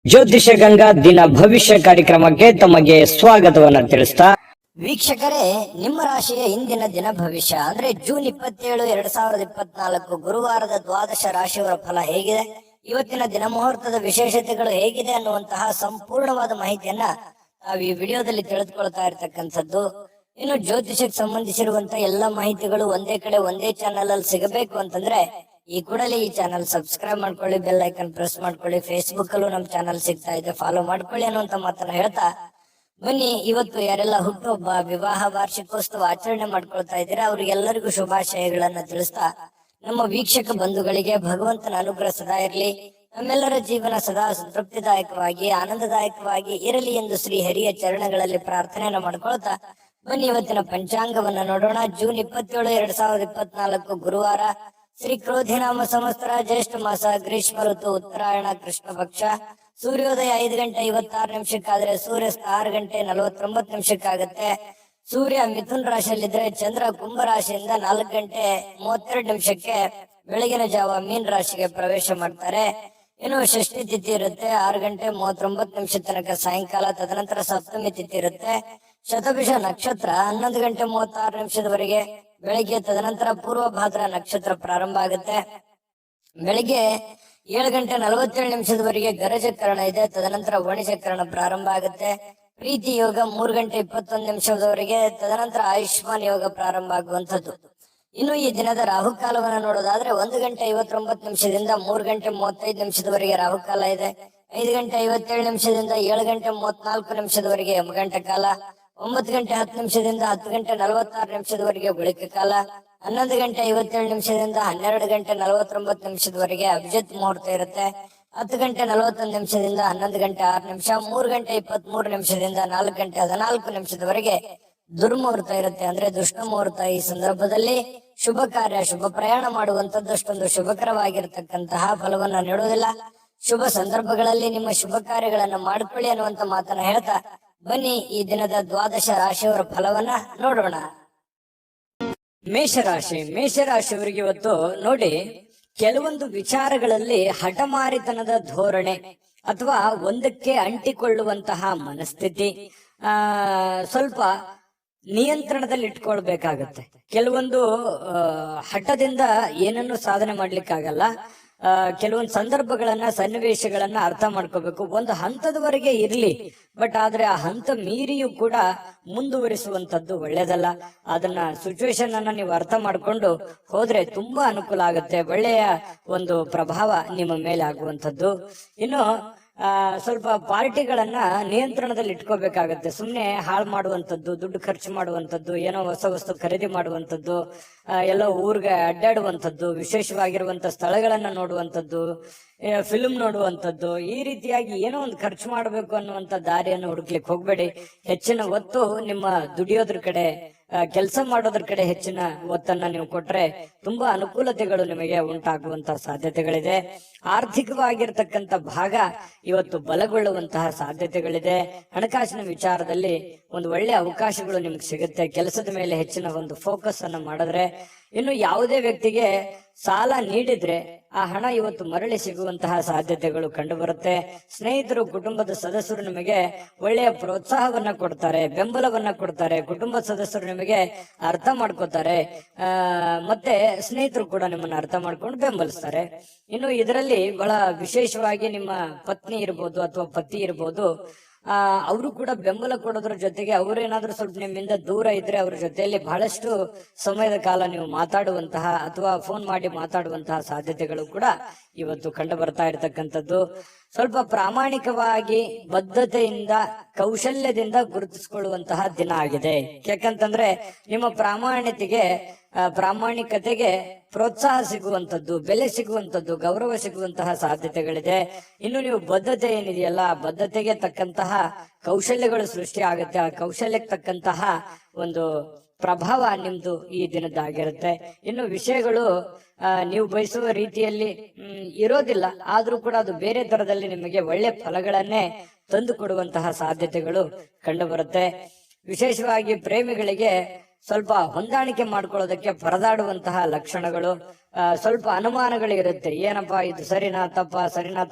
ಜ್ಯೋತಿಷ ಗಂಗಾ ದಿನ ಭವಿಷ್ಯ ಕಾರ್ಯಕ್ರಮಕ್ಕೆ ತಮಗೆ ಸ್ವಾಗತವನ್ನ ತಿಳಿಸ್ತಾ ವೀಕ್ಷಕರೇ, ನಿಮ್ಮ ರಾಶಿಯ ಇಂದಿನ ದಿನ ಭವಿಷ್ಯ ಅಂದ್ರೆ ಜೂನ್ 27, 2024 ಗುರುವಾರದ ದ್ವಾದಶ ರಾಶಿಯವರ ಫಲ ಹೇಗಿದೆ, ಇವತ್ತಿನ ದಿನ ಮುಹೂರ್ತದ ವಿಶೇಷತೆಗಳು ಹೇಗಿದೆ ಅನ್ನುವಂತಹ ಸಂಪೂರ್ಣವಾದ ಮಾಹಿತಿಯನ್ನ ನಾವು ಈ ವಿಡಿಯೋದಲ್ಲಿ ತಿಳಿದುಕೊಳ್ತಾ ಇರತಕ್ಕಂಥದ್ದು. ಇನ್ನು ಜ್ಯೋತಿಷಕ್ಕೆ ಸಂಬಂಧಿಸಿರುವಂತಹ ಎಲ್ಲ ಮಾಹಿತಿಗಳು ಒಂದೇ ಕಡೆ ಒಂದೇ ಚಾನೆಲ್ ಅಲ್ಲಿ ಸಿಗಬೇಕು ಅಂತಂದ್ರೆ ಈ ಕೂಡಲೇ ಈ ಚಾನಲ್ ಸಬ್ಸ್ಕ್ರೈಬ್ ಮಾಡ್ಕೊಳ್ಳಿ, ಬೆಲ್ ಐಕನ್ ಪ್ರೆಸ್ ಮಾಡ್ಕೊಳ್ಳಿ. ಫೇಸ್ಬುಕ್ ಅಲ್ಲೂ ನಮ್ಮ ಚಾನಲ್ ಸಿಗ್ತಾ ಇದೆ, ಫಾಲೋ ಮಾಡ್ಕೊಳ್ಳಿ ಅನ್ನುವಂತ ಮಾತನ್ನ ಹೇಳ್ತಾ ಬನ್ನಿ, ಇವತ್ತು ಯಾರೆಲ್ಲ ಹುಟ್ಟುಹಬ್ಬ, ವಿವಾಹ, ವಾರ್ಷಿಕೋತ್ಸವ ಆಚರಣೆ ಮಾಡ್ಕೊಳ್ತಾ ಇದ್ದೀರಾ ಅವ್ರಿಗೆಲ್ಲರಿಗೂ ಶುಭಾಶಯಗಳನ್ನ ತಿಳಿಸ್ತಾ ನಮ್ಮ ವೀಕ್ಷಕ ಬಂಧುಗಳಿಗೆ ಭಗವಂತನ ಅನುಗ್ರಹ ಸದಾ ಇರಲಿ, ನಮ್ಮೆಲ್ಲರ ಜೀವನ ಸದಾ ತೃಪ್ತಿದಾಯಕವಾಗಿ ಆನಂದದಾಯಕವಾಗಿ ಇರಲಿ ಎಂದು ಶ್ರೀ ಹರಿಯ ಚರಣಗಳಲ್ಲಿ ಪ್ರಾರ್ಥನೆಯನ್ನ ಮಾಡ್ಕೊಳ್ತಾ ಬನ್ನಿ ಇವತ್ತಿನ ಪಂಚಾಂಗವನ್ನ ನೋಡೋಣ. ಜೂನ್ 27, 2024 ಗುರುವಾರ, ಶ್ರೀ ಕ್ರೋಧಿನಾಮ ಸಂವತ್ಸರ, ಜ್ಯೇಷ್ಠ ಮಾಸ, ಗ್ರೀಷ್ಮ ಋತು, ಉತ್ತರಾಯಣ, ಕೃಷ್ಣ ಪಕ್ಷ. ಸೂರ್ಯೋದಯ 5:26 ಸೂರ್ಯಾಸ್ತ 6:49 ಸೂರ್ಯ ಮಿಥುನ್ ರಾಶಿಯಲ್ಲಿದ್ರೆ ಚಂದ್ರ ಕುಂಭ ರಾಶಿಯಿಂದ 4:32 ಬೆಳಗಿನ ಜಾವ ಮೀನ್ ರಾಶಿಗೆ ಪ್ರವೇಶ ಮಾಡ್ತಾರೆ. ಇನ್ನು ಷಷ್ಠಿ ತಿಥಿ ಇರುತ್ತೆ 6:39 ತನಕ ಸಾಯಂಕಾಲ. ತದನಂತರ ಸಪ್ತಮಿ ತಿಥಿ ಇರುತ್ತೆ. ಶತಭಿಷ ನಕ್ಷತ್ರ 11:36 ಬೆಳಿಗ್ಗೆ. ತದನಂತರ ಪೂರ್ವ ಭಾದ್ರ ನಕ್ಷತ್ರ ಪ್ರಾರಂಭ ಆಗುತ್ತೆ. ಬೆಳಿಗ್ಗೆ 7:47 ಗರಜಕರಣ ಇದೆ. ತದನಂತರ ವಣಿಜಕರಣ ಪ್ರಾರಂಭ ಆಗುತ್ತೆ. ಪ್ರೀತಿ ಯೋಗ 3:21 ತದನಂತರ ಆಯುಷ್ಮಾನ್ ಯೋಗ ಪ್ರಾರಂಭ ಆಗುವಂಥದ್ದು. ಇನ್ನು ಈ ದಿನದ ರಾಹುಕಾಲವನ್ನು ನೋಡೋದಾದ್ರೆ 1:59 3:35 ರಾಹುಕಾಲ ಇದೆ. 5:57 7:34 ಯಮಗಂಟ ಕಾಲ. 9:10 10:46 ಬಳಿಕ ಕಾಲ. 11:57 12:49 ಅಭಿಜಿತ್ ಮುಹೂರ್ತ ಇರುತ್ತೆ. 10:41 11:06 3:23 4:14 ದುರ್ಮುಹೂರ್ತ ಇರುತ್ತೆ, ಅಂದ್ರೆ ದುಷ್ಟ ಮುಹೂರ್ತ. ಈ ಸಂದರ್ಭದಲ್ಲಿ ಶುಭ ಕಾರ್ಯ, ಶುಭ ಪ್ರಯಾಣ ಮಾಡುವಂತದ್ದು ಅಷ್ಟೊಂದು ಶುಭಕರವಾಗಿರತಕ್ಕಂತಹ ಫಲವನ್ನ ನೀಡುವುದಿಲ್ಲ. ಶುಭ ಸಂದರ್ಭಗಳಲ್ಲಿ ನಿಮ್ಮ ಶುಭ ಕಾರ್ಯಗಳನ್ನ ಮಾಡ್ಕೊಳ್ಳಿ ಅನ್ನುವಂತ ಮಾತನ್ನ ಹೇಳ್ತಾ ಬನ್ನಿ ಈ ದಿನದ ದ್ವಾದಶ ರಾಶಿಯವರ ಫಲವನ್ನ ನೋಡೋಣ. ಮೇಷರಾಶಿಯವರಿಗೆ ಇವತ್ತು ನೋಡಿ, ಕೆಲವೊಂದು ವಿಚಾರಗಳಲ್ಲಿ ಹಠಮಾರಿತನದ ಧೋರಣೆ ಅಥವಾ ಒಂದಕ್ಕೆ ಅಂಟಿಕೊಳ್ಳುವಂತಹ ಮನಸ್ಥಿತಿ ಸ್ವಲ್ಪ ನಿಯಂತ್ರಣದಲ್ಲಿ ಇಟ್ಕೊಳ್ಬೇಕಾಗತ್ತೆ. ಕೆಲವೊಂದು ಹಠದಿಂದ ಏನನ್ನು ಸಾಧನೆ ಮಾಡ್ಲಿಕ್ಕಾಗಲ್ಲ. ಕೆಲವೊಂದು ಸಂದರ್ಭಗಳನ್ನ, ಸನ್ನಿವೇಶಗಳನ್ನ ಅರ್ಥ ಮಾಡ್ಕೋಬೇಕು. ಒಂದು ಹಂತದವರೆಗೆ ಇರ್ಲಿ, ಬಟ್ ಆದ್ರೆ ಆ ಹಂತ ಮೀರಿಯೂ ಕೂಡ ಮುಂದುವರಿಸುವಂತದ್ದು ಒಳ್ಳೇದಲ್ಲ. ಅದನ್ನ ಸಿಚುವೇಶನ್ ಅನ್ನ ನೀವು ಅರ್ಥ ಮಾಡ್ಕೊಂಡು ಹೋದ್ರೆ ತುಂಬಾ ಅನುಕೂಲ ಆಗುತ್ತೆ. ಒಳ್ಳೆಯ ಒಂದು ಪ್ರಭಾವ ನಿಮ್ಮ ಮೇಲೆ ಆಗುವಂಥದ್ದು. ಇನ್ನು ಸ್ವಲ್ಪ ಪಾರ್ಟಿಗಳನ್ನ ನಿಯಂತ್ರಣದಲ್ಲಿ ಇಟ್ಕೋಬೇಕಾಗತ್ತೆ. ಸುಮ್ನೆ ಹಾಳು ಮಾಡುವಂಥದ್ದು, ದುಡ್ಡು ಖರ್ಚು ಮಾಡುವಂಥದ್ದು, ಏನೋ ಹೊಸ ವಸ್ತು ಖರೀದಿ ಮಾಡುವಂಥದ್ದು, ಎಲ್ಲೋ ಊರ್ಗೆ ಅಡ್ಡಾಡುವಂಥದ್ದು, ವಿಶೇಷವಾಗಿರುವಂತ ಸ್ಥಳಗಳನ್ನ ನೋಡುವಂಥದ್ದು, ಫಿಲ್ಮ್ ನೋಡುವಂಥದ್ದು, ಈ ರೀತಿಯಾಗಿ ಏನೋ ಒಂದು ಖರ್ಚು ಮಾಡಬೇಕು ಅನ್ನುವಂತ ದಾರಿಯನ್ನು ಹುಡುಕ್ಲಿಕ್ಕೆ ಹೋಗ್ಬೇಡಿ. ಹೆಚ್ಚಿನ ಒತ್ತು ನಿಮ್ಮ ದುಡಿಯೋದ್ರ ಕಡೆ, ಕೆಲಸ ಮಾಡೋದ್ರ ಕಡೆ ಹೆಚ್ಚಿನ ಒತ್ತನ್ನ ನೀವು ಕೊಟ್ರೆ ತುಂಬಾ ಅನುಕೂಲತೆಗಳು ನಿಮಗೆ ಉಂಟಾಗುವಂತಹ ಸಾಧ್ಯತೆಗಳಿದೆ. ಆರ್ಥಿಕವಾಗಿರ್ತಕ್ಕಂಥ ಭಾಗ ಇವತ್ತು ಬಲಗೊಳ್ಳುವಂತಹ ಸಾಧ್ಯತೆಗಳಿದೆ. ಹಣಕಾಸಿನ ವಿಚಾರದಲ್ಲಿ ಒಂದು ಒಳ್ಳೆ ಅವಕಾಶಗಳು ನಿಮ್ಗೆ ಸಿಗುತ್ತೆ. ಕೆಲಸದ ಮೇಲೆ ಹೆಚ್ಚಿನ ಒಂದು ಫೋಕಸ್ ಅನ್ನ ಮಾಡಿದ್ರೆ, ಇನ್ನು ಯಾವುದೇ ವ್ಯಕ್ತಿಗೆ ಸಾಲ ನೀಡಿದ್ರೆ ಆ ಹಣ ಇವತ್ತು ಮರಳಿ ಸಿಗುವಂತಹ ಸಾಧ್ಯತೆಗಳು ಕಂಡು ಬರುತ್ತೆ. ಸ್ನೇಹಿತರು, ಕುಟುಂಬದ ಸದಸ್ಯರು ನಿಮಗೆ ಒಳ್ಳೆಯ ಪ್ರೋತ್ಸಾಹವನ್ನ ಕೊಡ್ತಾರೆ, ಬೆಂಬಲವನ್ನ ಕೊಡ್ತಾರೆ. ಕುಟುಂಬ ಸದಸ್ಯರು ನಿಮಗೆ ಅರ್ಥ ಮಾಡ್ಕೋತಾರೆ, ಮತ್ತೆ ಸ್ನೇಹಿತರು ಕೂಡ ನಿಮ್ಮನ್ನ ಅರ್ಥ ಮಾಡ್ಕೊಂಡು ಬೆಂಬಲಿಸ್ತಾರೆ. ಇನ್ನು ಇದರಲ್ಲಿ ಬಹಳ ವಿಶೇಷವಾಗಿ ನಿಮ್ಮ ಪತ್ನಿ ಇರ್ಬೋದು ಅಥವಾ ಪತಿ ಇರ್ಬೋದು, ಅವರು ಕೂಡ ಬೆಂಬಲ ಕೊಡೋದ್ರ ಜೊತೆಗೆ ಅವರೇನಾದ್ರೂ ಸ್ವಲ್ಪ ನಿಮ್ಮಿಂದ ದೂರ ಇದ್ರೆ ಅವ್ರ ಜೊತೆಯಲ್ಲಿ ಬಹಳಷ್ಟು ಸಮಯದ ಕಾಲ ನೀವು ಮಾತಾಡುವಂತಹ ಅಥವಾ ಫೋನ್ ಮಾಡಿ ಮಾತಾಡುವಂತಹ ಸಾಧ್ಯತೆಗಳು ಕೂಡ ಇವತ್ತು ಕಂಡು ಬರ್ತಾ ಇರತಕ್ಕಂಥದ್ದು. ಸ್ವಲ್ಪ ಪ್ರಾಮಾಣಿಕವಾಗಿ, ಬದ್ಧತೆಯಿಂದ, ಕೌಶಲ್ಯದಿಂದ ಗುರುತಿಸಿಕೊಳ್ಳುವಂತಹ ದಿನ ಆಗಿದೆ. ಯಾಕಂತಂದ್ರೆ ನಿಮ್ಮ ಪ್ರಾಮಾಣಿಕತೆಗೆ ಪ್ರೋತ್ಸಾಹ ಸಿಗುವಂತದ್ದು, ಬೆಲೆ ಸಿಗುವಂತದ್ದು, ಗೌರವ ಸಿಗುವಂತಹ ಸಾಧ್ಯತೆಗಳಿದೆ. ಇನ್ನು ನೀವು ಬದ್ಧತೆ ಏನಿದೆಯಲ್ಲ, ಆ ಬದ್ಧತೆಗೆ ತಕ್ಕಂತಹ ಕೌಶಲ್ಯಗಳು ಸೃಷ್ಟಿ ಆಗುತ್ತೆ. ಆ ಕೌಶಲ್ಯಕ್ಕೆ ತಕ್ಕಂತಹ ಒಂದು ಪ್ರಭಾವ ನಿಮ್ದು ಈ ದಿನದ್ದಾಗಿರುತ್ತೆ. ಇನ್ನು ವಿಷಯಗಳು ನೀವು ಬಯಸುವ ರೀತಿಯಲ್ಲಿ ಇರೋದಿಲ್ಲ, ಆದ್ರೂ ಕೂಡ ಅದು ಬೇರೆ ತರದಲ್ಲಿ ನಿಮಗೆ ಒಳ್ಳೆ ಫಲಗಳನ್ನೇ ತಂದು ಕೊಡುವಂತಹ ಸಾಧ್ಯತೆಗಳು ಕಂಡು ಬರುತ್ತೆ. ವಿಶೇಷವಾಗಿ ಪ್ರೇಮಿಗಳಿಗೆ ಸ್ವಲ್ಪ ಹೊಂದಾಣಿಕೆ ಮಾಡ್ಕೊಳ್ಳೋದಕ್ಕೆ ಪರದಾಡುವಂತಹ ಲಕ್ಷಣಗಳು, ಸ್ವಲ್ಪ ಅನುಮಾನಗಳು ಇರುತ್ತೆ. ಏನಪ್ಪಾ ಇದು ಸರಿನಾ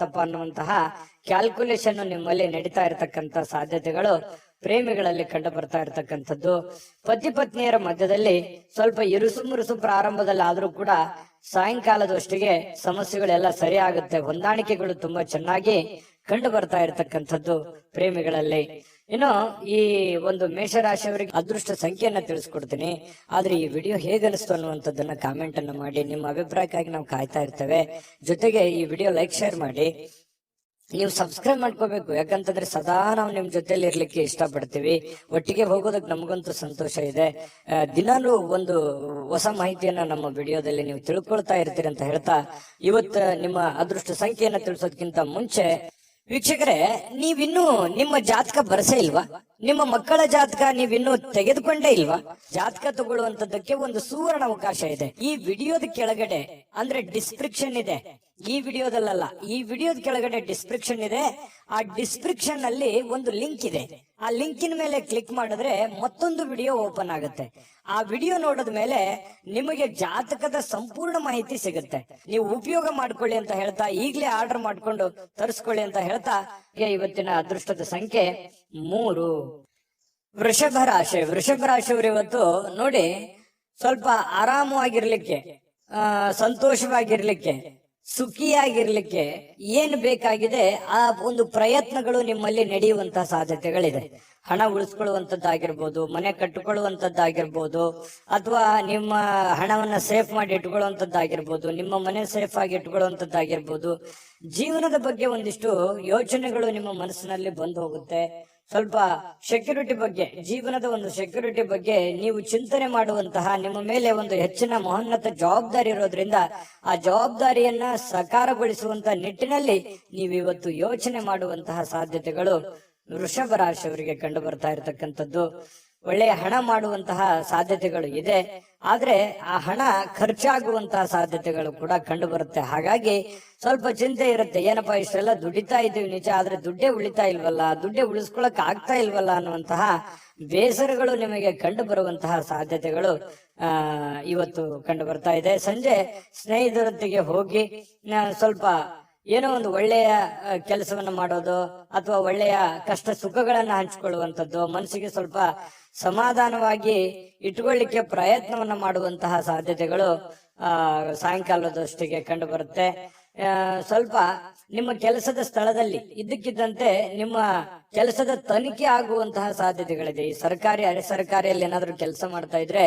ತಪ್ಪ ಅನ್ನುವಂತಹ ಕ್ಯಾಲ್ಕುಲೇಷನ್ ನಿಮ್ಮಲ್ಲಿ ನಡೀತಾ ಇರತಕ್ಕಂತ ಸಾಧ್ಯತೆಗಳು ಪ್ರೇಮಿಗಳಲ್ಲಿ ಕಂಡು ಬರ್ತಾ ಇರತಕ್ಕಂಥದ್ದು. ಪತಿ ಪತ್ನಿಯರ ಮಧ್ಯದಲ್ಲಿ ಸ್ವಲ್ಪ ಇರುಸು ಮುರುಸು ಪ್ರಾರಂಭದಲ್ಲಿ ಆದ್ರೂ ಕೂಡ ಸಾಯಂಕಾಲದಷ್ಟಿಗೆ ಸಮಸ್ಯೆಗಳೆಲ್ಲ ಸರಿ ಆಗುತ್ತೆ. ಹೊಂದಾಣಿಕೆಗಳು ತುಂಬಾ ಚೆನ್ನಾಗಿ ಕಂಡು ಬರ್ತಾ ಇರತಕ್ಕಂಥದ್ದು ಪ್ರೇಮಿಗಳಲ್ಲಿ. ಇನ್ನು ಈ ಒಂದು ಮೇಷರಾಶಿಯವರಿಗೆ ಅದೃಷ್ಟ ಸಂಖ್ಯೆಯನ್ನ ತಿಳಿಸ್ಕೊಡ್ತೀನಿ. ಆದ್ರೆ ಈ ವಿಡಿಯೋ ಹೇಗನಿಸ್ತು ಅನ್ನುವಂಥದ್ದನ್ನ ಕಾಮೆಂಟ್ ಅನ್ನ ಮಾಡಿ. ನಿಮ್ಮ ಅಭಿಪ್ರಾಯಕ್ಕಾಗಿ ನಾವು ಕಾಯ್ತಾ ಇರ್ತೇವೆ. ಜೊತೆಗೆ ಈ ವಿಡಿಯೋ ಲೈಕ್ ಶೇರ್ ಮಾಡಿ. ನೀವು ಸಬ್ಸ್ಕ್ರೈಬ್ ಮಾಡ್ಕೋಬೇಕು, ಯಾಕಂತಂದ್ರೆ ಸದಾ ನಾವು ನಿಮ್ ಜೊತೆಲಿ ಇರ್ಲಿಕ್ಕೆ ಇಷ್ಟಪಡ್ತೀವಿ. ಒಟ್ಟಿಗೆ ಹೋಗೋದಕ್ಕೆ ನಮಗಂತೂ ಸಂತೋಷ ಇದೆ. ದಿನಾಲೂ ಒಂದು ಹೊಸ ಮಾಹಿತಿಯನ್ನ ನಮ್ಮ ವಿಡಿಯೋದಲ್ಲಿ ನೀವು ತಿಳ್ಕೊಳ್ತಾ ಇರ್ತೀರಿ ಅಂತ ಹೇಳ್ತಾ, ಇವತ್ತು ನಿಮ್ಮ ಅದೃಷ್ಟ ಸಂಖ್ಯೆಯನ್ನ ತಿಳಿಸೋದಕ್ಕಿಂತ ಮುಂಚೆ ವೀಕ್ಷಕರೇ, ನೀವಿನ್ನೂ ನಿಮ್ಮ ಜಾತಕ ಬರಸೇ ಇಲ್ವಾ? ನಿಮ್ಮ ಮಕ್ಕಳ ಜಾತಕ ನೀವಿನ್ನೂ ತೆಗೆದುಕೊಂಡೇ ಇಲ್ವಾ? ಜಾತಕ ತಗೊಳ್ಳುವಂತದ್ದಕ್ಕೆ ಒಂದು ಸುವರ್ಣ ಅವಕಾಶ ಇದೆ. ಈ ವಿಡಿಯೋದ ಕೆಳಗಡೆ ಅಂದ್ರೆ ಡಿಸ್ಕ್ರಿಪ್ಷನ್ ಇದೆ. ಈ ವಿಡಿಯೋದಲ್ಲ, ಈ ವಿಡಿಯೋದ ಕೆಳಗಡೆ ಡಿಸ್ಕ್ರಿಪ್ಷನ್ ಇದೆ. ಆ ಡಿಸ್ಕ್ರಿಪ್ಷನ್ ಅಲ್ಲಿ ಒಂದು ಲಿಂಕ್ ಇದೆ. ಆ ಲಿಂಕಿನ ಮೇಲೆ ಕ್ಲಿಕ್ ಮಾಡಿದ್ರೆ ಮತ್ತೊಂದು ವಿಡಿಯೋ ಓಪನ್ ಆಗುತ್ತೆ. ಆ ವಿಡಿಯೋ ನೋಡಿದ ಮೇಲೆ ನಿಮಗೆ ಜಾತಕದ ಸಂಪೂರ್ಣ ಮಾಹಿತಿ ಸಿಗುತ್ತೆ. ನೀವು ಉಪಯೋಗ ಮಾಡ್ಕೊಳ್ಳಿ ಅಂತ ಹೇಳ್ತಾ, ಈಗಲೇ ಆರ್ಡರ್ ಮಾಡ್ಕೊಂಡು ತರಿಸ್ಕೊಳ್ಳಿ ಅಂತ ಹೇಳ್ತಾ, ಇವತ್ತಿನ ಅದೃಷ್ಟದ ಸಂಖ್ಯೆ 3. ವೃಷಭ ರಾಶಿಯವರು ಇವತ್ತು ನೋಡಿ, ಸ್ವಲ್ಪ ಆರಾಮವಾಗಿರ್ಲಿಕ್ಕೆ, ಸಂತೋಷವಾಗಿರ್ಲಿಕ್ಕೆ, ಸುಖಿಯಾಗಿರ್ಲಿಕ್ಕೆ ಏನ್ ಬೇಕಾಗಿದೆ ಆ ಒಂದು ಪ್ರಯತ್ನಗಳು ನಿಮ್ಮಲ್ಲಿ ನಡೆಯುವಂತಹ ಸಾಧ್ಯತೆಗಳಿದೆ. ಹಣ ಉಳಿಸ್ಕೊಳ್ಳುವಂತದ್ದಾಗಿರ್ಬೋದು, ಮನೆ ಕಟ್ಟಿಕೊಳ್ಳುವಂತದ್ದಾಗಿರ್ಬೋದು, ಅಥವಾ ನಿಮ್ಮ ಹಣವನ್ನ ಸೇಫ್ ಮಾಡಿ ಇಟ್ಕೊಳ್ಳುವಂತದ್ದಾಗಿರ್ಬೋದು, ನಿಮ್ಮ ಮನೆ ಸೇಫ್ ಆಗಿ ಇಟ್ಕೊಳ್ಳುವಂತದ್ದಾಗಿರ್ಬೋದು. ಜೀವನದ ಬಗ್ಗೆ ಒಂದಿಷ್ಟು ಯೋಚನೆಗಳು ನಿಮ್ಮ ಮನಸ್ಸಿನಲ್ಲಿ ಬಂದು ಹೋಗುತ್ತೆ. ಸ್ವಲ್ಪ ಸೆಕ್ಯೂರಿಟಿ ಬಗ್ಗೆ, ಜೀವನದ ಒಂದು ಸೆಕ್ಯೂರಿಟಿ ಬಗ್ಗೆ ನೀವು ಚಿಂತನೆ ಮಾಡುವಂತಹ, ನಿಮ್ಮ ಮೇಲೆ ಒಂದು ಹೆಚ್ಚಿನ ಮಹೋನ್ನತ ಜವಾಬ್ದಾರಿ ಇರೋದ್ರಿಂದ ಆ ಜವಾಬ್ದಾರಿಯನ್ನ ಸಾಕಾರಗೊಳಿಸುವಂತ ನಿಟ್ಟಿನಲ್ಲಿ ನೀವಿವತ್ತು ಯೋಚನೆ ಮಾಡುವಂತಹ ಸಾಧ್ಯತೆಗಳು ವೃಷಭ ರಾಶಿಯವರಿಗೆ ಕಂಡು ಬರ್ತಾ ಇರತಕ್ಕಂಥದ್ದು. ಒಳ್ಳೆಯ ಹಣ ಮಾಡುವಂತಹ ಸಾಧ್ಯತೆಗಳು ಇದೆ. ಆದ್ರೆ ಆ ಹಣ ಖರ್ಚಾಗುವಂತಹ ಸಾಧ್ಯತೆಗಳು ಕೂಡ ಕಂಡು ಬರುತ್ತೆ. ಹಾಗಾಗಿ ಸ್ವಲ್ಪ ಚಿಂತೆ ಇರುತ್ತೆ. ಏನಪ್ಪಾ ಇಷ್ಟೆಲ್ಲ ದುಡಿತಾ ಇದ್ದೀವಿ ನಿಜ, ಆದ್ರೆ ದುಡ್ಡೇ ಉಳಿತಾ ಇಲ್ವಲ್ಲ, ದುಡ್ಡೇ ಉಳಿಸ್ಕೊಳಕ್ ಆಗ್ತಾ ಇಲ್ವಲ್ಲ ಅನ್ನುವಂತಹ ಬೇಸರಗಳು ನಿಮಗೆ ಕಂಡು ಬರುವಂತಹ ಸಾಧ್ಯತೆಗಳು ಇವತ್ತು ಕಂಡು ಬರ್ತಾ ಇದೆ. ಸಂಜೆ ಸ್ನೇಹಿತರೊಂದಿಗೆ ಹೋಗಿ ಸ್ವಲ್ಪ ಏನೋ ಒಂದು ಒಳ್ಳೆಯ ಕೆಲಸವನ್ನ ಮಾಡೋದು, ಅಥವಾ ಒಳ್ಳೆಯ ಕಷ್ಟ ಸುಖಗಳನ್ನ ಹಂಚಿಕೊಳ್ಳುವಂಥದ್ದು, ಮನಸ್ಸಿಗೆ ಸ್ವಲ್ಪ ಸಮಾಧಾನವಾಗಿ ಇಟ್ಕೊಳ್ಳಿಕ್ಕೆ ಪ್ರಯತ್ನವನ್ನ ಮಾಡುವಂತಹ ಸಾಧ್ಯತೆಗಳು ಸಾಯಂಕಾಲದಷ್ಟಿಗೆ ಕಂಡು ಬರುತ್ತೆ. ಸ್ವಲ್ಪ ನಿಮ್ಮ ಕೆಲಸದ ಸ್ಥಳದಲ್ಲಿ ಇದ್ದಕ್ಕಿದ್ದಂತೆ ನಿಮ್ಮ ಕೆಲಸದ ತನಿಖೆ ಆಗುವಂತಹ ಸಾಧ್ಯತೆಗಳಿದೆ. ಈ ಸರ್ಕಾರಿ ಅರೆ ಸರ್ಕಾರಿಯಲ್ಲಿ ಏನಾದ್ರೂ ಕೆಲಸ ಮಾಡ್ತಾ ಇದ್ರೆ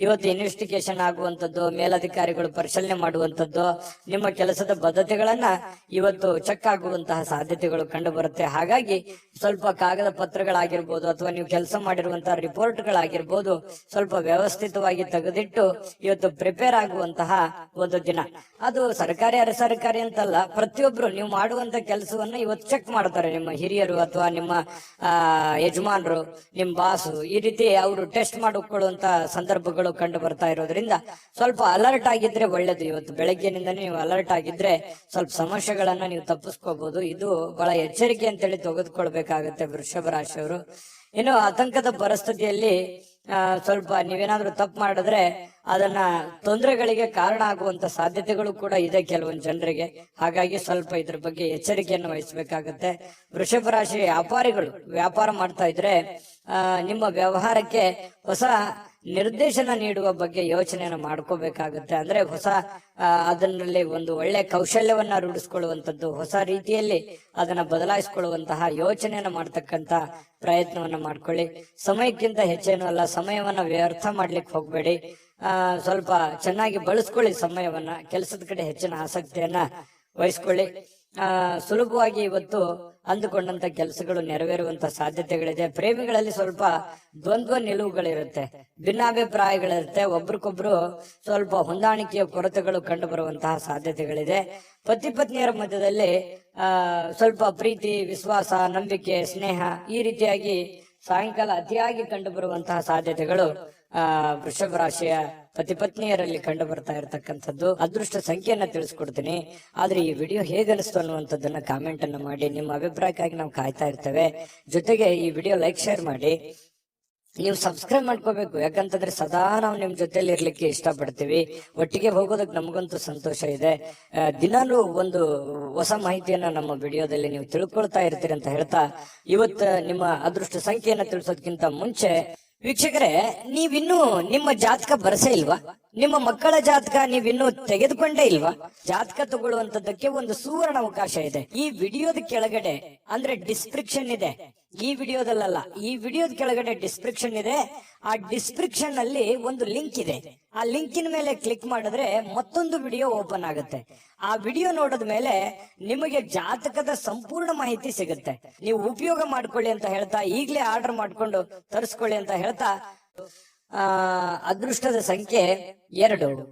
ಇವತ್ತು ಇನ್ವೆಸ್ಟಿಗೇಷನ್ ಆಗುವಂತದ್ದು, ಮೇಲಧಿಕಾರಿಗಳು ಪರಿಶೀಲನೆ ಮಾಡುವಂತದ್ದು, ನಿಮ್ಮ ಕೆಲಸದ ಬದ್ಧತೆಗಳನ್ನ ಇವತ್ತು ಚೆಕ್ ಆಗುವಂತಹ ಸಾಧ್ಯತೆಗಳು ಕಂಡು ಬರುತ್ತೆ. ಹಾಗಾಗಿ ಸ್ವಲ್ಪ ಕಾಗದ ಪತ್ರಗಳಾಗಿರ್ಬೋದು, ಅಥವಾ ನೀವು ಕೆಲಸ ಮಾಡಿರುವಂತಹ ರಿಪೋರ್ಟ್ಗಳಾಗಿರ್ಬೋದು, ಸ್ವಲ್ಪ ವ್ಯವಸ್ಥಿತವಾಗಿ ತೆಗೆದಿಟ್ಟು ಇವತ್ತು ಪ್ರಿಪೇರ್ ಆಗುವಂತಹ ಒಂದು ದಿನ. ಅದು ಸರ್ಕಾರಿ ಅರೆ ಸರ್ಕಾರಿ ಅಂತಲ್ಲ, ಪ್ರತಿಯೊಬ್ರು ನೀವು ಮಾಡುವಂತ ಕೆಲಸವನ್ನ ಇವತ್ತು ಚೆಕ್ ಮಾಡ್ತಾರೆ. ನಿಮ್ಮ ಹಿರಿಯರು ಅಥವಾ ನಿಮ್ಮ ಯಜಮಾನರು, ನಿಮ್ಮ ಬಾಸು, ಈ ರೀತಿ ಅವರು ಟೆಸ್ಟ್ ಮಾಡಿಕೊಳ್ಳುವಂತ ಸಂದರ್ಭಗಳು ಕಂಡು ಬರ್ತಾ ಇರೋದ್ರಿಂದ ಸ್ವಲ್ಪ ಅಲರ್ಟ್ ಆಗಿದ್ರೆ ಒಳ್ಳೇದು. ಇವತ್ತು ಬೆಳಗ್ಗೆನಿಂದ ನೀವು ಅಲರ್ಟ್ ಆಗಿದ್ರೆ ಸ್ವಲ್ಪ ಸಮಸ್ಯೆಗಳನ್ನ ನೀವು ತಪ್ಪಿಸ್ಕೋಬಹುದು. ಇದು ಬಹಳ ಎಚ್ಚರಿಕೆ ಅಂತೇಳಿ ತೆಗೆದುಕೊಳ್ಬೇಕಾಗತ್ತೆ ವೃಷಭ ರಾಶಿಯವರು. ಇನ್ನು ಆತಂಕದ ಪರಿಸ್ಥಿತಿಯಲ್ಲಿ ಸ್ವಲ್ಪ ನೀವೇನಾದ್ರೂ ತಪ್ಪು ಮಾಡಿದ್ರೆ ಅದನ್ನ ತೊಂದರೆಗಳಿಗೆ ಕಾರಣ ಆಗುವಂತ ಸಾಧ್ಯತೆಗಳು ಕೂಡ ಇದೆ ಕೆಲವೊಂದು ಜನರಿಗೆ. ಹಾಗಾಗಿ ಸ್ವಲ್ಪ ಇದ್ರ ಬಗ್ಗೆ ಎಚ್ಚರಿಕೆಯನ್ನು ವಹಿಸಬೇಕಾಗತ್ತೆ. ವೃಷಭ ರಾಶಿ ವ್ಯಾಪಾರಿಗಳು ವ್ಯಾಪಾರ ಮಾಡ್ತಾ ಇದ್ರೆ ನಿಮ್ಮ ವ್ಯವಹಾರಕ್ಕೆ ಹೊಸ ನಿರ್ದೇಶನ ನೀಡುವ ಬಗ್ಗೆ ಯೋಚನೆಯನ್ನು ಮಾಡ್ಕೋಬೇಕಾಗುತ್ತೆ. ಅಂದ್ರೆ ಹೊಸ ಅದರಲ್ಲಿ ಒಂದು ಒಳ್ಳೆ ಕೌಶಲ್ಯವನ್ನ ರೂಢಿಸ್ಕೊಳ್ಳುವಂಥದ್ದು, ಹೊಸ ರೀತಿಯಲ್ಲಿ ಅದನ್ನ ಬದಲಾಯಿಸಿಕೊಳ್ಳುವಂತಹ ಯೋಚನೆಯನ್ನ ಮಾಡ್ತಕ್ಕಂತ ಪ್ರಯತ್ನವನ್ನ ಮಾಡ್ಕೊಳ್ಳಿ. ಸಮಯಕ್ಕಿಂತ ಹೆಚ್ಚೇನು ಅಲ್ಲ, ಸಮಯವನ್ನ ವ್ಯರ್ಥ ಮಾಡ್ಲಿಕ್ಕೆ ಹೋಗ್ಬೇಡಿ. ಸ್ವಲ್ಪ ಚೆನ್ನಾಗಿ ಬಳಸ್ಕೊಳ್ಳಿ ಸಮಯವನ್ನ, ಕೆಲಸದ ಕಡೆ ಹೆಚ್ಚಿನ ಆಸಕ್ತಿಯನ್ನ ವಹಿಸ್ಕೊಳ್ಳಿ. ಸುಲಭವಾಗಿ ಇವತ್ತು ಅಂದುಕೊಂಡಂತ ಕೆಲಸಗಳು ನೆರವೇರುವಂತ ಸಾಧ್ಯತೆಗಳಿದೆ. ಪ್ರೇಮಿಗಳಲ್ಲಿ ಸ್ವಲ್ಪ ದ್ವಂದ್ವ ನಿಲುವುಗಳಿರುತ್ತೆ, ಭಿನ್ನಾಭಿಪ್ರಾಯಗಳಿರುತ್ತೆ, ಒಬ್ರಿಗೊಬ್ರು ಸ್ವಲ್ಪ ಹೊಂದಾಣಿಕೆಯ ಕೊರತೆಗಳು ಕಂಡು ಬರುವಂತಹ ಸಾಧ್ಯತೆಗಳಿದೆ. ಪತಿ ಪತ್ನಿಯರ ಮಧ್ಯದಲ್ಲಿ ಸ್ವಲ್ಪ ಪ್ರೀತಿ, ವಿಶ್ವಾಸ, ನಂಬಿಕೆ, ಸ್ನೇಹ ಈ ರೀತಿಯಾಗಿ ಸಾಯಂಕಾಲ ಅತಿಯಾಗಿ ಕಂಡು ಬರುವಂತಹ ಸಾಧ್ಯತೆಗಳು ವೃಷಭ ರಾಶಿಯ ಪತಿ ಪತ್ನಿಯರಲ್ಲಿ ಕಂಡು ಬರ್ತಾ ಇರತಕ್ಕಂಥದ್ದು. ಅದೃಷ್ಟ ಸಂಖ್ಯೆಯನ್ನ ತಿಳಿಸ್ಕೊಡ್ತೀನಿ. ಆದ್ರೆ ಈ ವಿಡಿಯೋ ಹೇಗನಿಸ್ತು ಅನ್ನುವಂಥದ್ದನ್ನ ಕಾಮೆಂಟ್ ಅನ್ನ ಮಾಡಿ. ನಿಮ್ಮ ಅಭಿಪ್ರಾಯಕ್ಕಾಗಿ ನಾವು ಕಾಯ್ತಾ ಇರ್ತೇವೆ. ಜೊತೆಗೆ ಈ ವಿಡಿಯೋ ಲೈಕ್ ಶೇರ್ ಮಾಡಿ. ನೀವು ಸಬ್ಸ್ಕ್ರೈಬ್ ಮಾಡ್ಕೋಬೇಕು. ಯಾಕಂತಂದ್ರೆ ಸದಾ ನಾವು ನಿಮ್ ಜೊತೆಲಿ ಇರ್ಲಿಕ್ಕೆ ಇಷ್ಟಪಡ್ತೀವಿ. ಒಟ್ಟಿಗೆ ಹೋಗೋದಕ್ಕೆ ನಮಗಂತೂ ಸಂತೋಷ ಇದೆ. ದಿನಾಲೂ ಒಂದು ಹೊಸ ಮಾಹಿತಿಯನ್ನ ನಮ್ಮ ವಿಡಿಯೋದಲ್ಲಿ ನೀವು ತಿಳ್ಕೊಳ್ತಾ ಇರ್ತೀರಿ ಅಂತ ಹೇಳ್ತಾ, ಇವತ್ತು ನಿಮ್ಮ ಅದೃಷ್ಟ ಸಂಖ್ಯೆಯನ್ನ ತಿಳಿಸೋದಕ್ಕಿಂತ ಮುಂಚೆ ವೀಕ್ಷಕರೇ, ನೀವಿನ್ನೂ ನಿಮ್ಮ ಜಾತಕ ಬರಸೇ ಇಲ್ವಾ? ನಿಮ್ಮ ಮಕ್ಕಳ ಜಾತಕ ನೀವಿನ್ನೂ ತೆಗೆದುಕೊಂಡೇ ಇಲ್ವಾ? ಜಾತಕ ತಗೊಳ್ಳುವಂತದ್ದಕ್ಕೆ ಒಂದು ಸುವರ್ಣ ಅವಕಾಶ ಇದೆ. ಈ ವಿಡಿಯೋದ ಕೆಳಗಡೆ ಅಂದ್ರೆ ಡಿಸ್ಕ್ರಿಪ್ಷನ್ ಇದೆ. ಈ ವಿಡಿಯೋದಲ್ಲ, ಈ ವಿಡಿಯೋದ ಕೆಳಗಡೆ ಡಿಸ್ಕ್ರಿಪ್ಷನ್ ಇದೆ. ಆ ಡಿಸ್ಕ್ರಿಪ್ಷನ್ ಅಲ್ಲಿ ಒಂದು ಲಿಂಕ್ ಇದೆ. ಆ ಲಿಂಕಿನ ಮೇಲೆ ಕ್ಲಿಕ್ ಮಾಡಿದ್ರೆ ಮತ್ತೊಂದು ವಿಡಿಯೋ ಓಪನ್ ಆಗುತ್ತೆ. ಆ ವಿಡಿಯೋ ನೋಡಿದ ಮೇಲೆ ನಿಮಗೆ ಜಾತಕದ ಸಂಪೂರ್ಣ ಮಾಹಿತಿ ಸಿಗುತ್ತೆ. ನೀವು ಉಪಯೋಗ ಮಾಡ್ಕೊಳ್ಳಿ ಅಂತ ಹೇಳ್ತಾ, ಈಗಲೇ ಆರ್ಡರ್ ಮಾಡ್ಕೊಂಡು ತರಿಸ್ಕೊಳ್ಳಿ ಅಂತ ಹೇಳ್ತಾ, ಅದೃಷ್ಟದ ಸಂಖ್ಯೆ 2,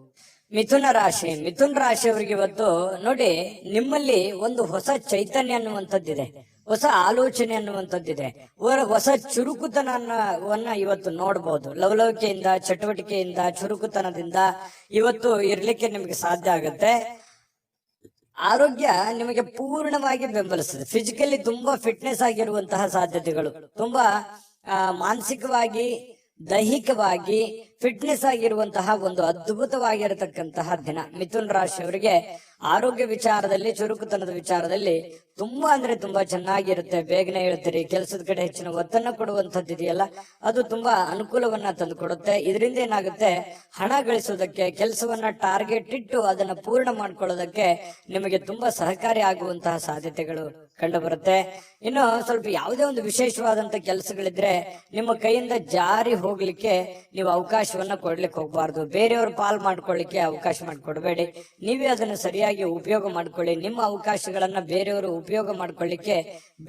ಮಿಥುನ ರಾಶಿ. ಮಿಥುನ ರಾಶಿಯವರಿಗೆ ಇವತ್ತು ನೋಡಿ, ನಿಮ್ಮಲ್ಲಿ ಒಂದು ಹೊಸ ಚೈತನ್ಯ ಅನ್ನುವಂಥದ್ದಿದೆ, ಹೊಸ ಆಲೋಚನೆ ಅನ್ನುವಂಥದ್ದಿದೆ, ಹೊಸ ಚುರುಕುತನವನ್ನ ಇವತ್ತು ನೋಡ್ಬೋದು. ಲವಲವಿಕೆಯಿಂದ, ಚಟುವಟಿಕೆಯಿಂದ, ಚುರುಕುತನದಿಂದ ಇವತ್ತು ಇರ್ಲಿಕ್ಕೆ ನಿಮಗೆ ಸಾಧ್ಯ ಆಗುತ್ತೆ. ಆರೋಗ್ಯ ನಿಮಗೆ ಪೂರ್ಣವಾಗಿ ಬೆಂಬಲಿಸ್ತದೆ. ಫಿಸಿಕಲಿ ತುಂಬಾ ಫಿಟ್ನೆಸ್ ಆಗಿರುವಂತಹ ಸಾಧ್ಯತೆಗಳು, ತುಂಬಾ ಮಾನಸಿಕವಾಗಿ, ದೈಹಿಕವಾಗಿ ಫಿಟ್ನೆಸ್ ಆಗಿರುವಂತಹ ಒಂದು ಅದ್ಭುತವಾಗಿರತಕ್ಕಂತಹ ದಿನ. ಮಿಥುನ್ ರಾಶಿಯವರಿಗೆ ಆರೋಗ್ಯ ವಿಚಾರದಲ್ಲಿ, ಚುರುಕುತನದ ವಿಚಾರದಲ್ಲಿ ತುಂಬಾ ಅಂದ್ರೆ ತುಂಬಾ ಚೆನ್ನಾಗಿರುತ್ತೆ. ಬೇಗನೆ ಹೇಳ್ತೀರಿ, ಕೆಲಸದ ಕಡೆ ಹೆಚ್ಚಿನ ಒತ್ತನ್ನು ಕೊಡುವಂತದ್ದು ಇದೆಯಲ್ಲ, ಅದು ತುಂಬಾ ಅನುಕೂಲವನ್ನ ತಂದು ಕೊಡುತ್ತೆ. ಇದರಿಂದ ಏನಾಗುತ್ತೆ, ಹಣ ಗಳಿಸೋದಕ್ಕೆ, ಕೆಲಸವನ್ನ ಟಾರ್ಗೆಟ್ ಇಟ್ಟು ಅದನ್ನ ಪೂರ್ಣ ಮಾಡ್ಕೊಳ್ಳೋದಕ್ಕೆ ನಿಮಗೆ ತುಂಬಾ ಸಹಕಾರಿ ಆಗುವಂತಹ ಸಾಧ್ಯತೆಗಳು ಕಂಡು ಬರುತ್ತೆ. ಇನ್ನು ಸ್ವಲ್ಪ ಯಾವುದೇ ಒಂದು ವಿಶೇಷವಾದಂತ ಕೆಲಸಗಳಿದ್ರೆ ನಿಮ್ಮ ಕೈಯಿಂದ ಜಾರಿ ಹೋಗ್ಲಿಕ್ಕೆ ನೀವು ಅವಕಾಶವನ್ನ ಕೊಡ್ಲಿಕ್ಕೆ ಹೋಗ್ಬಾರ್ದು. ಬೇರೆಯವ್ರ ಪಾಲ್ ಮಾಡ್ಕೊಳ್ಳಿಕ್ಕೆ ಅವಕಾಶ ಮಾಡಿಕೊಡ್ಬೇಡಿ. ನೀವೇ ಅದನ್ನು ಸರಿಯಾಗಿ ಉಪಯೋಗ ಮಾಡ್ಕೊಳ್ಳಿ. ನಿಮ್ಮ ಅವಕಾಶಗಳನ್ನ ಬೇರೆಯವರು ಉಪಯೋಗ ಮಾಡ್ಕೊಳ್ಳಿಕ್ಕೆ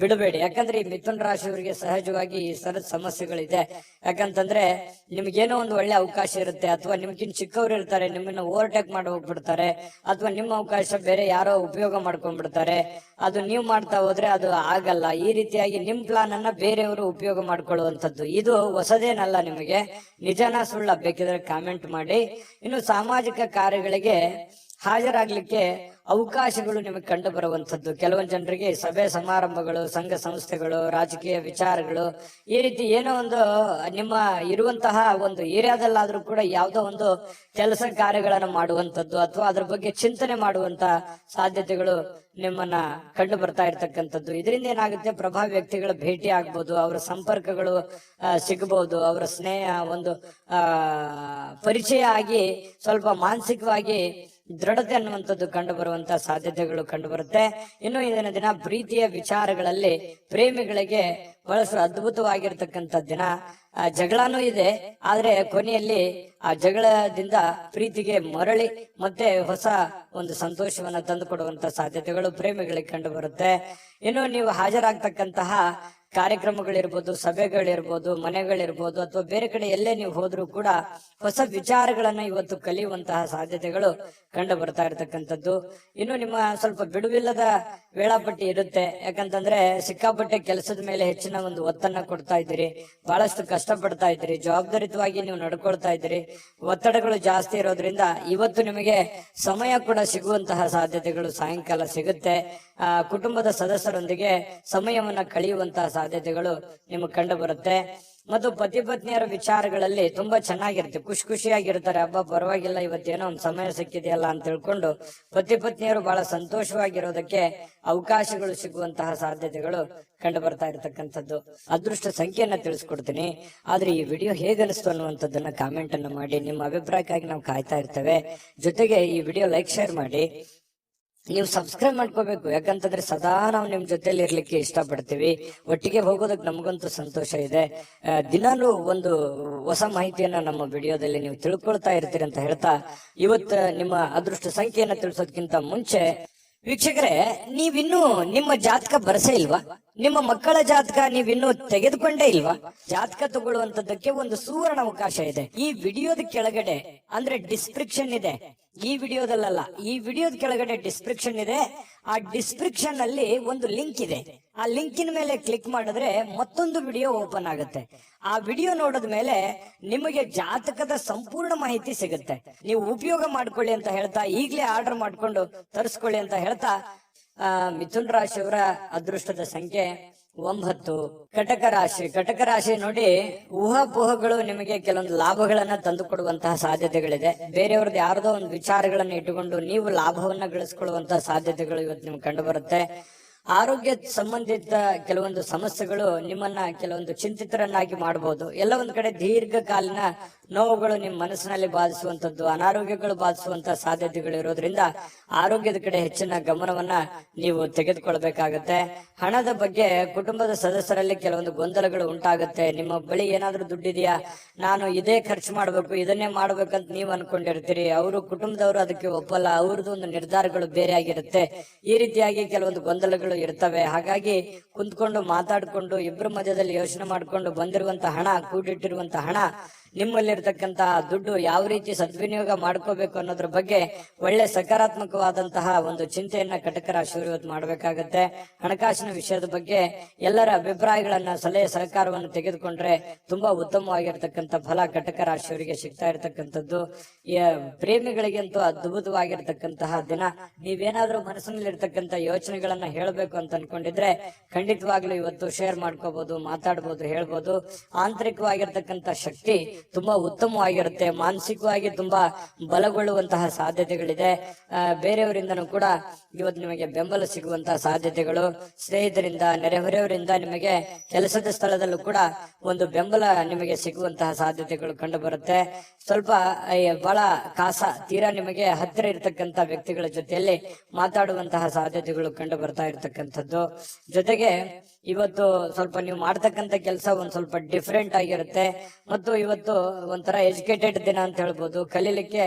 ಬಿಡಬೇಡಿ. ಯಾಕಂದ್ರೆ ಈ ಮಿಥುನ ರಾಶಿಯವರಿಗೆ ಸಹಜವಾಗಿ ಈ ಸರದ ಸಮಸ್ಯೆಗಳಿದೆ. ಯಾಕಂತಂದ್ರೆ ನಿಮ್ಗೇನೋ ಒಂದು ಒಳ್ಳೆ ಅವಕಾಶ ಇರುತ್ತೆ, ಅಥವಾ ನಿಮ್ಗಿನ್ ಚಿಕ್ಕವ್ರು ಇರ್ತಾರೆ, ನಿಮ್ಮನ್ನ ಓವರ್ಟೇಕ್ ಮಾಡಿ ಹೋಗ್ಬಿಡ್ತಾರೆ, ಅಥವಾ ನಿಮ್ಮ ಅವಕಾಶ ಬೇರೆ ಯಾರೋ ಉಪಯೋಗ ಮಾಡ್ಕೊಂಡ್ಬಿಡ್ತಾರೆ. ಅದು ನೀವು ಮಾಡ್ತಾ ಹೋದ್ರೆ ಅದು ಆಗಲ್ಲ. ಈ ರೀತಿಯಾಗಿ ನಿಮ್ ಪ್ಲಾನ್ ಅನ್ನ ಬೇರೆಯವರು ಉಪಯೋಗ ಮಾಡ್ಕೊಳ್ಳುವಂಥದ್ದು ಇದು ಹೊಸದೇನಲ್ಲ. ನಿಮಗೆ ನಿಜನಾ ಸುಳ್ಳ ಬೇಕಿದ್ರೆ ಕಾಮೆಂಟ್ ಮಾಡಿ. ಇನ್ನು ಸಾಮಾಜಿಕ ಕಾರ್ಯಗಳಿಗೆ ಹಾಜರಾಗ್ಲಿಕ್ಕೆ ಅವಕಾಶಗಳು ನಿಮಗೆ ಕಂಡು ಬರುವಂತದ್ದು. ಕೆಲವೊಂದು ಜನರಿಗೆ ಸಭೆ ಸಮಾರಂಭಗಳು, ಸಂಘ ಸಂಸ್ಥೆಗಳು, ರಾಜಕೀಯ ವಿಚಾರಗಳು, ಈ ರೀತಿ ಏನೋ ಒಂದು ನಿಮ್ಮ ಇರುವಂತಹ ಒಂದು ಏರಿಯಾದಲ್ಲಾದ್ರೂ ಕೂಡ ಯಾವುದೋ ಒಂದು ಕೆಲಸ ಕಾರ್ಯಗಳನ್ನು ಮಾಡುವಂತದ್ದು, ಅಥವಾ ಅದ್ರ ಬಗ್ಗೆ ಚಿಂತನೆ ಮಾಡುವಂತ ಸಾಧ್ಯತೆಗಳು ನಿಮ್ಮನ್ನ ಕಂಡು ಬರ್ತಾ ಇರ್ತಕ್ಕಂಥದ್ದು. ಇದರಿಂದ ಏನಾಗುತ್ತೆ, ಪ್ರಭಾವಿ ವ್ಯಕ್ತಿಗಳ ಭೇಟಿ ಆಗ್ಬೋದು, ಅವರ ಸಂಪರ್ಕಗಳು ಸಿಗಬಹುದು, ಅವರ ಸ್ನೇಹ ಒಂದು ಪರಿಚಯ ಆಗಿ ಸ್ವಲ್ಪ ಮಾನಸಿಕವಾಗಿ ದೃಢತೆ ಅನ್ನುವಂಥದ್ದು ಕಂಡು ಬರುವಂತಹ ಸಾಧ್ಯತೆಗಳು ಕಂಡು ಬರುತ್ತೆ. ಇನ್ನು ಇಂದಿನ ದಿನ ಪ್ರೀತಿಯ ವಿಚಾರಗಳಲ್ಲಿ ಪ್ರೇಮಿಗಳಿಗೆ ಬಹಳಷ್ಟು ಅದ್ಭುತವಾಗಿರ್ತಕ್ಕಂಥ ದಿನ. ಜಗಳನೂ ಇದೆ, ಆದ್ರೆ ಕೊನೆಯಲ್ಲಿ ಆ ಜಗಳದಿಂದ ಪ್ರೀತಿಗೆ ಮರಳಿ ಮತ್ತೆ ಹೊಸ ಒಂದು ಸಂತೋಷವನ್ನ ತಂದು ಕೊಡುವಂತ ಸಾಧ್ಯತೆಗಳು ಪ್ರೇಮಿಗಳಿಗೆ ಕಂಡು ಬರುತ್ತೆ. ಇನ್ನು ನೀವು ಹಾಜರಾಗ್ತಕ್ಕಂತಹ ಕಾರ್ಯಕ್ರಮಗಳಿರ್ಬೋದು, ಸಭೆಗಳಿರ್ಬೋದು, ಮನೆಗಳಿರ್ಬೋದು, ಅಥವಾ ಬೇರೆ ಕಡೆ ಎಲ್ಲೇ ನೀವು ಹೋದ್ರೂ ಕೂಡ ಹೊಸ ವಿಚಾರಗಳನ್ನ ಇವತ್ತು ಕಲಿಯುವಂತಹ ಸಾಧ್ಯತೆಗಳು ಕಂಡು ಬರ್ತಾ ಇರತಕ್ಕಂಥದ್ದು. ಇನ್ನು ನಿಮ್ಮ ಸ್ವಲ್ಪ ಬಿಡುವಿಲ್ಲದ ವೇಳಾಪಟ್ಟಿ ಇರುತ್ತೆ. ಯಾಕಂತಂದ್ರೆ ಸಿಕ್ಕಾಪಟ್ಟೆ ಕೆಲಸದ ಮೇಲೆ ಹೆಚ್ಚಿನ ಒಂದು ಒತ್ತನ್ನ ಕೊಡ್ತಾ ಇದ್ದೀರಿ, ಬಹಳಷ್ಟು ಕಷ್ಟಪಡ್ತಾ ಇದ್ದೀರಿ, ಜವಾಬ್ದಾರಿತವಾಗಿ ನೀವು ನಡ್ಕೊಳ್ತಾ ಇದ್ದೀರಿ. ಒತ್ತಡಗಳು ಜಾಸ್ತಿ ಇರೋದ್ರಿಂದ ಇವತ್ತು ನಿಮಗೆ ಸಮಯ ಕೂಡ ಸಿಗುವಂತಹ ಸಾಧ್ಯತೆಗಳು ಸಾಯಂಕಾಲ ಸಿಗುತ್ತೆ. ಕುಟುಂಬದ ಸದಸ್ಯರೊಂದಿಗೆ ಸಮಯವನ್ನ ಕಳೆಯುವಂತಹ ಸಾಧ್ಯತೆಗಳು ನಿಮಗೆ ಕಂಡು ಬರುತ್ತೆ. ಮತ್ತು ಪತಿ ಪತ್ನಿಯರ ವಿಚಾರಗಳಲ್ಲಿ ತುಂಬಾ ಚೆನ್ನಾಗಿರುತ್ತೆ, ಖುಷಿಯಾಗಿರ್ತಾರೆ. ಹಬ್ಬ ಪರವಾಗಿಲ್ಲ, ಇವತ್ತೇನೋ ಒಂದು ಸಮಯ ಸಿಕ್ಕಿದೆಯಲ್ಲ ಅಂತ ತಿಳ್ಕೊಂಡು ಪತಿ ಪತ್ನಿಯರು ಬಹಳ ಸಂತೋಷವಾಗಿರೋದಕ್ಕೆ ಅವಕಾಶಗಳು ಸಿಗುವಂತಹ ಸಾಧ್ಯತೆಗಳು ಕಂಡು ಬರ್ತಾ ಇರತಕ್ಕಂಥದ್ದು. ಅದೃಷ್ಟ ಸಂಖ್ಯೆಯನ್ನ ತಿಳಿಸ್ಕೊಡ್ತೀನಿ, ಆದ್ರೆ ಈ ವಿಡಿಯೋ ಹೇಗನಿಸ್ತು ಅನ್ನುವಂಥದ್ದನ್ನ ಕಾಮೆಂಟ್ ಅನ್ನ ಮಾಡಿ. ನಿಮ್ಮ ಅಭಿಪ್ರಾಯಕ್ಕಾಗಿ ನಾವು ಕಾಯ್ತಾ ಇರ್ತೇವೆ. ಜೊತೆಗೆ ಈ ವಿಡಿಯೋ ಲೈಕ್, ಶೇರ್ ಮಾಡಿ. ನೀವು ಸಬ್ಸ್ಕ್ರೈಬ್ ಮಾಡ್ಕೋಬೇಕು. ಯಾಕಂತಂದ್ರೆ ಸದಾ ನಾವು ನಿಮ್ ಜೊತೆಲಿ ಇರ್ಲಿಕ್ಕೆ ಇಷ್ಟಪಡ್ತೀವಿ. ಒಟ್ಟಿಗೆ ಹೋಗೋದಕ್ಕೆ ನಮಗಂತೂ ಸಂತೋಷ ಇದೆ. ದಿನಾಲೂ ಒಂದು ಹೊಸ ಮಾಹಿತಿಯನ್ನ ನಮ್ಮ ವಿಡಿಯೋದಲ್ಲಿ ನೀವು ತಿಳ್ಕೊಳ್ತಾ ಇರ್ತೀರಿ ಅಂತ ಹೇಳ್ತಾ, ಇವತ್ತು ನಿಮ್ಮ ಅದೃಷ್ಟ ಸಂಖ್ಯೆಯನ್ನ ತಿಳಿಸೋದಕ್ಕಿಂತ ಮುಂಚೆ ವೀಕ್ಷಕರೇ, ನೀವಿನ್ನೂ ನಿಮ್ಮ ಜಾತಕ ಬರಸೇ ಇಲ್ವಾ? ನಿಮ್ಮ ಮಕ್ಕಳ ಜಾತಕ ನೀವಿನ್ನೂ ತೆಗೆದುಕೊಂಡೇ ಇಲ್ವಾ? ಜಾತಕ ತಗೊಳ್ಳುವಂತದ್ದಕ್ಕೆ ಒಂದು ಸುವರ್ಣ ಅವಕಾಶ ಇದೆ. ಈ ವಿಡಿಯೋದ ಕೆಳಗಡೆ ಅಂದ್ರೆ ಡಿಸ್ಕ್ರಿಪ್ಷನ್ ಇದೆ. ಈ ವಿಡಿಯೋದಲ್ಲ, ಈ ವಿಡಿಯೋದ ಕೆಳಗಡೆ ಡಿಸ್ಕ್ರಿಪ್ಷನ್ ಇದೆ. ಆ ಡಿಸ್ಕ್ರಿಪ್ಷನ್ ಅಲ್ಲಿ ಒಂದು ಲಿಂಕ್ ಇದೆ. ಆ ಲಿಂಕಿನ ಮೇಲೆ ಕ್ಲಿಕ್ ಮಾಡಿದ್ರೆ ಮತ್ತೊಂದು ವಿಡಿಯೋ ಓಪನ್ ಆಗುತ್ತೆ. ಆ ವಿಡಿಯೋ ನೋಡಿದ ಮೇಲೆ ನಿಮಗೆ ಜಾತಕದ ಸಂಪೂರ್ಣ ಮಾಹಿತಿ ಸಿಗುತ್ತೆ. ನೀವು ಉಪಯೋಗ ಮಾಡ್ಕೊಳ್ಳಿ ಅಂತ ಹೇಳ್ತಾ, ಈಗಲೇ ಆರ್ಡರ್ ಮಾಡ್ಕೊಂಡು ತರಿಸ್ಕೊಳ್ಳಿ ಅಂತ ಹೇಳ್ತಾ, ಮಿಥುನ್ ರಾಶಿಯವರ ಅದೃಷ್ಟದ ಸಂಖ್ಯೆ 9. ಕಟಕ ರಾಶಿ ನೋಡಿ, ಊಹಾಪೋಹಗಳು ನಿಮಗೆ ಕೆಲವೊಂದು ಲಾಭಗಳನ್ನ ತಂದು ಕೊಡುವಂತಹ ಸಾಧ್ಯತೆಗಳಿದೆ. ಬೇರೆಯವ್ರದ್ದು ಯಾರದೋ ಒಂದು ವಿಚಾರಗಳನ್ನ ಇಟ್ಟುಕೊಂಡು ನೀವು ಲಾಭವನ್ನ ಗಳಿಸ್ಕೊಳ್ಳುವಂತಹ ಸಾಧ್ಯತೆಗಳು ಇವತ್ತು ನಿಮ್ಗೆ ಕಂಡು ಬರುತ್ತೆ. ಆರೋಗ್ಯ ಸಂಬಂಧಿತ ಕೆಲವೊಂದು ಸಮಸ್ಯೆಗಳು ನಿಮ್ಮನ್ನ ಕೆಲವೊಂದು ಚಿಂತಿತರನ್ನಾಗಿ ಮಾಡಬಹುದು. ಎಲ್ಲ ಒಂದ್ ಕಡೆ ದೀರ್ಘಕಾಲೀನ ನೋವುಗಳು ನಿಮ್ಮ ಮನಸ್ಸಿನಲ್ಲಿ ಬಾಧಿಸುವಂತದ್ದು, ಅನಾರೋಗ್ಯಗಳು ಬಾಧಿಸುವಂತಹ ಸಾಧ್ಯತೆಗಳು ಇರೋದ್ರಿಂದ ಆರೋಗ್ಯದ ಕಡೆ ಹೆಚ್ಚಿನ ಗಮನವನ್ನ ನೀವು ತೆಗೆದುಕೊಳ್ಬೇಕಾಗತ್ತೆ. ಹಣದ ಬಗ್ಗೆ ಕುಟುಂಬದ ಸದಸ್ಯರಲ್ಲಿ ಕೆಲವೊಂದು ಗೊಂದಲಗಳು ಉಂಟಾಗುತ್ತೆ. ನಿಮ್ಮ ಬಳಿ ಏನಾದ್ರೂ ದುಡ್ಡಿದೆಯಾ, ನಾನು ಇದೇ ಖರ್ಚು ಮಾಡ್ಬೇಕು, ಇದನ್ನೇ ಮಾಡ್ಬೇಕಂತ ನೀವು ಅನ್ಕೊಂಡಿರ್ತೀರಿ. ಅವರು ಕುಟುಂಬದವರು ಅದಕ್ಕೆ ಒಪ್ಪಲ್ಲ, ಅವ್ರದ್ದು ಒಂದು ನಿರ್ಧಾರಗಳು ಬೇರೆ ಆಗಿರುತ್ತೆ. ಈ ರೀತಿಯಾಗಿ ಕೆಲವೊಂದು ಗೊಂದಲಗಳು ಇರ್ತವೆ. ಹಾಗಾಗಿ ಕುಂತ್ಕೊಂಡು ಮಾತಾಡ್ಕೊಂಡು ಇಬ್ಬರ ಮಧ್ಯದಲ್ಲಿ ಯೋಚನೆ ಮಾಡ್ಕೊಂಡು ಬಂದಿರುವಂತಹ ಹಣ, ಕೂಡಿಟ್ಟಿರುವಂತಹ ಹಣ, ನಿಮ್ಮಲ್ಲಿರ್ತಕ್ಕಂತಹ ದುಡ್ಡು ಯಾವ ರೀತಿ ಸದ್ವಿನಿಯೋಗ ಮಾಡ್ಕೋಬೇಕು ಅನ್ನೋದ್ರ ಬಗ್ಗೆ ಒಳ್ಳೆ ಸಕಾರಾತ್ಮಕವಾದಂತಹ ಒಂದು ಚಿಂತೆಯನ್ನ ಕಟಕ ರಾಶಿಯವರು ಇವತ್ತು ಮಾಡಬೇಕಾಗತ್ತೆ. ಹಣಕಾಸಿನ ವಿಷಯದ ಬಗ್ಗೆ ಎಲ್ಲರ ಅಭಿಪ್ರಾಯಗಳನ್ನ, ಸಲಹೆ ಸಹಕಾರವನ್ನು ತೆಗೆದುಕೊಂಡ್ರೆ ತುಂಬಾ ಉತ್ತಮವಾಗಿರ್ತಕ್ಕಂಥ ಫಲ ಕಟಕ ರಾಶಿಯವರಿಗೆ ಸಿಗ್ತಾ ಇರತಕ್ಕಂಥದ್ದು. ಪ್ರೇಮಿಗಳಿಗಂತೂ ಅದ್ಭುತವಾಗಿರ್ತಕ್ಕಂತಹ ದಿನ. ನೀವೇನಾದ್ರೂ ಮನಸ್ಸಿನಲ್ಲಿರ್ತಕ್ಕಂಥ ಯೋಚನೆಗಳನ್ನ ಹೇಳಬೇಕು ಅಂತ ಅನ್ಕೊಂಡಿದ್ರೆ ಖಂಡಿತವಾಗ್ಲೂ ಇವತ್ತು ಶೇರ್ ಮಾಡ್ಕೋಬಹುದು, ಮಾತಾಡ್ಬೋದು, ಹೇಳ್ಬೋದು. ಆಂತರಿಕವಾಗಿರ್ತಕ್ಕಂಥ ಶಕ್ತಿ ತುಂಬಾ ಉತ್ತಮವಾಗಿರುತ್ತೆ. ಮಾನಸಿಕವಾಗಿ ತುಂಬಾ ಬಲಗೊಳ್ಳುವಂತಹ ಸಾಧ್ಯತೆಗಳಿದೆ. ಬೇರೆಯವರಿಂದನೂ ಕೂಡ ಇವತ್ತು ನಿಮಗೆ ಬೆಂಬಲ ಸಿಗುವಂತಹ ಸಾಧ್ಯತೆಗಳು, ಸ್ನೇಹಿತರಿಂದ, ನೆರೆಹೊರೆಯವರಿಂದ, ನಿಮಗೆ ಕೆಲಸದ ಸ್ಥಳದಲ್ಲೂ ಕೂಡ ಒಂದು ಬೆಂಬಲ ನಿಮಗೆ ಸಿಗುವಂತಹ ಸಾಧ್ಯತೆಗಳು ಕಂಡು ಬರುತ್ತೆ. ಸ್ವಲ್ಪ ಬಹಳ ತೀರಾ ನಿಮಗೆ ಹತ್ತಿರ ಇರತಕ್ಕಂತ ವ್ಯಕ್ತಿಗಳ ಜೊತೆಯಲ್ಲಿ ಮಾತಾಡುವಂತಹ ಸಾಧ್ಯತೆಗಳು ಕಂಡು ಬರ್ತಾ ಇರತಕ್ಕಂಥದ್ದು. ಜೊತೆಗೆ ಇವತ್ತು ಸ್ವಲ್ಪ ನೀವು ಮಾಡ್ತಕ್ಕಂಥ ಕೆಲಸ ಒಂದ್ ಸ್ವಲ್ಪ ಡಿಫ್ರೆಂಟ್ ಆಗಿರುತ್ತೆ. ಮತ್ತು ಇವತ್ತು ಒಂಥರ ಎಜುಕೇಟೆಡ್ ದಿನ ಅಂತ ಹೇಳ್ಬೋದು. ಕಲೀಲಿಕ್ಕೆ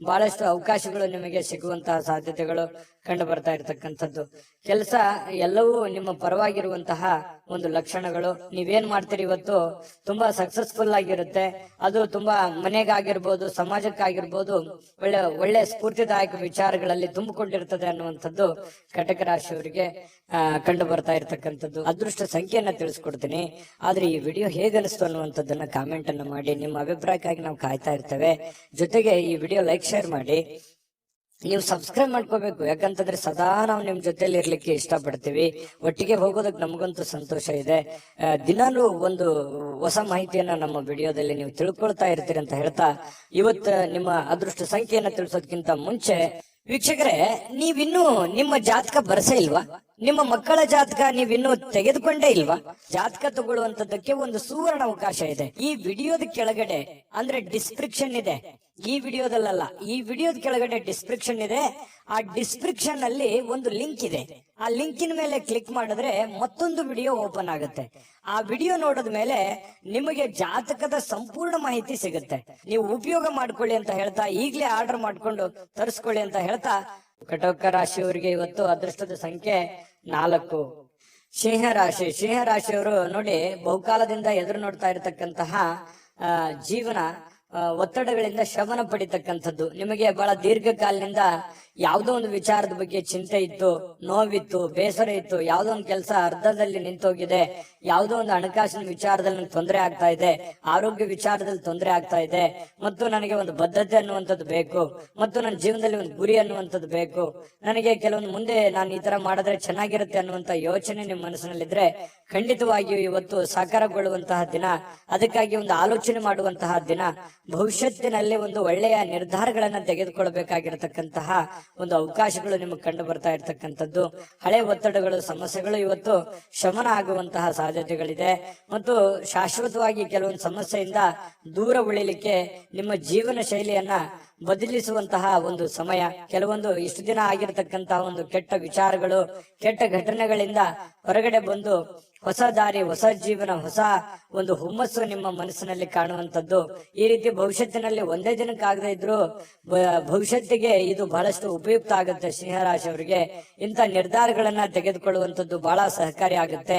ಬಹಳಷ್ಟು ಅವಕಾಶಗಳು ನಿಮಗೆ ಸಿಗುವಂತಹ ಸಾಧ್ಯತೆಗಳು ಕಂಡು ಬರ್ತಾ ಇರತಕ್ಕಂಥದ್ದು. ಕೆಲಸ ಎಲ್ಲವೂ ನಿಮ್ಮ ಪರವಾಗಿರುವಂತಹ ಒಂದು ಲಕ್ಷಣಗಳು. ನೀವೇನ್ ಮಾಡ್ತೀರಿ ಇವತ್ತು ತುಂಬಾ ಸಕ್ಸಸ್ಫುಲ್ ಆಗಿರುತ್ತೆ. ಅದು ತುಂಬಾ ಮನೆಗಾಗಿರ್ಬೋದು, ಸಮಾಜಕ್ಕಾಗಿರ್ಬೋದು, ಒಳ್ಳೆ ಸ್ಫೂರ್ತಿದಾಯಕ ವಿಚಾರಗಳಲ್ಲಿ ತುಂಬಿಕೊಂಡಿರ್ತದೆ ಅನ್ನುವಂಥದ್ದು ಕಟಕ ರಾಶಿಯವರಿಗೆ ಕಂಡು ಬರ್ತಾ ಇರತಕ್ಕಂಥದ್ದು. ಅದೃಷ್ಟ ಸಂಖ್ಯೆಯನ್ನ ತಿಳಿಸ್ಕೊಡ್ತೀನಿ. ಆದ್ರೆ ಈ ವಿಡಿಯೋ ಹೇಗನಿಸ್ತು ಅನ್ನುವಂಥದ್ದನ್ನ ಕಾಮೆಂಟ್ ಅನ್ನ ಮಾಡಿ. ನಿಮ್ಮ ಅಭಿಪ್ರಾಯಕ್ಕಾಗಿ ನಾವು ಕಾಯ್ತಾ ಇರ್ತೇವೆ. ಜೊತೆಗೆ ಈ ವಿಡಿಯೋ ಲೈಕ್, ಶೇರ್ ಮಾಡಿ. ನೀವು ಸಬ್ಸ್ಕ್ರೈಬ್ ಮಾಡ್ಕೋಬೇಕು. ಯಾಕಂತಂದ್ರೆ ಸದಾ ನಾವು ನಿಮ್ ಜೊತೆಲಿ ಇರ್ಲಿಕ್ಕೆ ಇಷ್ಟಪಡ್ತೀವಿ. ಒಟ್ಟಿಗೆ ಹೋಗೋದಕ್ಕೆ ನಮಗಂತೂ ಸಂತೋಷ ಇದೆ. ದಿನಾಲೂ ಒಂದು ಹೊಸ ಮಾಹಿತಿಯನ್ನ ನಮ್ಮ ವಿಡಿಯೋದಲ್ಲಿ ನೀವು ತಿಳ್ಕೊಳ್ತಾ ಇರ್ತೀರಿ ಅಂತ ಹೇಳ್ತಾ, ಇವತ್ತು ನಿಮ್ಮ ಅದೃಷ್ಟ ಸಂಖ್ಯೆಯನ್ನ ತಿಳಿಸೋದಕ್ಕಿಂತ ಮುಂಚೆ ವೀಕ್ಷಕರೇ, ನೀವಿನ್ನೂ ನಿಮ್ಮ ಜಾತಕ ಬರ್ಸೇ ಇಲ್ವಾ? ನಿಮ್ಮ ಮಕ್ಕಳ ಜಾತಕ ನೀವಿನ್ನೂ ತೆಗೆದುಕೊಂಡೇ ಇಲ್ವಾ? ಜಾತಕ ತಗೊಳ್ಳುವಂತದ್ದಕ್ಕೆ ಒಂದು ಸುವರ್ಣ ಅವಕಾಶ ಇದೆ. ಈ ವಿಡಿಯೋದ ಕೆಳಗಡೆ ಅಂದ್ರೆ ಡಿಸ್ಕ್ರಿಪ್ಷನ್ ಇದೆ. ಈ ವಿಡಿಯೋದಲ್ಲ, ಈ ವಿಡಿಯೋದ ಕೆಳಗಡೆ ಡಿಸ್ಕ್ರಿಪ್ಷನ್ ಇದೆ. ಆ ಡಿಸ್ಕ್ರಿಪ್ಷನ್ ಅಲ್ಲಿ ಒಂದು ಲಿಂಕ್ ಇದೆ. ಆ ಲಿಂಕಿನ ಮೇಲೆ ಕ್ಲಿಕ್ ಮಾಡಿದ್ರೆ ಮತ್ತೊಂದು ವಿಡಿಯೋ ಓಪನ್ ಆಗುತ್ತೆ. ಆ ವಿಡಿಯೋ ನೋಡಿದ ಮೇಲೆ ನಿಮಗೆ ಜಾತಕದ ಸಂಪೂರ್ಣ ಮಾಹಿತಿ ಸಿಗುತ್ತೆ. ನೀವು ಉಪಯೋಗ ಮಾಡ್ಕೊಳ್ಳಿ ಅಂತ ಹೇಳ್ತಾ, ಈಗಲೇ ಆರ್ಡರ್ ಮಾಡ್ಕೊಂಡು ತರಿಸ್ಕೊಳ್ಳಿ ಅಂತ ಹೇಳ್ತಾ, ಕಟಕ ರಾಶಿಯವರಿಗೆ ಇವತ್ತು ಅದೃಷ್ಟದ ಸಂಖ್ಯೆ 4. ಸಿಂಹ ರಾಶಿಯವರು ನೋಡಿ, ಬಹುಕಾಲದಿಂದ ಎದುರು ನೋಡ್ತಾ ಇರತಕ್ಕಂತಹ ಜೀವನ ಒತ್ತಡಗಳಿಂದ ಶಮನ ಪಡಿತಕ್ಕಂಥದ್ದು. ನಿಮಗೆ ಬಹಳ ದೀರ್ಘಕಾಲದಿಂದ ಯಾವುದೋ ಒಂದು ವಿಚಾರದ ಬಗ್ಗೆ ಚಿಂತೆ ಇತ್ತು, ನೋವಿತ್ತು, ಬೇಸರ ಇತ್ತು. ಯಾವುದೋ ಒಂದು ಕೆಲಸ ಅರ್ಧದಲ್ಲಿ ನಿಂತೋಗಿದೆ, ಯಾವುದೋ ಒಂದು ಹಣಕಾಸಿನ ವಿಚಾರದಲ್ಲಿ ನನಗೆ ತೊಂದರೆ ಆಗ್ತಾ ಇದೆ, ಆರೋಗ್ಯ ವಿಚಾರದಲ್ಲಿ ತೊಂದರೆ ಆಗ್ತಾ ಇದೆ, ಮತ್ತು ನನಗೆ ಒಂದು ಬದ್ಧತೆ ಅನ್ನುವಂಥದ್ದು ಬೇಕು, ಮತ್ತು ನನ್ನ ಜೀವನದಲ್ಲಿ ಒಂದು ಗುರಿ ಅನ್ನುವಂಥದ್ದು ಬೇಕು, ನನಗೆ ಕೆಲವೊಂದು ಮುಂದೆ ನಾನು ಈ ತರ ಮಾಡಿದ್ರೆ ಚೆನ್ನಾಗಿರುತ್ತೆ ಅನ್ನುವಂತ ಯೋಚನೆ ನಿಮ್ಮ ಮನಸ್ಸಿನಲ್ಲಿದ್ರೆ ಖಂಡಿತವಾಗಿಯೂ ಇವತ್ತು ಸಾಕಾರಗೊಳ್ಳುವಂತಹ ದಿನ. ಅದಕ್ಕಾಗಿ ಒಂದು ಆಲೋಚನೆ ಮಾಡುವಂತಹ ದಿನ. ಭವಿಷ್ಯತ್ತಿನಲ್ಲಿ ಒಂದು ಒಳ್ಳೆಯ ನಿರ್ಧಾರಗಳನ್ನ ತೆಗೆದುಕೊಳ್ಬೇಕಾಗಿರತಕ್ಕಂತಹ ಒಂದು ಅವಕಾಶಗಳು ನಿಮಗೆ ಕಂಡು ಬರ್ತಾ ಇರ್ತಕ್ಕಂಥದ್ದು. ಹಳೆ ಒತ್ತಡಗಳು, ಸಮಸ್ಯೆಗಳು ಇವತ್ತು ಶಮನ ಆಗುವಂತಹ ಸಾಧ್ಯತೆಗಳಿದೆ. ಮತ್ತು ಶಾಶ್ವತವಾಗಿ ಕೆಲವೊಂದು ಸಮಸ್ಯೆಯಿಂದ ದೂರ ಉಳಿಲಿಕ್ಕೆ ನಿಮ್ಮ ಜೀವನ ಶೈಲಿಯನ್ನ ಬದಲಿಸುವಂತಹ ಒಂದು ಸಮಯ. ಕೆಲವೊಂದು ಇಷ್ಟು ದಿನ ಆಗಿರತಕ್ಕಂತಹ ಒಂದು ಕೆಟ್ಟ ವಿಚಾರಗಳು, ಕೆಟ್ಟ ಘಟನೆಗಳಿಂದ ಹೊರಗಡೆ ಬಂದು ಹೊಸ ದಾರಿ, ಹೊಸ ಜೀವನ, ಹೊಸ ಒಂದು ಹುಮ್ಮಸ್ಸು ನಿಮ್ಮ ಮನಸ್ಸಿನಲ್ಲಿ ಕಾಣುವಂಥದ್ದು. ಈ ರೀತಿ ಭವಿಷ್ಯತ್ತಿನಲ್ಲಿ ಒಂದೇ ದಿನಕ್ಕಾಗದೇ ಇದ್ರು ಭವಿಷ್ಯತ್ತಿಗೆ ಇದು ಬಹಳಷ್ಟು ಉಪಯುಕ್ತ ಆಗುತ್ತೆ. ಸಿಂಹರಾಶಿಯವರಿಗೆ ಇಂಥ ನಿರ್ಧಾರಗಳನ್ನ ತೆಗೆದುಕೊಳ್ಳುವಂಥದ್ದು ಬಹಳ ಸಹಕಾರಿ ಆಗುತ್ತೆ.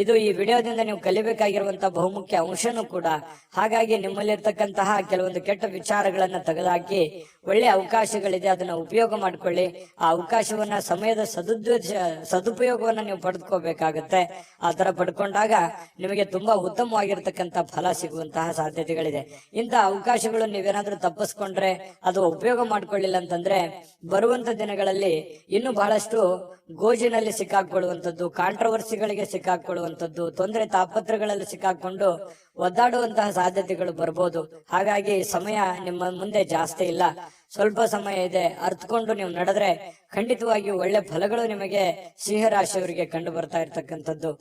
ಇದು ಈ ವಿಡಿಯೋದಿಂದ ನೀವು ಕಲಿಬೇಕಾಗಿರುವಂತಹ ಬಹುಮುಖ್ಯ ಅಂಶನೂ ಕೂಡ. ಹಾಗಾಗಿ ನಿಮ್ಮಲ್ಲಿರ್ತಕ್ಕಂತಹ ಕೆಲವೊಂದು ಕೆಟ್ಟ ವಿಚಾರಗಳನ್ನ ತೆಗೆದುಹಾಕಿ ಒಳ್ಳೆ ಅವಕಾಶಗಳಿದೆ, ಅದನ್ನ ಉಪಯೋಗ ಮಾಡ್ಕೊಳ್ಳಿ. ಆ ಅವಕಾಶವನ್ನ ಸಮಯದ ಸದುಪಯೋಗವನ್ನ ನೀವು ಪಡೆದುಕೋಬೇಕಾಗತ್ತೆ. ಆ ತರ ಪಡ್ಕೊಂಡಾಗ ನಿಮಗೆ ತುಂಬಾ ಉತ್ತಮವಾಗಿರ್ತಕ್ಕಂಥ ಫಲ ಸಿಗುವಂತಹ ಸಾಧ್ಯತೆಗಳಿದೆ. ಇಂತಹ ಅವಕಾಶಗಳು ನೀವೇನಾದ್ರೂ ತಪ್ಪಿಸ್ಕೊಂಡ್ರೆ, ಅದು ಉಪಯೋಗ ಮಾಡ್ಕೊಳ್ಳಿಲ್ಲ ಅಂತಂದ್ರೆ ಬರುವಂತ ದಿನಗಳಲ್ಲಿ ಇನ್ನು ಬಹಳಷ್ಟು ಗೋಜಿನಲ್ಲಿ ಸಿಕ್ಕಾಕೊಳ್ಳುವಂಥದ್ದು, ಕಾಂಟ್ರವರ್ಸಿಗಳಿಗೆ ಸಿಕ್ಕಾಕೊಳ್ಳುವಂಥದ್ದು, ತೊಂದರೆ ತಾಪತ್ರಗಳಲ್ಲಿ ಸಿಕ್ಕಾಕೊಂಡು ಒದ್ದಾಡುವಂತಹ ಸಾಧ್ಯತೆಗಳು ಬರ್ಬೋದು. ಹಾಗಾಗಿ ಸಮಯ ನಿಮ್ಮ ಮುಂದೆ ಜಾಸ್ತಿ ಇಲ್ಲ, ಸ್ವಲ್ಪ ಸಮಯ ಇದೆ. ಅರ್ಥಕೊಂಡು ನೀವು ನಡೆದ್ರೆ ಖಂಡಿತವಾಗಿಯೂ ಒಳ್ಳೆ ಫಲಗಳು ನಿಮಗೆ ಸಿಂಹರಾಶಿಯವರಿಗೆ ಕಂಡು ಬರ್ತಾ ಇರ್ತಕ್ಕಂಥದ್ದು.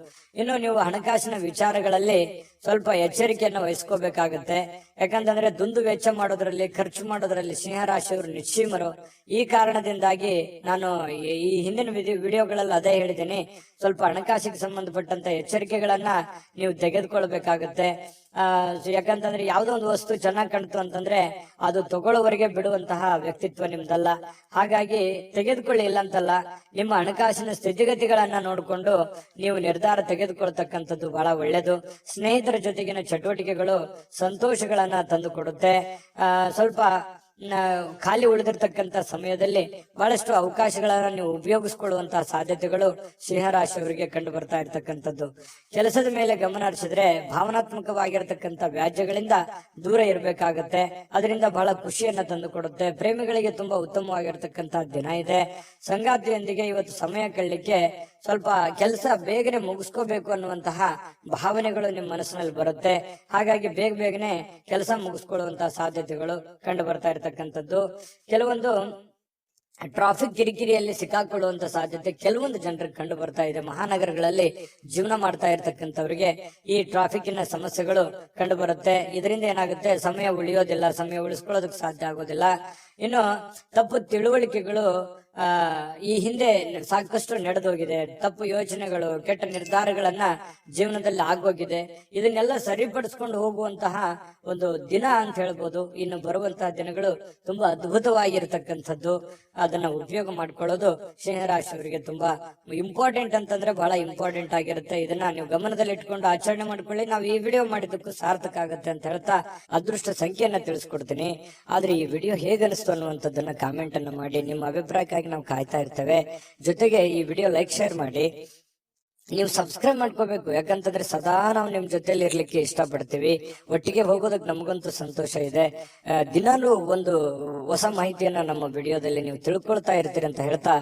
ಇನ್ನು ನೀವು ಹಣಕಾಸಿನ ವಿಚಾರಗಳಲ್ಲಿ ಸ್ವಲ್ಪ ಎಚ್ಚರಿಕೆಯನ್ನು ವಹಿಸ್ಕೋಬೇಕಾಗತ್ತೆ. ಯಾಕಂತಂದ್ರೆ ದುಂದು ವೆಚ್ಚ ಮಾಡೋದ್ರಲ್ಲಿ, ಖರ್ಚು ಮಾಡೋದ್ರಲ್ಲಿ ಸಿಂಹರಾಶಿಯವರು ನಿಶ್ಚೀಮರು. ಈ ಕಾರಣದಿಂದಾಗಿ ನಾನು ಈ ಹಿಂದಿನ ವಿಡಿಯೋಗಳಲ್ಲಿ ಅದೇ ಹೇಳಿದ್ದೀನಿ, ಸ್ವಲ್ಪ ಹಣಕಾಸಿಗೆ ಸಂಬಂಧಪಟ್ಟಂತ ಎಚ್ಚರಿಕೆಗಳನ್ನ ನೀವು ತೆಗೆದುಕೊಳ್ಬೇಕಾಗತ್ತೆ. ಯಾಕಂತಂದ್ರೆ ಯಾವ್ದೋ ಒಂದು ವಸ್ತು ಚೆನ್ನಾಗಿ ಕಾಣ್ತು ಅಂತಂದ್ರೆ ಅದು ತಗೊಳ್ಳೋವರೆಗೆ ಬಿಡುವಂತಹ ವ್ಯಕ್ತಿತ್ವ ನಿಮ್ದಲ್ಲ. ಹಾಗಾಗಿ ತೆಗೆದುಕೊಳ್ಳಿ, ಇಲ್ಲ ಅಂತಲ್ಲ, ನಿಮ್ಮ ಹಣಕಾಸಿನ ಸ್ಥಿತಿಗತಿಗಳನ್ನ ನೋಡಿಕೊಂಡು ನೀವು ನಿರ್ಧಾರ ತೆಗೆದುಕೊಳ್ತಕ್ಕಂಥದ್ದು ಬಹಳ ಒಳ್ಳೇದು. ಸ್ನೇಹಿತರ ಜೊತೆಗಿನ ಚಟುವಟಿಕೆಗಳು ಸಂತೋಷಗಳನ್ನ ತಂದು ಕೊಡುತ್ತೆ. ಸ್ವಲ್ಪ ಖಾಲಿ ಉಳಿದಿರ್ತಕ್ಕಂಥ ಸಮಯದಲ್ಲಿ ಬಹಳಷ್ಟು ಅವಕಾಶಗಳನ್ನ ನೀವು ಉಪಯೋಗಿಸ್ಕೊಳ್ಳುವಂತಹ ಸಾಧ್ಯತೆಗಳು ಸಿಂಹರಾಶಿಯವರಿಗೆ ಕಂಡು ಬರ್ತಾ ಇರ್ತಕ್ಕಂಥದ್ದು. ಕೆಲಸದ ಮೇಲೆ ಗಮನ ಹರಿಸಿದ್ರೆ ಭಾವನಾತ್ಮಕವಾಗಿರ್ತಕ್ಕಂಥ ವ್ಯಾಜ್ಯಗಳಿಂದ ದೂರ ಇರಬೇಕಾಗತ್ತೆ. ಅದರಿಂದ ಬಹಳ ಖುಷಿಯನ್ನ ತಂದು ಕೊಡುತ್ತೆ. ಪ್ರೇಮಿಗಳಿಗೆ ತುಂಬಾ ಉತ್ತಮವಾಗಿರ್ತಕ್ಕಂಥ ದಿನ ಇದೆ. ಸಂಗಾತಿಯೊಂದಿಗೆ ಇವತ್ತು ಸಮಯ ಕಳಲಿಕ್ಕೆ ಸ್ವಲ್ಪ ಕೆಲಸ ಬೇಗನೆ ಮುಗಿಸ್ಕೋಬೇಕು ಅನ್ನುವಂತಹ ಭಾವನೆಗಳು ನಿಮ್ಮ ಮನಸ್ಸಿನಲ್ಲಿ ಬರುತ್ತೆ. ಹಾಗಾಗಿ ಬೇಗನೆ ಕೆಲಸ ಮುಗಿಸ್ಕೊಳ್ಳುವಂತಹ ಸಾಧ್ಯತೆಗಳು ಕಂಡು ಬರ್ತಾ ಇರ್ತಕ್ಕಂಥದ್ದು. ಕೆಲವೊಂದು ಟ್ರಾಫಿಕ್ ಕಿರಿಕಿರಿಯಲ್ಲಿ ಸಿಕ್ಕಾಕೊಳ್ಳುವಂತ ಸಾಧ್ಯತೆ ಕೆಲವೊಂದು ಜನರಿಗೆ ಕಂಡು ಬರ್ತಾ ಇದೆ. ಮಹಾನಗರಗಳಲ್ಲಿ ಜೀವನ ಮಾಡ್ತಾ ಇರ್ತಕ್ಕಂಥವ್ರಿಗೆ ಈ ಟ್ರಾಫಿಕ್ನ ಸಮಸ್ಯೆಗಳು ಕಂಡು ಬರುತ್ತೆ. ಇದರಿಂದ ಏನಾಗುತ್ತೆ, ಸಮಯ ಉಳಿಯೋದಿಲ್ಲ, ಸಮಯ ಉಳಿಸ್ಕೊಳ್ಳೋದಕ್ಕೆ ಸಾಧ್ಯ ಆಗೋದಿಲ್ಲ. ಇನ್ನು ತಪ್ಪು ತಿಳುವಳಿಕೆಗಳು ಈ ಹಿಂದೆ ಸಾಕಷ್ಟು ನಡೆದೋಗಿದೆ. ತಪ್ಪು ಯೋಚನೆಗಳು, ಕೆಟ್ಟ ನಿರ್ಧಾರಗಳನ್ನ ಜೀವನದಲ್ಲಿ ಆಗೋಗಿದೆ. ಇದನ್ನೆಲ್ಲ ಸರಿಪಡಿಸ್ಕೊಂಡು ಹೋಗುವಂತಹ ಒಂದು ದಿನ ಅಂತ ಹೇಳ್ಬೋದು. ಇನ್ನು ಬರುವಂತಹ ದಿನಗಳು ತುಂಬಾ ಅದ್ಭುತವಾಗಿರ್ತಕ್ಕಂಥದ್ದು. ಅದನ್ನ ಉಪಯೋಗ ಮಾಡ್ಕೊಳ್ಳೋದು ಸಿಂಹರಾಶಿಯವರಿಗೆ ತುಂಬಾ ಇಂಪಾರ್ಟೆಂಟ್ ಅಂತಂದ್ರೆ ಬಹಳ ಇಂಪಾರ್ಟೆಂಟ್ ಆಗಿರುತ್ತೆ. ಇದನ್ನ ನೀವು ಗಮನದಲ್ಲಿ ಇಟ್ಕೊಂಡು ಆಚರಣೆ ಮಾಡ್ಕೊಳ್ಳಿ. ನಾವು ಈ ವಿಡಿಯೋ ಮಾಡಿದ್ದಕ್ಕೂ ಸಾರ್ಥಕ ಆಗುತ್ತೆ ಅಂತ ಹೇಳ್ತಾ ಅದೃಷ್ಟ ಸಂಖ್ಯೆಯನ್ನ ತಿಳಿಸ್ಕೊಡ್ತೀನಿ. ಆದ್ರೆ ಈ ವಿಡಿಯೋ ಹೇಗನಿಸ್ತು ಅನ್ನುವಂಥದ್ದನ್ನ ಕಾಮೆಂಟ್ ಅನ್ನ ಮಾಡಿ. ನಿಮ್ಮ ಅಭಿಪ್ರಾಯಕ್ಕಾಗಿ ನಾವು ಕಾಯ್ತಾ ಇರ್ತೇವೆ. ಜೊತೆಗೆ ಈ ವಿಡಿಯೋ ಲೈಕ್, ಶೇರ್ ಮಾಡಿ. ನೀವು ಸಬ್ಸ್ಕ್ರೈಬ್ ಮಾಡ್ಕೋಬೇಕು. ಯಾಕಂತಂದ್ರೆ ಸದಾ ನಾವು ನಿಮ್ ಜೊತೆಲಿ ಇರ್ಲಿಕ್ಕೆ ಇಷ್ಟಪಡ್ತೀವಿ. ಒಟ್ಟಿಗೆ ಹೋಗೋದಕ್ಕೆ ನಮಗಂತೂ ಸಂತೋಷ ಇದೆ. ದಿನಾಲೂ ಒಂದು ಹೊಸ ಮಾಹಿತಿಯನ್ನ ನಮ್ಮ ವಿಡಿಯೋದಲ್ಲಿ ನೀವು ತಿಳ್ಕೊಳ್ತಾ ಇರ್ತೀರಿ ಅಂತ ಹೇಳ್ತಾ,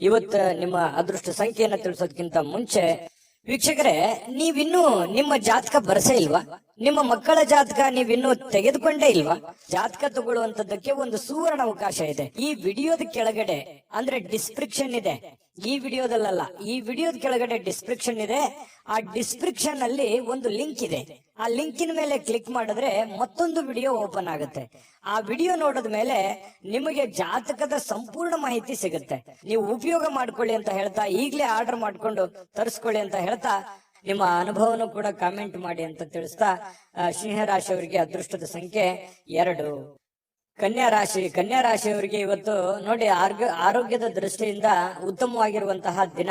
ಇವತ್ತು ನಿಮ್ಮ ಅದೃಷ್ಟ ಸಂಖ್ಯೆಯನ್ನ ತಿಳಿಸೋದಕ್ಕಿಂತ ಮುಂಚೆ ವೀಕ್ಷಕರೇ, ನೀವಿನ್ನೂ ನಿಮ್ಮ ಜಾತಕ ಬರಸೇ ಇಲ್ವಾ? ನಿಮ್ಮ ಮಕ್ಕಳ ಜಾತಕ ನೀವಿನ್ನೂ ತೆಗೆದುಕೊಂಡೇ ಇಲ್ವಾ? ಜಾತಕ ತಗೊಳ್ಳುವಂತದ್ದಕ್ಕೆ ಒಂದು ಸುವರ್ಣ ಅವಕಾಶ ಇದೆ. ಈ ವಿಡಿಯೋದ ಕೆಳಗಡೆ ಅಂದ್ರೆ ಡಿಸ್ಕ್ರಿಪ್ಷನ್ ಇದೆ. ಈ ವಿಡಿಯೋದಲ್ಲ, ಈ ವಿಡಿಯೋದ ಕೆಳಗಡೆ ಡಿಸ್ಕ್ರಿಪ್ಷನ್ ಇದೆ. ಆ ಡಿಸ್ಕ್ರಿಪ್ಷನ್ ಅಲ್ಲಿ ಒಂದು ಲಿಂಕ್ ಇದೆ. ಆ ಲಿಂಕಿನ ಮೇಲೆ ಕ್ಲಿಕ್ ಮಾಡಿದ್ರೆ ಮತ್ತೊಂದು ವಿಡಿಯೋ ಓಪನ್ ಆಗುತ್ತೆ. ಆ ವಿಡಿಯೋ ನೋಡಿದ ಮೇಲೆ ನಿಮಗೆ ಜಾತಕದ ಸಂಪೂರ್ಣ ಮಾಹಿತಿ ಸಿಗುತ್ತೆ. ನೀವು ಉಪಯೋಗ ಮಾಡ್ಕೊಳ್ಳಿ ಅಂತ ಹೇಳ್ತಾ, ಈಗಲೇ ಆರ್ಡರ್ ಮಾಡ್ಕೊಂಡು ತರಿಸ್ಕೊಳ್ಳಿ ಅಂತ ಹೇಳ್ತಾ, ನಿಮ್ಮ ಅನುಭವನು ಕೂಡ ಕಾಮೆಂಟ್ ಮಾಡಿ ಅಂತ ತಿಳಿಸ್ತಾ, ಸಿಂಹರಾಶಿಯವರಿಗೆ ಅದೃಷ್ಟದ ಸಂಖ್ಯೆ 2. ಕನ್ಯಾ ರಾಶಿಯವರಿಗೆ ಇವತ್ತು ನೋಡಿ ಆರೋಗ್ಯದ ದೃಷ್ಟಿಯಿಂದ ಉತ್ತಮವಾಗಿರುವಂತಹ ದಿನ.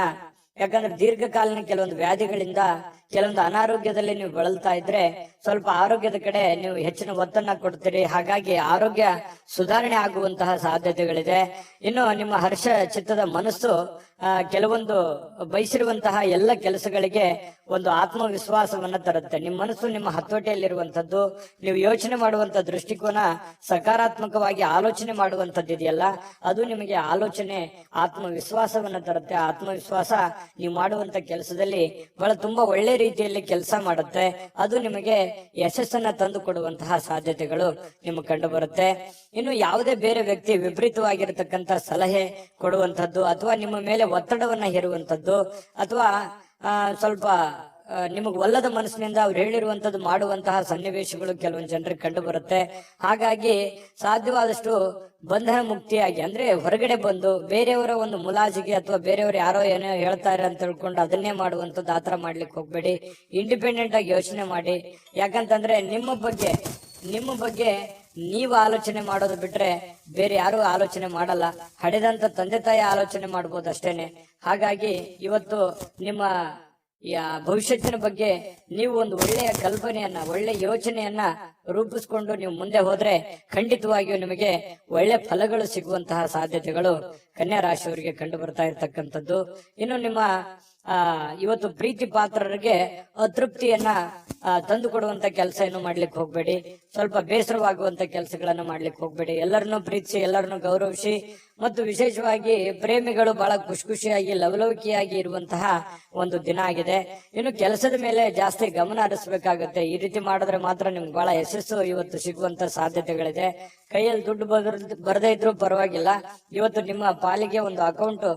ಯಾಕಂದ್ರೆ ದೀರ್ಘಕಾಲೀನ ಕೆಲವೊಂದು ವ್ಯಾಧಿಗಳಿಂದ, ಕೆಲವೊಂದು ಅನಾರೋಗ್ಯದಲ್ಲಿ ನೀವು ಬಳಲ್ತಾ ಇದ್ರೆ ಸ್ವಲ್ಪ ಆರೋಗ್ಯದ ಕಡೆ ನೀವು ಹೆಚ್ಚಿನ ಒತ್ತನ್ನ ಕೊಡ್ತೀರಿ. ಹಾಗಾಗಿ ಆರೋಗ್ಯ ಸುಧಾರಣೆ ಆಗುವಂತಹ ಸಾಧ್ಯತೆಗಳಿದೆ. ಇನ್ನು ನಿಮ್ಮ ಹರ್ಷ ಚಿತ್ತದ ಮನಸ್ಸು ಕೆಲವೊಂದು ಬಯಸಿರುವಂತಹ ಎಲ್ಲ ಕೆಲಸಗಳಿಗೆ ಒಂದು ಆತ್ಮವಿಶ್ವಾಸವನ್ನ ತರುತ್ತೆ. ನಿಮ್ಮ ಮನಸ್ಸು ನಿಮ್ಮ ಹತೋಟಿಯಲ್ಲಿರುವಂತದ್ದು. ನೀವು ಯೋಚನೆ ಮಾಡುವಂತ ದೃಷ್ಟಿಕೋನ ಸಕಾರಾತ್ಮಕವಾಗಿ ಆಲೋಚನೆ ಮಾಡುವಂತದ್ದು ಇದೆಯಲ್ಲ, ಅದು ನಿಮಗೆ ಆಲೋಚನೆ ಆತ್ಮವಿಶ್ವಾಸವನ್ನ ತರುತ್ತೆ. ಆತ್ಮವಿಶ್ವಾಸ ನೀವು ಮಾಡುವಂತ ಕೆಲಸದಲ್ಲಿ ಬಹಳ ತುಂಬಾ ಒಳ್ಳೆ ರೀತಿಯಲ್ಲಿ ಕೆಲಸ ಮಾಡುತ್ತೆ. ಅದು ನಿಮಗೆ ಯಶಸ್ಸನ್ನ ತಂದು ಕೊಡುವಂತಹ ಸಾಧ್ಯತೆಗಳು ನಿಮಗೆ ಕಂಡು ಬರುತ್ತೆ. ಇನ್ನು ಯಾವುದೇ ಬೇರೆ ವ್ಯಕ್ತಿ ವಿಪರೀತವಾಗಿರತಕ್ಕಂತ ಸಲಹೆ ಕೊಡುವಂತದ್ದು, ಅಥವಾ ನಿಮ್ಮ ಮೇಲೆ ಒತ್ತಡವನ್ನ ಹೇರುವಂತದ್ದು, ಅಥವಾ ಸ್ವಲ್ಪ ನಿಮಗ್ ಒಲ್ಲದ ಮನಸ್ಸಿನಿಂದ ಅವ್ರು ಹೇಳಿರುವಂತದ್ದು ಮಾಡುವಂತಹ ಸನ್ನಿವೇಶಗಳು ಕೆಲವೊಂದು ಜನರಿಗೆ ಕಂಡು ಬರುತ್ತೆ. ಹಾಗಾಗಿ ಸಾಧ್ಯವಾದಷ್ಟು ಬಂಧನ ಮುಕ್ತಿಯಾಗಿ, ಅಂದ್ರೆ ಹೊರಗಡೆ ಬಂದು ಬೇರೆಯವರ ಒಂದು ಮುಲಾಜಿಗೆ ಅಥವಾ ಬೇರೆಯವರು ಯಾರೋ ಏನೋ ಹೇಳ್ತಾರೆ ಅಂತ ತಿಳ್ಕೊಂಡು ಅದನ್ನೇ ಮಾಡುವಂತದ್ದು, ಆತರ ಮಾಡ್ಲಿಕ್ಕೆ ಹೋಗ್ಬೇಡಿ. ಇಂಡಿಪೆಂಡೆಂಟ್ ಆಗಿ ಯೋಚನೆ ಮಾಡಿ. ಯಾಕಂತಂದ್ರೆ ನಿಮ್ಮ ಬಗ್ಗೆ ನೀವು ಆಲೋಚನೆ ಮಾಡೋದು ಬಿಟ್ರೆ ಬೇರೆ ಯಾರು ಆಲೋಚನೆ ಮಾಡಲ್ಲ. ಹಡೆದಂತ ತಂದೆ ತಾಯಿ ಆಲೋಚನೆ ಮಾಡ್ಬೋದು ಅಷ್ಟೇನೆ. ಹಾಗಾಗಿ ಇವತ್ತು ನಿಮ್ಮ ಭವಿಷ್ಯತ್ತಿನ ಬಗ್ಗೆ ನೀವು ಒಂದು ಒಳ್ಳೆಯ ಕಲ್ಪನೆಯನ್ನ, ಒಳ್ಳೆಯ ಯೋಚನೆಯನ್ನ ರೂಪಿಸ್ಕೊಂಡು ನೀವು ಮುಂದೆ ಹೋದ್ರೆ ಖಂಡಿತವಾಗಿಯೂ ನಿಮಗೆ ಒಳ್ಳೆ ಫಲಗಳು ಸಿಗುವಂತಹ ಸಾಧ್ಯತೆಗಳು ಕನ್ಯಾ ರಾಶಿಯವರಿಗೆ ಕಂಡು ಬರ್ತಾ ಇರ್ತಕ್ಕಂಥದ್ದು. ಇನ್ನು ನಿಮ್ಮ ಇವತ್ತು ಪ್ರೀತಿ ಪಾತ್ರರಿಗೆ ಅತೃಪ್ತಿಯನ್ನ ತಂದು ಕೊಡುವಂತ ಕೆಲಸ ಏನು ಮಾಡ್ಲಿಕ್ಕೆ ಹೋಗ್ಬೇಡಿ. ಸ್ವಲ್ಪ ಬೇಸರವಾಗುವಂತ ಕೆಲಸಗಳನ್ನ ಮಾಡ್ಲಿಕ್ಕೆ ಹೋಗ್ಬೇಡಿ. ಎಲ್ಲರನ್ನೂ ಪ್ರೀತಿಸಿ, ಎಲ್ಲರನ್ನೂ ಗೌರವಿಸಿ, ಮತ್ತು ವಿಶೇಷವಾಗಿ ಪ್ರೇಮಿಗಳು ಬಹಳ ಖುಷಿಯಾಗಿ ಲವಲವಿಕೆಯಾಗಿ ಇರುವಂತಹ ಒಂದು ದಿನ ಆಗಿದೆ. ಇನ್ನು ಕೆಲಸದ ಮೇಲೆ ಜಾಸ್ತಿ ಗಮನ ಹರಿಸಬೇಕಾಗುತ್ತೆ. ಈ ರೀತಿ ಮಾಡಿದ್ರೆ ಮಾತ್ರ ನಿಮ್ಗೆ ಬಹಳ ಯಶಸ್ಸು ಇವತ್ತು ಸಿಗುವಂತ ಸಾಧ್ಯತೆಗಳಿದೆ. ಕೈಯಲ್ಲಿ ದುಡ್ಡು ಬರದೇ ಇದ್ರೂ ಪರವಾಗಿಲ್ಲ, ಇವತ್ತು ನಿಮ್ಮ ಪಾಲಿಗೆ ಒಂದು ಅಕೌಂಟ್,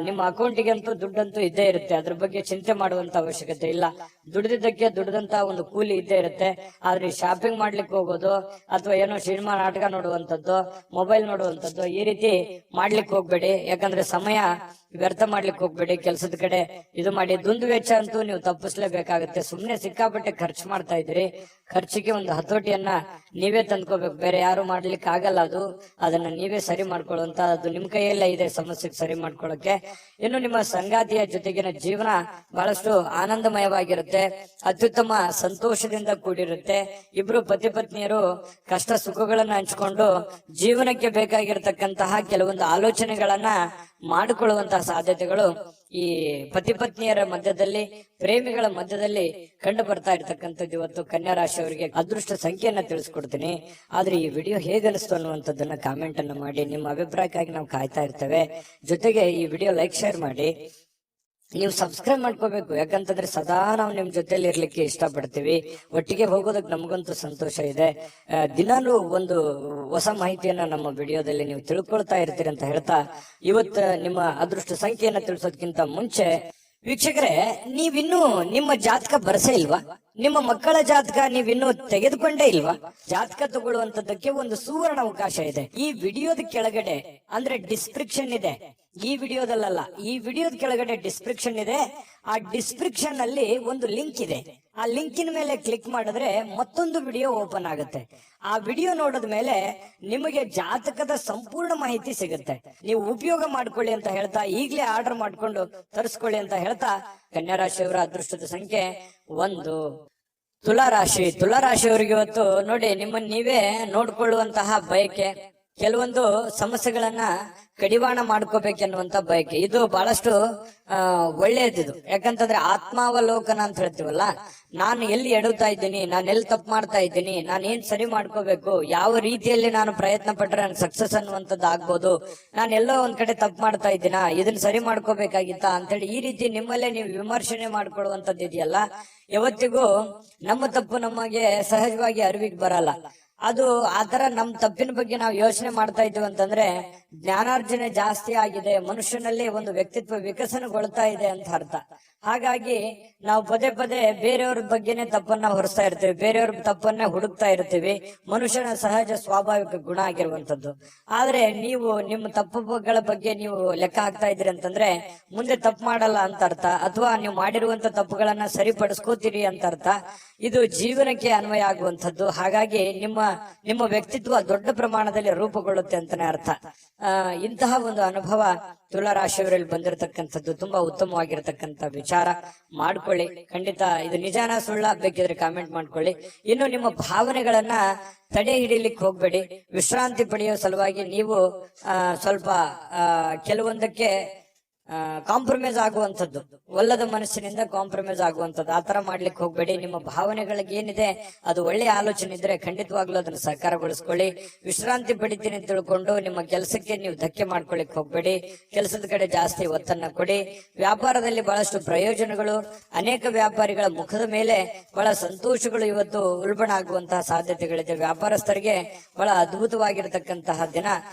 ನಿಮ್ಮ ಅಕೌಂಟಿಗೆ ಅಂತೂ ದುಡ್ಡಂತೂ ಇದ್ದೇ ಇರುತ್ತೆ. ಅದ್ರ ಬಗ್ಗೆ ಚಿಂತೆ ಮಾಡುವಂತ ಅವಶ್ಯಕತೆ ಇಲ್ಲ. ದುಡ್ದಿದ್ದಕ್ಕೆ ದುಡ್ದಂತ ಒಂದು ಕೂಲಿ ಇದ್ದೇ ಇರುತ್ತೆ. ಆದ್ರೆ ಶಾಪಿಂಗ್ ಮಾಡ್ಲಿಕ್ಕೆ ಹೋಗೋದು ಅಥವಾ ಏನೋ ಸಿನಿಮಾ ನಾಟಕ ನೋಡುವಂತದ್ದು, ಮೊಬೈಲ್ ನೋಡುವಂತದ್ದು, ಈ ರೀತಿ ಮಾಡ್ಲಿಕ್ಕೆ ಹೋಗ್ಬೇಡಿ. ಯಾಕಂದ್ರೆ ಸಮಯ ವ್ಯರ್ಥ ಮಾಡ್ಲಿಕ್ಕೆ ಹೋಗ್ಬೇಡಿ. ಕೆಲಸದ ಕಡೆ ಇದು ಮಾಡಿ. ದುಂದು ವೆಚ್ಚ ಅಂತೂ ನೀವು ತಪ್ಪಿಸ್ಲೇಬೇಕಾಗುತ್ತೆ. ಸುಮ್ನೆ ಸಿಕ್ಕಾಪಟ್ಟೆ ಖರ್ಚು ಮಾಡ್ತಾ ಇದ್ದೀರಿ. ಖರ್ಚಿಗೆ ಒಂದು ಹತೋಟಿಯನ್ನ ನೀವೇ ತಂದ್ಕೋಬೇಕು, ಬೇರೆ ಯಾರು ಮಾಡ್ಲಿಕ್ಕೆ ಆಗಲ್ಲ. ಅದನ್ನ ನೀವೇ ಸರಿ ಮಾಡ್ಕೊಳ್ಳುವಂತ, ಅದು ನಿಮ್ ಕೈಯಲ್ಲೇ ಇದೆ ಸಮಸ್ಯೆಗೆ ಸರಿ ಮಾಡ್ಕೊಳ್ಳೋಕೆ. ಇನ್ನು ನಿಮ್ಮ ಸಂಗಾತಿಯ ಜೊತೆಗಿನ ಜೀವನ ಬಹಳಷ್ಟು ಆನಂದಮಯವಾಗಿರುತ್ತೆ, ಅತ್ಯುತ್ತಮ ಸಂತೋಷದಿಂದ ಕೂಡಿರುತ್ತೆ. ಇಬ್ರು ಪತಿ ಪತ್ನಿಯರು ಕಷ್ಟ ಸುಖಗಳನ್ನ ಹಂಚಿಕೊಂಡು ಜೀವನಕ್ಕೆ ಬೇಕಾಗಿರ್ತಕ್ಕಂತಹ ಕೆಲವೊಂದು ಆಲೋಚನೆಗಳನ್ನ ಮಾಡಿಕೊಳ್ಳುವಂತಹ ಸಾಧ್ಯತೆಗಳು ಈ ಪತಿ ಪತ್ನಿಯರ ಮಧ್ಯದಲ್ಲಿ, ಪ್ರೇಮಿಗಳ ಮಧ್ಯದಲ್ಲಿ ಕಂಡು ಬರ್ತಾ ಇರ್ತಕ್ಕಂಥದ್ದು. ಇವತ್ತು ಕನ್ಯಾ ರಾಶಿಯವರಿಗೆ ಅದೃಷ್ಟ ಸಂಖ್ಯೆಯನ್ನ ತಿಳಿಸ್ಕೊಡ್ತೀನಿ. ಆದ್ರೆ ಈ ವಿಡಿಯೋ ಹೇಗನಿಸ್ತು ಅನ್ನುವಂಥದ್ದನ್ನ ಕಾಮೆಂಟ್ ಅನ್ನ ಮಾಡಿ. ನಿಮ್ಮ ಅಭಿಪ್ರಾಯಕ್ಕಾಗಿ ನಾವು ಕಾಯ್ತಾ ಇರ್ತೇವೆ. ಜೊತೆಗೆ ಈ ವಿಡಿಯೋ ಲೈಕ್, ಶೇರ್ ಮಾಡಿ. ನೀವು ಸಬ್ಸ್ಕ್ರೈಬ್ ಮಾಡ್ಕೋಬೇಕು. ಯಾಕಂತಂದ್ರೆ ಸದಾ ನಾವು ನಿಮ್ ಜೊತೆಲಿ ಇರ್ಲಿಕ್ಕೆ ಇಷ್ಟಪಡ್ತೀವಿ. ಒಟ್ಟಿಗೆ ಹೋಗೋದಕ್ಕೆ ನಮಗಂತೂ ಸಂತೋಷ ಇದೆ. ದಿನಾಲೂ ಒಂದು ಹೊಸ ಮಾಹಿತಿಯನ್ನ ನಮ್ಮ ವಿಡಿಯೋದಲ್ಲಿ ನೀವು ತಿಳ್ಕೊಳ್ತಾ ಇರ್ತೀರಿ ಅಂತ ಹೇಳ್ತಾ, ಇವತ್ತು ನಿಮ್ಮ ಅದೃಷ್ಟ ಸಂಖ್ಯೆಯನ್ನ ತಿಳಿಸೋದಕ್ಕಿಂತ ಮುಂಚೆ ವೀಕ್ಷಕರೇ, ನೀವಿನ್ನೂ ನಿಮ್ಮ ಜಾತಕ ಬರ್ಸೇ ಇಲ್ವಾ? ನಿಮ್ಮ ಮಕ್ಕಳ ಜಾತಕ ನೀವಿನ್ನೂ ತೆಗೆದುಕೊಂಡೇ ಇಲ್ವಾ? ಜಾತಕ ತಗೊಳ್ಳುವಂತದ್ದಕ್ಕೆ ಒಂದು ಸುವರ್ಣ ಅವಕಾಶ ಇದೆ. ಈ ವಿಡಿಯೋದ ಕೆಳಗಡೆ ಅಂದ್ರೆ ಡಿಸ್ಕ್ರಿಪ್ಷನ್ ಇದೆ. ಈ ವಿಡಿಯೋದಲ್ಲ, ಈ ವಿಡಿಯೋದ ಕೆಳಗಡೆ ಡಿಸ್ಕ್ರಿಪ್ಷನ್ ಇದೆ. ಆ ಡಿಸ್ಕ್ರಿಪ್ಷನ್ ಅಲ್ಲಿ ಒಂದು ಲಿಂಕ್ ಇದೆ. ಆ ಲಿಂಕಿನ ಮೇಲೆ ಕ್ಲಿಕ್ ಮಾಡಿದ್ರೆ ಮತ್ತೊಂದು ವಿಡಿಯೋ ಓಪನ್ ಆಗುತ್ತೆ. ಆ ವಿಡಿಯೋ ನೋಡಿದ ಮೇಲೆ ನಿಮಗೆ ಜಾತಕದ ಸಂಪೂರ್ಣ ಮಾಹಿತಿ ಸಿಗುತ್ತೆ. ನೀವು ಉಪಯೋಗ ಮಾಡ್ಕೊಳ್ಳಿ ಅಂತ ಹೇಳ್ತಾ, ಈಗಲೇ ಆರ್ಡರ್ ಮಾಡ್ಕೊಂಡು ತರಿಸ್ಕೊಳ್ಳಿ ಅಂತ ಹೇಳ್ತಾ, ಕನ್ಯಾ ರಾಶಿಯವರ ಅದೃಷ್ಟದ ಸಂಖ್ಯೆ 1. ತುಲಾರಾಶಿ. ತುಲಾರಾಶಿಯವರಿಗೆ ಇವತ್ತು ನೋಡಿ, ನಿಮ್ಮನ್ನ ನೀವೇ ನೋಡ್ಕೊಳ್ಳುವಂತಹ ಬಯಕೆ, ಕೆಲವೊಂದು ಸಮಸ್ಯೆಗಳನ್ನ ಕಡಿವಾಣ ಮಾಡ್ಕೋಬೇಕೆನ್ನುವಂತ ಬಯಕೆ, ಇದು ಬಹಳಷ್ಟು ಒಳ್ಳೆಯದಿದು. ಯಾಕಂತಂದ್ರೆ ಆತ್ಮಾವಲೋಕನ ಅಂತ ಹೇಳ್ತೀವಲ್ಲ, ನಾನು ಎಲ್ಲಿ ಎಡುತ್ತಾ ಇದ್ದೀನಿ, ನಾನು ಎಲ್ಲಿ ತಪ್ಪು ಮಾಡ್ತಾ ಇದ್ದೀನಿ, ನಾನು ಏನ್ ಸರಿ ಮಾಡ್ಕೋಬೇಕು, ಯಾವ ರೀತಿಯಲ್ಲಿ ನಾನು ಪ್ರಯತ್ನ ಪಟ್ರೆ ನಾನು ಸಕ್ಸಸ್ ಅನ್ನುವಂಥದ್ದು ಆಗ್ಬೋದು, ನಾನು ಎಲ್ಲೋ ಒಂದ್ ಕಡೆ ತಪ್ಪು ಮಾಡ್ತಾ ಇದ್ದೀನಾ, ಇದನ್ನ ಸರಿ ಮಾಡ್ಕೋಬೇಕಾಗಿತ್ತಾ ಅಂತೇಳಿ ಈ ರೀತಿ ನಿಮ್ಮಲ್ಲೇ ನೀವು ವಿಮರ್ಶನೆ ಮಾಡ್ಕೊಳ್ಳುವಂಥದ್ದು ಇದೆಯಲ್ಲ, ಯಾವತ್ತಿಗೂ ನಮ್ಮ ತಪ್ಪು ನಮಗೆ ಸಹಜವಾಗಿ ಅರಿವಿಗೆ ಬರಲ್ಲ. ಅದು ಆತರ ನಮ್ ತಪ್ಪಿನ ಬಗ್ಗೆ ನಾವು ಯೋಚನೆ ಮಾಡ್ತಾ ಇದ್ದೀವಿ ಅಂತಂದ್ರೆ ಜ್ಞಾನಾರ್ಜನೆ ಜಾಸ್ತಿ ಆಗಿದೆ, ಮನುಷ್ಯನಲ್ಲಿ ಒಂದು ವ್ಯಕ್ತಿತ್ವ ವಿಕಸನಗೊಳ್ತಾ ಇದೆ ಅಂತ ಅರ್ಥ. ಹಾಗಾಗಿ ನಾವು ಪದೇ ಪದೇ ಬೇರೆಯವ್ರ ಬಗ್ಗೆನೆ ತಪ್ಪನ್ನ ಹೊರಿಸ್ತಾ ಇರ್ತೀವಿ, ಬೇರೆಯವ್ರ ತಪ್ಪನ್ನ ಹುಡುಕ್ತಾ ಇರ್ತೀವಿ. ಮನುಷ್ಯನ ಸಹಜ ಸ್ವಾಭಾವಿಕ ಗುಣ ಆಗಿರುವಂತದ್ದು. ಆದ್ರೆ ನೀವು ನಿಮ್ಮ ತಪ್ಪುಗಳ ಬಗ್ಗೆ ನೀವು ಲೆಕ್ಕ ಹಾಕ್ತಾ ಇದ್ದೀರಿ ಅಂತಂದ್ರೆ ಮುಂದೆ ತಪ್ಪು ಮಾಡಲ್ಲ ಅಂತ ಅರ್ಥ, ಅಥವಾ ನೀವು ಮಾಡಿರುವಂತ ತಪ್ಪುಗಳನ್ನ ಸರಿಪಡಿಸ್ಕೋತೀರಿ ಅಂತ ಅರ್ಥ. ಇದು ಜೀವನಕ್ಕೆ ಅನ್ವಯ ಆಗುವಂಥದ್ದು. ಹಾಗಾಗಿ ನಿಮ್ಮ ವ್ಯಕ್ತಿತ್ವ ದೊಡ್ಡ ಪ್ರಮಾಣದಲ್ಲಿ ರೂಪುಗೊಳ್ಳುತ್ತೆ ಅಂತಾನೆ ಅರ್ಥ. ಇಂತಹ ಒಂದು ಅನುಭವ ತುಲಾರಾಶಿಯವರಲ್ಲಿ ಬಂದಿರತಕ್ಕಂಥದ್ದು ತುಂಬಾ ಉತ್ತಮವಾಗಿರತಕ್ಕಂಥ ವಿಚಾರ. ಮಾಡ್ಕೊಳ್ಳಿ, ಖಂಡಿತ ಇದು ನಿಜಾನ ಸುಳ್ಳ ಬೇಕಿದ್ರೆ ಕಾಮೆಂಟ್ ಮಾಡ್ಕೊಳ್ಳಿ. ಇನ್ನು ನಿಮ್ಮ ಭಾವನೆಗಳನ್ನ ತಡೆ ಹಿಡಿಲಿಕ್ಕೆ ಹೋಗ್ಬೇಡಿ. ವಿಶ್ರಾಂತಿ ಪಡೆಯೋ ಸಲುವಾಗಿ ನೀವು ಸ್ವಲ್ಪ ಕೆಲವೊಂದಕ್ಕೆ ಕಾಂಪ್ರಮೈಸ್ ಆಗುವಂಥದ್ದು, ಒಲ್ಲದ ಮನಸ್ಸಿನಿಂದ ಕಾಂಪ್ರಮೈಸ್ ಆಗುವಂಥದ್ದು, ಆತರ ಮಾಡ್ಲಿಕ್ಕೆ ಹೋಗ್ಬೇಡಿ. ನಿಮ್ಮ ಭಾವನೆಗಳಿಗೆ ಏನಿದೆ ಅದು ಒಳ್ಳೆಯ ಆಲೋಚನೆ ಇದ್ರೆ ಖಂಡಿತವಾಗ್ಲೂ ಅದನ್ನ ಸಹಕಾರಗೊಳಿಸ್ಕೊಳ್ಳಿ. ವಿಶ್ರಾಂತಿ ಪಡಿತೀನಿ ಅಂತ ತಿಳ್ಕೊಂಡು ನಿಮ್ಮ ಕೆಲಸಕ್ಕೆ ನೀವು ಧಕ್ಕೆ ಮಾಡ್ಕೊಳಿಕ್ ಹೋಗ್ಬೇಡಿ. ಕೆಲಸದ ಕಡೆ ಜಾಸ್ತಿ ಒತ್ತನ್ನ ಕೊಡಿ. ವ್ಯಾಪಾರದಲ್ಲಿ ಬಹಳಷ್ಟು ಪ್ರಯೋಜನಗಳು, ಅನೇಕ ವ್ಯಾಪಾರಿಗಳ ಮುಖದ ಮೇಲೆ ಬಹಳ ಸಂತೋಷಗಳು ಇವತ್ತು ಉಲ್ಬಣ ಆಗುವಂತಹ ಸಾಧ್ಯತೆಗಳಿದೆ. ವ್ಯಾಪಾರಸ್ಥರಿಗೆ ಬಹಳ ಅದ್ಭುತವಾಗಿರತಕ್ಕಂತಹ ದಿನ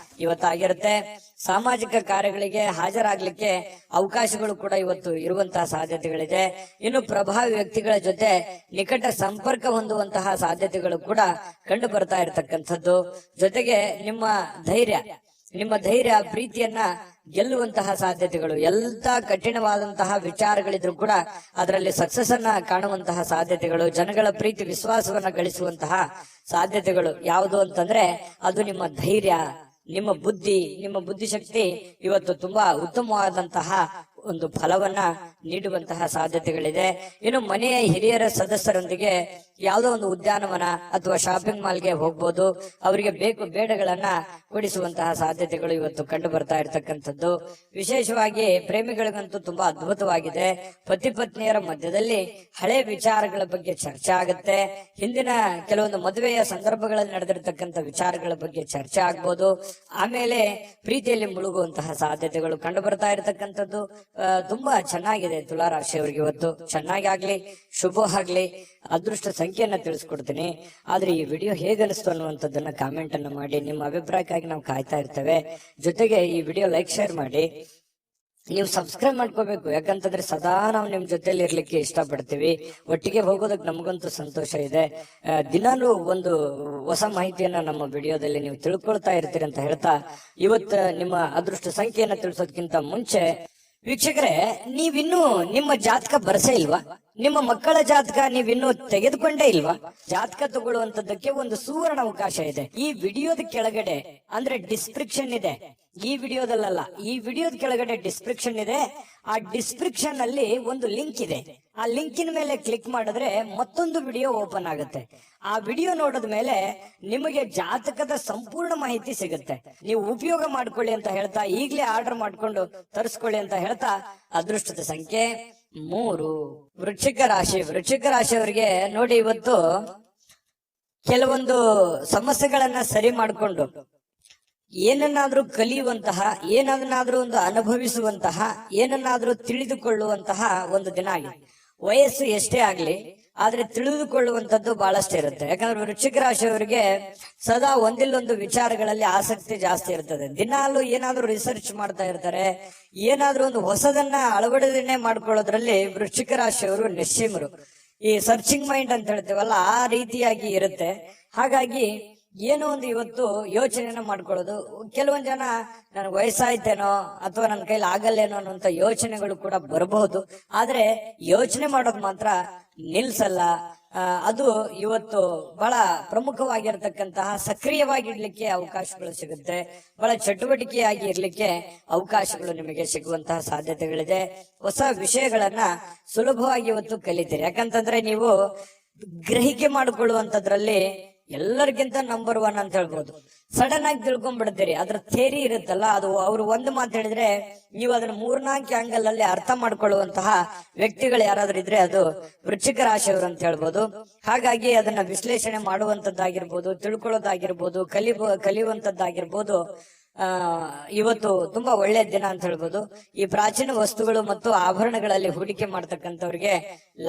ಇವತ್ತಾಗಿರುತ್ತೆ. ಸಾಮಾಜಿಕ ಕಾರ್ಯಗಳಿಗೆ ಹಾಜರಾಗ್ಲಿಕ್ಕೆ ಅವಕಾಶಗಳು ಕೂಡ ಇವತ್ತು ಇರುವಂತಹ ಸಾಧ್ಯತೆಗಳಿದೆ. ಇನ್ನು ಪ್ರಭಾವಿ ವ್ಯಕ್ತಿಗಳ ಜೊತೆ ನಿಕಟ ಸಂಪರ್ಕ ಹೊಂದುವಂತಹ ಸಾಧ್ಯತೆಗಳು ಕೂಡ ಕಂಡು ಬರ್ತಾ ಇರತಕ್ಕಂಥದ್ದು. ಜೊತೆಗೆ ನಿಮ್ಮ ಧೈರ್ಯ ಪ್ರೀತಿಯನ್ನ ಗೆಲ್ಲುವಂತಹ ಸಾಧ್ಯತೆಗಳು, ಎಂತ ಕಠಿಣವಾದಂತಹ ವಿಚಾರಗಳಿದ್ರು ಕೂಡ ಅದರಲ್ಲಿ ಸಕ್ಸಸ್ ಅನ್ನ ಕಾಣುವಂತಹ ಸಾಧ್ಯತೆಗಳು, ಜನಗಳ ಪ್ರೀತಿ ವಿಶ್ವಾಸವನ್ನ ಗಳಿಸುವಂತಹ ಸಾಧ್ಯತೆಗಳು ಯಾವುದು ಅಂತಂದ್ರೆ ಅದು ನಿಮ್ಮ ಧೈರ್ಯ, ನಿಮ್ಮ ಬುದ್ಧಿಶಕ್ತಿ ಇವತ್ತು ತುಂಬಾ ಉತ್ತಮವಾದಂತಹ ಒಂದು ಫಲವನ್ನ ನೀಡುವಂತಹ ಸಾಧ್ಯತೆಗಳಿದೆ. ಇನ್ನು ಮನೆಯ ಹಿರಿಯರ ಸದಸ್ಯರೊಂದಿಗೆ ಯಾವುದೋ ಒಂದು ಉದ್ಯಾನವನ ಅಥವಾ ಶಾಪಿಂಗ್ ಮಾಲ್ಗೆ ಹೋಗ್ಬೋದು. ಅವರಿಗೆ ಬೇಕು ಬೇಡಗಳನ್ನ ಕೊಡಿಸುವಂತಹ ಸಾಧ್ಯತೆಗಳು ಇವತ್ತು ಕಂಡು ಬರ್ತಾ ಇರತಕ್ಕಂಥದ್ದು. ವಿಶೇಷವಾಗಿ ಪ್ರೇಮಿಗಳಿಗಂತೂ ತುಂಬಾ ಅದ್ಭುತವಾಗಿದೆ. ಪತಿ ಪತ್ನಿಯರ ಮಧ್ಯದಲ್ಲಿ ಹಳೆ ವಿಚಾರಗಳ ಬಗ್ಗೆ ಚರ್ಚೆ ಆಗುತ್ತೆ. ಹಿಂದಿನ ಕೆಲವೊಂದು ಮದುವೆಯ ಸಂದರ್ಭಗಳಲ್ಲಿ ನಡೆದಿರ್ತಕ್ಕಂಥ ವಿಚಾರಗಳ ಬಗ್ಗೆ ಚರ್ಚೆ ಆಗ್ಬೋದು. ಆಮೇಲೆ ಪ್ರೀತಿಯಲ್ಲಿ ಮುಳುಗುವಂತಹ ಸಾಧ್ಯತೆಗಳು ಕಂಡು ಬರ್ತಾ ಇರತಕ್ಕಂಥದ್ದು. ತುಂಬಾ ಚೆನ್ನಾಗಿದೆ ತುಲಾರಾಶಿಯವರಿಗೆ ಇವತ್ತು. ಚೆನ್ನಾಗಿ ಆಗ್ಲಿ, ಶುಭ ಆಗ್ಲಿ. ಅದೃಷ್ಟ ಸಂಖ್ಯೆಯನ್ನ ತಿಳಿಸ್ಕೊಡ್ತೀನಿ. ಆದ್ರೆ ಈ ವಿಡಿಯೋ ಹೇಗನಿಸ್ತು ಅನ್ನುವಂಥದ್ದನ್ನ ಕಾಮೆಂಟ್ ಅನ್ನ ಮಾಡಿ. ನಿಮ್ಮ ಅಭಿಪ್ರಾಯಕ್ಕಾಗಿ ನಾವು ಕಾಯ್ತಾ ಇರ್ತೇವೆ. ಜೊತೆಗೆ ಈ ವಿಡಿಯೋ ಲೈಕ್, ಶೇರ್ ಮಾಡಿ. ನೀವು ಸಬ್ಸ್ಕ್ರೈಬ್ ಮಾಡ್ಕೋಬೇಕು, ಯಾಕಂತಂದ್ರೆ ಸದಾ ನಾವು ನಿಮ್ ಜೊತೆಲಿ ಇರ್ಲಿಕ್ಕೆ ಇಷ್ಟಪಡ್ತೀವಿ. ಒಟ್ಟಿಗೆ ಹೋಗೋದಕ್ಕೆ ನಮಗಂತೂ ಸಂತೋಷ ಇದೆ. ದಿನಾಲೂ ಒಂದು ಹೊಸ ಮಾಹಿತಿಯನ್ನ ನಮ್ಮ ವಿಡಿಯೋದಲ್ಲಿ ನೀವು ತಿಳ್ಕೊಳ್ತಾ ಇರ್ತೀರಿ ಅಂತ ಹೇಳ್ತಾ, ಇವತ್ತು ನಿಮ್ಮ ಅದೃಷ್ಟ ಸಂಖ್ಯೆಯನ್ನ ತಿಳಿಸೋದಕ್ಕಿಂತ ಮುಂಚೆ ವೀಕ್ಷಕರೇ, ನೀವಿನ್ನೂ ನಿಮ್ಮ ಜಾತಕ ಬರಸೇ ಇಲ್ವಾ? ನಿಮ್ಮ ಮಕ್ಕಳ ಜಾತಕ ನೀವಿನ್ನೂ ತೆಗೆದುಕೊಂಡೇ ಇಲ್ವಾ? ಜಾತಕ ತಗೊಳ್ಳುವಂತದ್ದಕ್ಕೆ ಒಂದು ಸುವರ್ಣ ಅವಕಾಶ ಇದೆ. ಈ ವಿಡಿಯೋದ ಕೆಳಗಡೆ ಅಂದ್ರೆ ಡಿಸ್ಕ್ರಿಪ್ಷನ್ ಇದೆ. ಈ ವಿಡಿಯೋದಲ್ಲ, ಈ ವಿಡಿಯೋದ ಕೆಳಗಡೆ ಡಿಸ್ಕ್ರಿಪ್ಷನ್ ಇದೆ. ಆ ಡಿಸ್ಕ್ರಿಪ್ಷನ್ ಅಲ್ಲಿ ಒಂದು ಲಿಂಕ್ ಇದೆ. ಆ ಲಿಂಕಿನ ಮೇಲೆ ಕ್ಲಿಕ್ ಮಾಡಿದ್ರೆ ಮತ್ತೊಂದು ವಿಡಿಯೋ ಓಪನ್ ಆಗುತ್ತೆ. ಆ ವಿಡಿಯೋ ನೋಡಿದ ಮೇಲೆ ನಿಮಗೆ ಜಾತಕದ ಸಂಪೂರ್ಣ ಮಾಹಿತಿ ಸಿಗುತ್ತೆ. ನೀವು ಉಪಯೋಗ ಮಾಡ್ಕೊಳ್ಳಿ ಅಂತ ಹೇಳ್ತಾ, ಈಗಲೇ ಆರ್ಡರ್ ಮಾಡ್ಕೊಂಡು ತರಿಸ್ಕೊಳ್ಳಿ ಅಂತ ಹೇಳ್ತಾ, ಅದೃಷ್ಟದ ಸಂಖ್ಯೆ 3 ವೃಶ್ಚಿಕ ರಾಶಿ. ವೃಶ್ಚಿಕ ರಾಶಿಯವರಿಗೆ ನೋಡಿ, ಇವತ್ತು ಕೆಲವೊಂದು ಸಮಸ್ಯೆಗಳನ್ನ ಸರಿ ಮಾಡಿಕೊಂಡು ಏನನ್ನಾದ್ರೂ ಕಲಿಯುವಂತಹ, ಏನನ್ನಾದ್ರೂ ಒಂದು ಅನುಭವಿಸುವಂತಹ, ಏನನ್ನಾದ್ರೂ ತಿಳಿದುಕೊಳ್ಳುವಂತಹ ಒಂದು ದಿನ ಆಗಿದೆ. ವಯಸ್ಸು ಎಷ್ಟೇ ಆಗ್ಲಿ, ಆದ್ರೆ ತಿಳಿದುಕೊಳ್ಳುವಂತದ್ದು ಬಹಳಷ್ಟು ಇರುತ್ತೆ. ಯಾಕಂದ್ರೆ ವೃಶ್ಚಿಕ ರಾಶಿಯವರಿಗೆ ಸದಾ ಒಂದಿಲ್ಲೊಂದು ವಿಚಾರಗಳಲ್ಲಿ ಆಸಕ್ತಿ ಜಾಸ್ತಿ ಇರ್ತದೆ. ದಿನಾಲು ಏನಾದ್ರೂ ರಿಸರ್ಚ್ ಮಾಡ್ತಾ ಇರ್ತಾರೆ. ಏನಾದ್ರೂ ಒಂದು ಹೊಸದನ್ನ ಅಳವಡಿಕೆ ಮಾಡ್ಕೊಳ್ಳೋದ್ರಲ್ಲಿ ವೃಶ್ಚಿಕ ರಾಶಿಯವರು ನಿಶ್ಚಿಮರು. ಈ ಸರ್ಚಿಂಗ್ ಮೈಂಡ್ ಅಂತ ಹೇಳ್ತೀವಲ್ಲ, ಆ ರೀತಿಯಾಗಿ ಇರುತ್ತೆ. ಹಾಗಾಗಿ ಏನೋ ಒಂದು ಇವತ್ತು ಯೋಚನೆನ ಮಾಡ್ಕೊಳ್ಳೋದು. ಕೆಲವೊಂದ್ ಜನ ನನ್ಗೆ ವಯಸ್ಸಾಯ್ತೇನೋ ಅಥವಾ ನನ್ನ ಕೈಲಿ ಆಗಲ್ಲೇನೋ ಅನ್ನೋಂಥ ಯೋಚನೆಗಳು ಕೂಡ ಬರಬಹುದು. ಆದ್ರೆ ಯೋಚನೆ ಮಾಡೋದು ಮಾತ್ರ ನಿಲ್ಸಲ್ಲ. ಅದು ಇವತ್ತು ಬಹಳ ಪ್ರಮುಖವಾಗಿರ್ತಕ್ಕಂತಹ, ಸಕ್ರಿಯವಾಗಿರ್ಲಿಕ್ಕೆ ಅವಕಾಶಗಳು ಸಿಗುತ್ತೆ. ಬಹಳ ಚಟುವಟಿಕೆಯಾಗಿ ಇರ್ಲಿಕ್ಕೆ ಅವಕಾಶಗಳು ನಿಮಗೆ ಸಿಗುವಂತಹ ಸಾಧ್ಯತೆಗಳಿದೆ. ಹೊಸ ವಿಷಯಗಳನ್ನ ಸುಲಭವಾಗಿ ಇವತ್ತು ಕಲಿತೀರಿ. ಯಾಕಂತಂದ್ರೆ ನೀವು ಗ್ರಹಿಕೆ ಮಾಡಿಕೊಳ್ಳುವಂತದ್ರಲ್ಲಿ ಎಲ್ಲರಿಗಿಂತ ನಂಬರ್ 1 ಅಂತ ಹೇಳ್ಬೋದು. ಸಡನ್ ಆಗಿ ತಿಳ್ಕೊಂಡ್ಬಿಡ್ತೀರಿ. ಅದ್ರ ಥೇರಿ ಇರುತ್ತಲ್ಲ, ಅದು ಅವ್ರು ಒಂದು ಮಾತು ಹೇಳಿದ್ರೆ ನೀವು ಅದನ್ನ 3-4 ಆಂಗಲ್ ಅಲ್ಲಿ ಅರ್ಥ ಮಾಡ್ಕೊಳ್ಳುವಂತಹ ವ್ಯಕ್ತಿಗಳು ಯಾರಾದ್ರೂ ಇದ್ರೆ ಅದು ವೃಶ್ಚಿಕ ರಾಶಿಯವರು ಅಂತ ಹೇಳ್ಬೋದು. ಹಾಗಾಗಿ ಅದನ್ನ ವಿಶ್ಲೇಷಣೆ ಮಾಡುವಂತದ್ದಾಗಿರ್ಬೋದು, ತಿಳ್ಕೊಳ್ಳೋದಾಗಿರ್ಬೋದು, ಕಲಿಯುವಂತದ್ದಾಗಿರ್ಬೋದು. ಇವತ್ತು ತುಂಬಾ ಒಳ್ಳೆಯ ದಿನ ಅಂತ ಹೇಳ್ಬೋದು. ಈ ಪ್ರಾಚೀನ ವಸ್ತುಗಳು ಮತ್ತು ಆಭರಣಗಳಲ್ಲಿ ಹೂಡಿಕೆ ಮಾಡ್ತಕ್ಕಂಥವ್ರಿಗೆ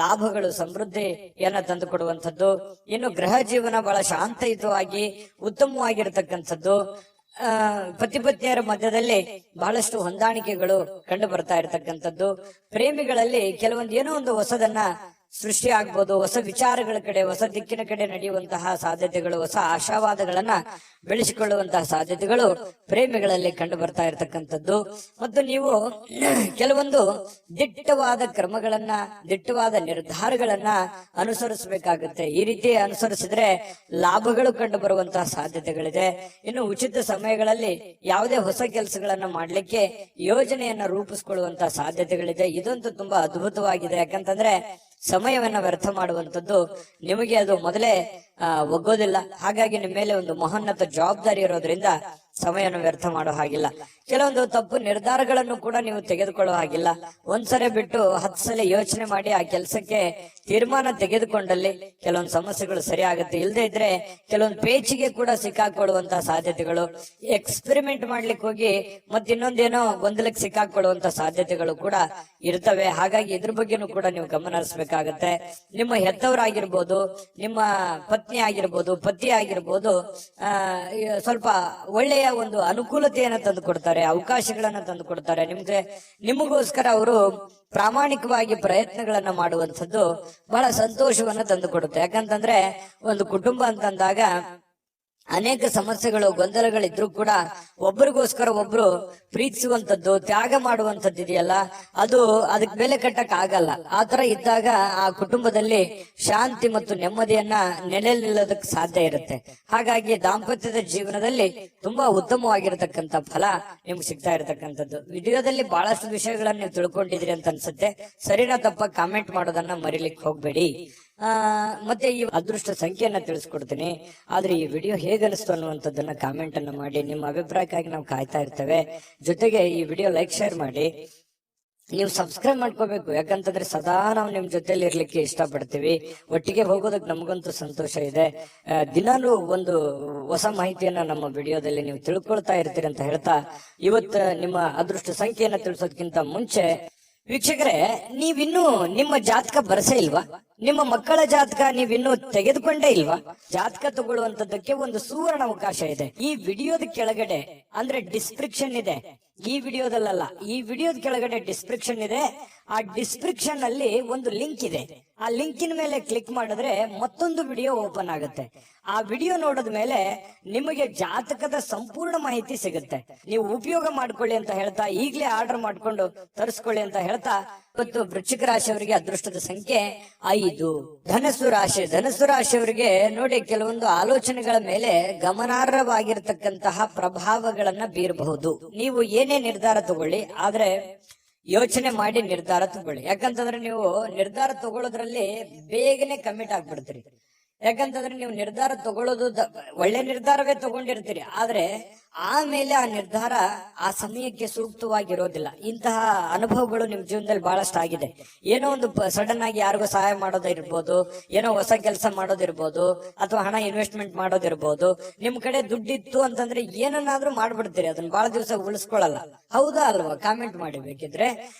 ಲಾಭಗಳು, ಸಮೃದ್ಧಿಯನ್ನ ತಂದು ಕೊಡುವಂಥದ್ದು. ಇನ್ನು ಗೃಹ ಜೀವನ ಬಹಳ ಶಾಂತಯುತವಾಗಿ ಉತ್ತಮವಾಗಿರ್ತಕ್ಕಂಥದ್ದು. ಪತಿ ಪತ್ನಿಯರ ಮಧ್ಯದಲ್ಲಿ ಬಹಳಷ್ಟು ಹೊಂದಾಣಿಕೆಗಳು ಕಂಡು ಬರ್ತಾ ಇರತಕ್ಕಂಥದ್ದು. ಪ್ರೇಮಿಗಳಲ್ಲಿ ಕೆಲವೊಂದು ಏನೋ ಒಂದು ಹೊಸದನ್ನ ಸೃಷ್ಟಿ ಆಗ್ಬೋದು. ಹೊಸ ವಿಚಾರಗಳ ಕಡೆ, ಹೊಸ ದಿಕ್ಕಿನ ಕಡೆ ನಡೆಯುವಂತಹ ಸಾಧ್ಯತೆಗಳು, ಹೊಸ ಆಶಾವಾದಗಳನ್ನ ಬೆಳೆಸಿಕೊಳ್ಳುವಂತಹ ಸಾಧ್ಯತೆಗಳು ಪ್ರೇಮಿಗಳಲ್ಲಿ ಕಂಡು ಬರ್ತಾ ಇರತಕ್ಕಂಥದ್ದು. ಮತ್ತು ನೀವು ಕೆಲವೊಂದು ದಿಟ್ಟವಾದ ಕ್ರಮಗಳನ್ನ, ದಿಟ್ಟವಾದ ನಿರ್ಧಾರಗಳನ್ನ ಅನುಸರಿಸಬೇಕಾಗುತ್ತೆ. ಈ ರೀತಿ ಅನುಸರಿಸಿದ್ರೆ ಲಾಭಗಳು ಕಂಡು ಬರುವಂತಹ ಸಾಧ್ಯತೆಗಳಿದೆ. ಇನ್ನು ಉಚಿತ ಸಮಯಗಳಲ್ಲಿ ಯಾವುದೇ ಹೊಸ ಕೆಲಸಗಳನ್ನ ಮಾಡ್ಲಿಕ್ಕೆ ಯೋಜನೆಯನ್ನ ರೂಪಿಸಿಕೊಳ್ಳುವಂತಹ ಸಾಧ್ಯತೆಗಳಿದೆ. ಇದಂತೂ ತುಂಬಾ ಅದ್ಭುತವಾಗಿದೆ. ಯಾಕಂತಂದ್ರೆ ಸಮಯವನ್ನ ವ್ಯರ್ಥ ಮಾಡುವಂಥದ್ದು ನಿಮಗೆ ಅದು ಮೊದಲೇ ಒಗ್ಗೋದಿಲ್ಲ. ಹಾಗಾಗಿ ನಿಮ್ಮ ಮೇಲೆ ಒಂದು ಮಹೋನ್ನತ ಜವಾಬ್ದಾರಿ ಇರೋದ್ರಿಂದ ಸಮಯವನ್ನು ವ್ಯರ್ಥ ಮಾಡೋ ಹಾಗಿಲ್ಲ. ಕೆಲವೊಂದು ತಪ್ಪು ನಿರ್ಧಾರಗಳನ್ನು ಕೂಡ ನೀವು ತೆಗೆದುಕೊಳ್ಳೋ ಹಾಗಿಲ್ಲ. ಒಂದ್ಸರಿ ಬಿಟ್ಟು 10 ಸಲ ಯೋಚನೆ ಮಾಡಿ ಆ ಕೆಲಸಕ್ಕೆ ತೀರ್ಮಾನ ತೆಗೆದುಕೊಂಡಲ್ಲಿ ಕೆಲವೊಂದು ಸಮಸ್ಯೆಗಳು ಸರಿ ಆಗುತ್ತೆ. ಇಲ್ಲದೆ ಇದ್ರೆ ಕೆಲವೊಂದು ಪೇಚಿಗೆ ಕೂಡ ಸಿಕ್ಕಾಕೊಳ್ಳುವಂತಹ ಸಾಧ್ಯತೆಗಳು, ಎಕ್ಸ್ಪೆರಿಮೆಂಟ್ ಮಾಡ್ಲಿಕ್ಕೆ ಹೋಗಿ ಮತ್ತಿನ್ನೊಂದೇನೋ ಗೊಂದಲಕ್ಕೆ ಸಿಕ್ಕಾಕೊಳ್ಳುವಂತ ಸಾಧ್ಯತೆಗಳು ಕೂಡ ಇರ್ತವೆ. ಹಾಗಾಗಿ ಇದ್ರ ಬಗ್ಗೆನೂ ಕೂಡ ನೀವು ಗಮನ ಹರಿಸಬೇಕಾಗತ್ತೆ. ನಿಮ್ಮ ಹೆತ್ತವರಾಗಿರ್ಬೋದು, ನಿಮ್ಮ ಪತ್ನಿ ಆಗಿರ್ಬೋದು, ಪತಿ ಆಗಿರ್ಬೋದು, ಸ್ವಲ್ಪ ಒಳ್ಳೆಯ ಒಂದು ಅನುಕೂಲತೆಯನ್ನ ತಂದು ಕೊಡ್ತಾರೆ, ಅವಕಾಶಗಳನ್ನ ತಂದು ಕೊಡ್ತಾರೆ. ನಿಮಗೋಸ್ಕರ ಅವರು ಪ್ರಾಮಾಣಿಕವಾಗಿ ಪ್ರಯತ್ನಗಳನ್ನ ಮಾಡುವಂಥದ್ದು ಬಹಳ ಸಂತೋಷವನ್ನ ತಂದು ಕೊಡುತ್ತೆ. ಯಾಕಂತಂದ್ರೆ ಒಂದು ಕುಟುಂಬ ಅಂತಂದಾಗ ಅನೇಕ ಸಮಸ್ಯೆಗಳು ಗೊಂದಲಗಳಿದ್ರು ಕೂಡ ಒಬ್ಬರಿಗೋಸ್ಕರ ಒಬ್ರು ಪ್ರೀತಿಸುವಂತದ್ದು, ತ್ಯಾಗ ಮಾಡುವಂತದ್ದು ಇದೆಯಲ್ಲ, ಅದಕ್ಕೆ ಬೆಲೆ ಕಟ್ಟಕ್ ಆಗಲ್ಲ. ಆತರ ಇದ್ದಾಗ ಆ ಕುಟುಂಬದಲ್ಲಿ ಶಾಂತಿ ಮತ್ತು ನೆಮ್ಮದಿಯನ್ನ ನೆಲೆ ನಿಲ್ಲೋದಕ್ಕೆ ಸಾಧ್ಯ ಇರುತ್ತೆ. ಹಾಗಾಗಿ ದಾಂಪತ್ಯದ ಜೀವನದಲ್ಲಿ ತುಂಬಾ ಉತ್ತಮವಾಗಿರತಕ್ಕಂತ ಫಲ ನಿಮ್ಗೆ ಸಿಗ್ತಾ ಇರತಕ್ಕಂಥದ್ದು. ವಿಡಿಯೋದಲ್ಲಿ ಬಹಳಷ್ಟು ವಿಷಯಗಳನ್ನ ನೀವು ತಿಳ್ಕೊಂಡಿದ್ರಿ ಅಂತ ಅನ್ಸುತ್ತೆ. ಸರಿನಾ ತಪ್ಪ ಕಾಮೆಂಟ್ ಮಾಡೋದನ್ನ ಮರಿಲಿಕ್ಕೆ ಹೋಗ್ಬೇಡಿ. ಮತ್ತೆ ಈ ಅದೃಷ್ಟ ಸಂಖ್ಯೆಯನ್ನ ತಿಳಿಸ್ಕೊಡ್ತೀನಿ. ಆದ್ರೆ ಈ ವಿಡಿಯೋ ಹೇಗನಿಸ್ತು ಅನ್ನುವಂಥದ್ದನ್ನ ಕಾಮೆಂಟ್ ಅನ್ನ ಮಾಡಿ. ನಿಮ್ಮ ಅಭಿಪ್ರಾಯಕ್ಕಾಗಿ ನಾವು ಕಾಯ್ತಾ ಇರ್ತೇವೆ. ಜೊತೆಗೆ ಈ ವಿಡಿಯೋ ಲೈಕ್, ಶೇರ್ ಮಾಡಿ. ನೀವು ಸಬ್ಸ್ಕ್ರೈಬ್ ಮಾಡ್ಕೋಬೇಕು, ಯಾಕಂತಂದ್ರೆ ಸದಾ ನಾವು ನಿಮ್ ಜೊತೆಲಿ ಇರ್ಲಿಕ್ಕೆ ಇಷ್ಟಪಡ್ತೀವಿ. ಒಟ್ಟಿಗೆ ಹೋಗೋದಕ್ಕೆ ನಮಗಂತೂ ಸಂತೋಷ ಇದೆ. ದಿನಾಲೂ ಒಂದು ಹೊಸ ಮಾಹಿತಿಯನ್ನ ನಮ್ಮ ವಿಡಿಯೋದಲ್ಲಿ ನೀವು ತಿಳ್ಕೊಳ್ತಾ ಇರ್ತೀರಿ ಅಂತ ಹೇಳ್ತಾ, ಇವತ್ತು ನಿಮ್ಮ ಅದೃಷ್ಟ ಸಂಖ್ಯೆಯನ್ನ ತಿಳಿಸೋದಕ್ಕಿಂತ ಮುಂಚೆ ವೀಕ್ಷಕರೇ, ನೀವಿನ್ನೂ ನಿಮ್ಮ ಜಾತಕ ಬರಸೇ ಇಲ್ವಾ? ನಿಮ್ಮ ಮಕ್ಕಳ ಜಾತಕ ನೀವಿನ್ನೂ ತೆಗೆದುಕೊಂಡೇ ಇಲ್ವಾ? ಜಾತಕ ತಗೊಳ್ಳುವಂತದ್ದಕ್ಕೆ ಒಂದು ಸುವರ್ಣ ಅವಕಾಶ ಇದೆ. ಈ ವಿಡಿಯೋದ ಕೆಳಗಡೆ ಅಂದ್ರೆ ಡಿಸ್ಕ್ರಿಪ್ಷನ್ ಇದೆ. ಈ ವಿಡಿಯೋದಲ್ಲ, ಈ ವಿಡಿಯೋದ ಕೆಳಗಡೆ ಡಿಸ್ಕ್ರಿಪ್ಷನ್ ಇದೆ. ಆ ಡಿಸ್ಕ್ರಿಪ್ಷನ್ ಅಲ್ಲಿ ಒಂದು ಲಿಂಕ್ ಇದೆ. ಆ ಲಿಂಕಿನ ಮೇಲೆ ಕ್ಲಿಕ್ ಮಾಡಿದ್ರೆ ಮತ್ತೊಂದು ವಿಡಿಯೋ ಓಪನ್ ಆಗುತ್ತೆ. ಆ ವಿಡಿಯೋ ನೋಡಿದ ಮೇಲೆ ನಿಮಗೆ ಜಾತಕದ ಸಂಪೂರ್ಣ ಮಾಹಿತಿ ಸಿಗುತ್ತೆ. ನೀವು ಉಪಯೋಗ ಮಾಡ್ಕೊಳ್ಳಿ ಅಂತ ಹೇಳ್ತಾ, ಈಗಲೇ ಆರ್ಡರ್ ಮಾಡ್ಕೊಂಡು ತರಿಸ್ಕೊಳ್ಳಿ ಅಂತ ಹೇಳ್ತಾ, ಇವತ್ತು ವೃಶ್ಚಿಕ ರಾಶಿಯವರಿಗೆ ಅದೃಷ್ಟದ ಸಂಖ್ಯೆ 5. ಧನಸ್ಸು ರಾಶಿಯವರಿಗೆ ನೋಡಿ, ಕೆಲವೊಂದು ಆಲೋಚನೆಗಳ ಮೇಲೆ ಗಮನಾರ್ಹವಾಗಿರ್ತಕ್ಕಂತಹ ಪ್ರಭಾವಗಳನ್ನ ಬೀರಬಹುದು. ನೀವು ಏನೇ ನಿರ್ಧಾರ ತಗೊಳ್ಳಿ, ಆದ್ರೆ ಯೋಚನೆ ಮಾಡಿ ನಿರ್ಧಾರ ತಗೊಳ್ಳಿ. ಯಾಕಂತಂದ್ರೆ ನೀವು ನಿರ್ಧಾರ ತಗೊಳ್ಳೋದ್ರಲ್ಲಿ ಬೇಗನೆ ಕಮಿಟ್ ಆಗ್ಬಿಡ್ತೀರಿ. ಯಾಕಂತಂದ್ರೆ ನೀವು ನಿರ್ಧಾರ ತಗೊಳ್ಳೋದು ಒಳ್ಳೆ ನಿರ್ಧಾರವೇ ತಗೊಂಡಿರ್ತೀರಿ, ಆದ್ರೆ ಆಮೇಲೆ ಆ ನಿರ್ಧಾರ ಆ ಸಮಯಕ್ಕೆ ಸೂಕ್ತವಾಗಿರೋದಿಲ್ಲ. ಇಂತಹ ಅನುಭವಗಳು ನಿಮ್ ಜೀವನದಲ್ಲಿ ಬಹಳಷ್ಟು ಆಗಿದೆ. ಏನೋ ಒಂದು ಸಡನ್ ಆಗಿ ಯಾರಿಗೋ ಸಹಾಯ ಮಾಡೋದಿರ್ಬೋದು, ಏನೋ ಹೊಸ ಕೆಲಸ ಮಾಡೋದಿರ್ಬೋದು, ಅಥವಾ ಹಣ ಇನ್ವೆಸ್ಟ್ಮೆಂಟ್ ಮಾಡೋದಿರ್ಬೋದು. ನಿಮ್ ಕಡೆ ದುಡ್ಡಿತ್ತು ಅಂತಂದ್ರೆ ಏನನ್ನಾದ್ರೂ ಮಾಡ್ಬಿಡ್ತೀರಿ, ಅದನ್ನ ಬಹಳ ದಿವಸ ಉಳಿಸ್ಕೊಳ್ಳಲ್ಲ. ಹೌದಾ ಅಲ್ವಾ? ಕಾಮೆಂಟ್ ಮಾಡಿ ಬೇಕಿದ್ರೆ.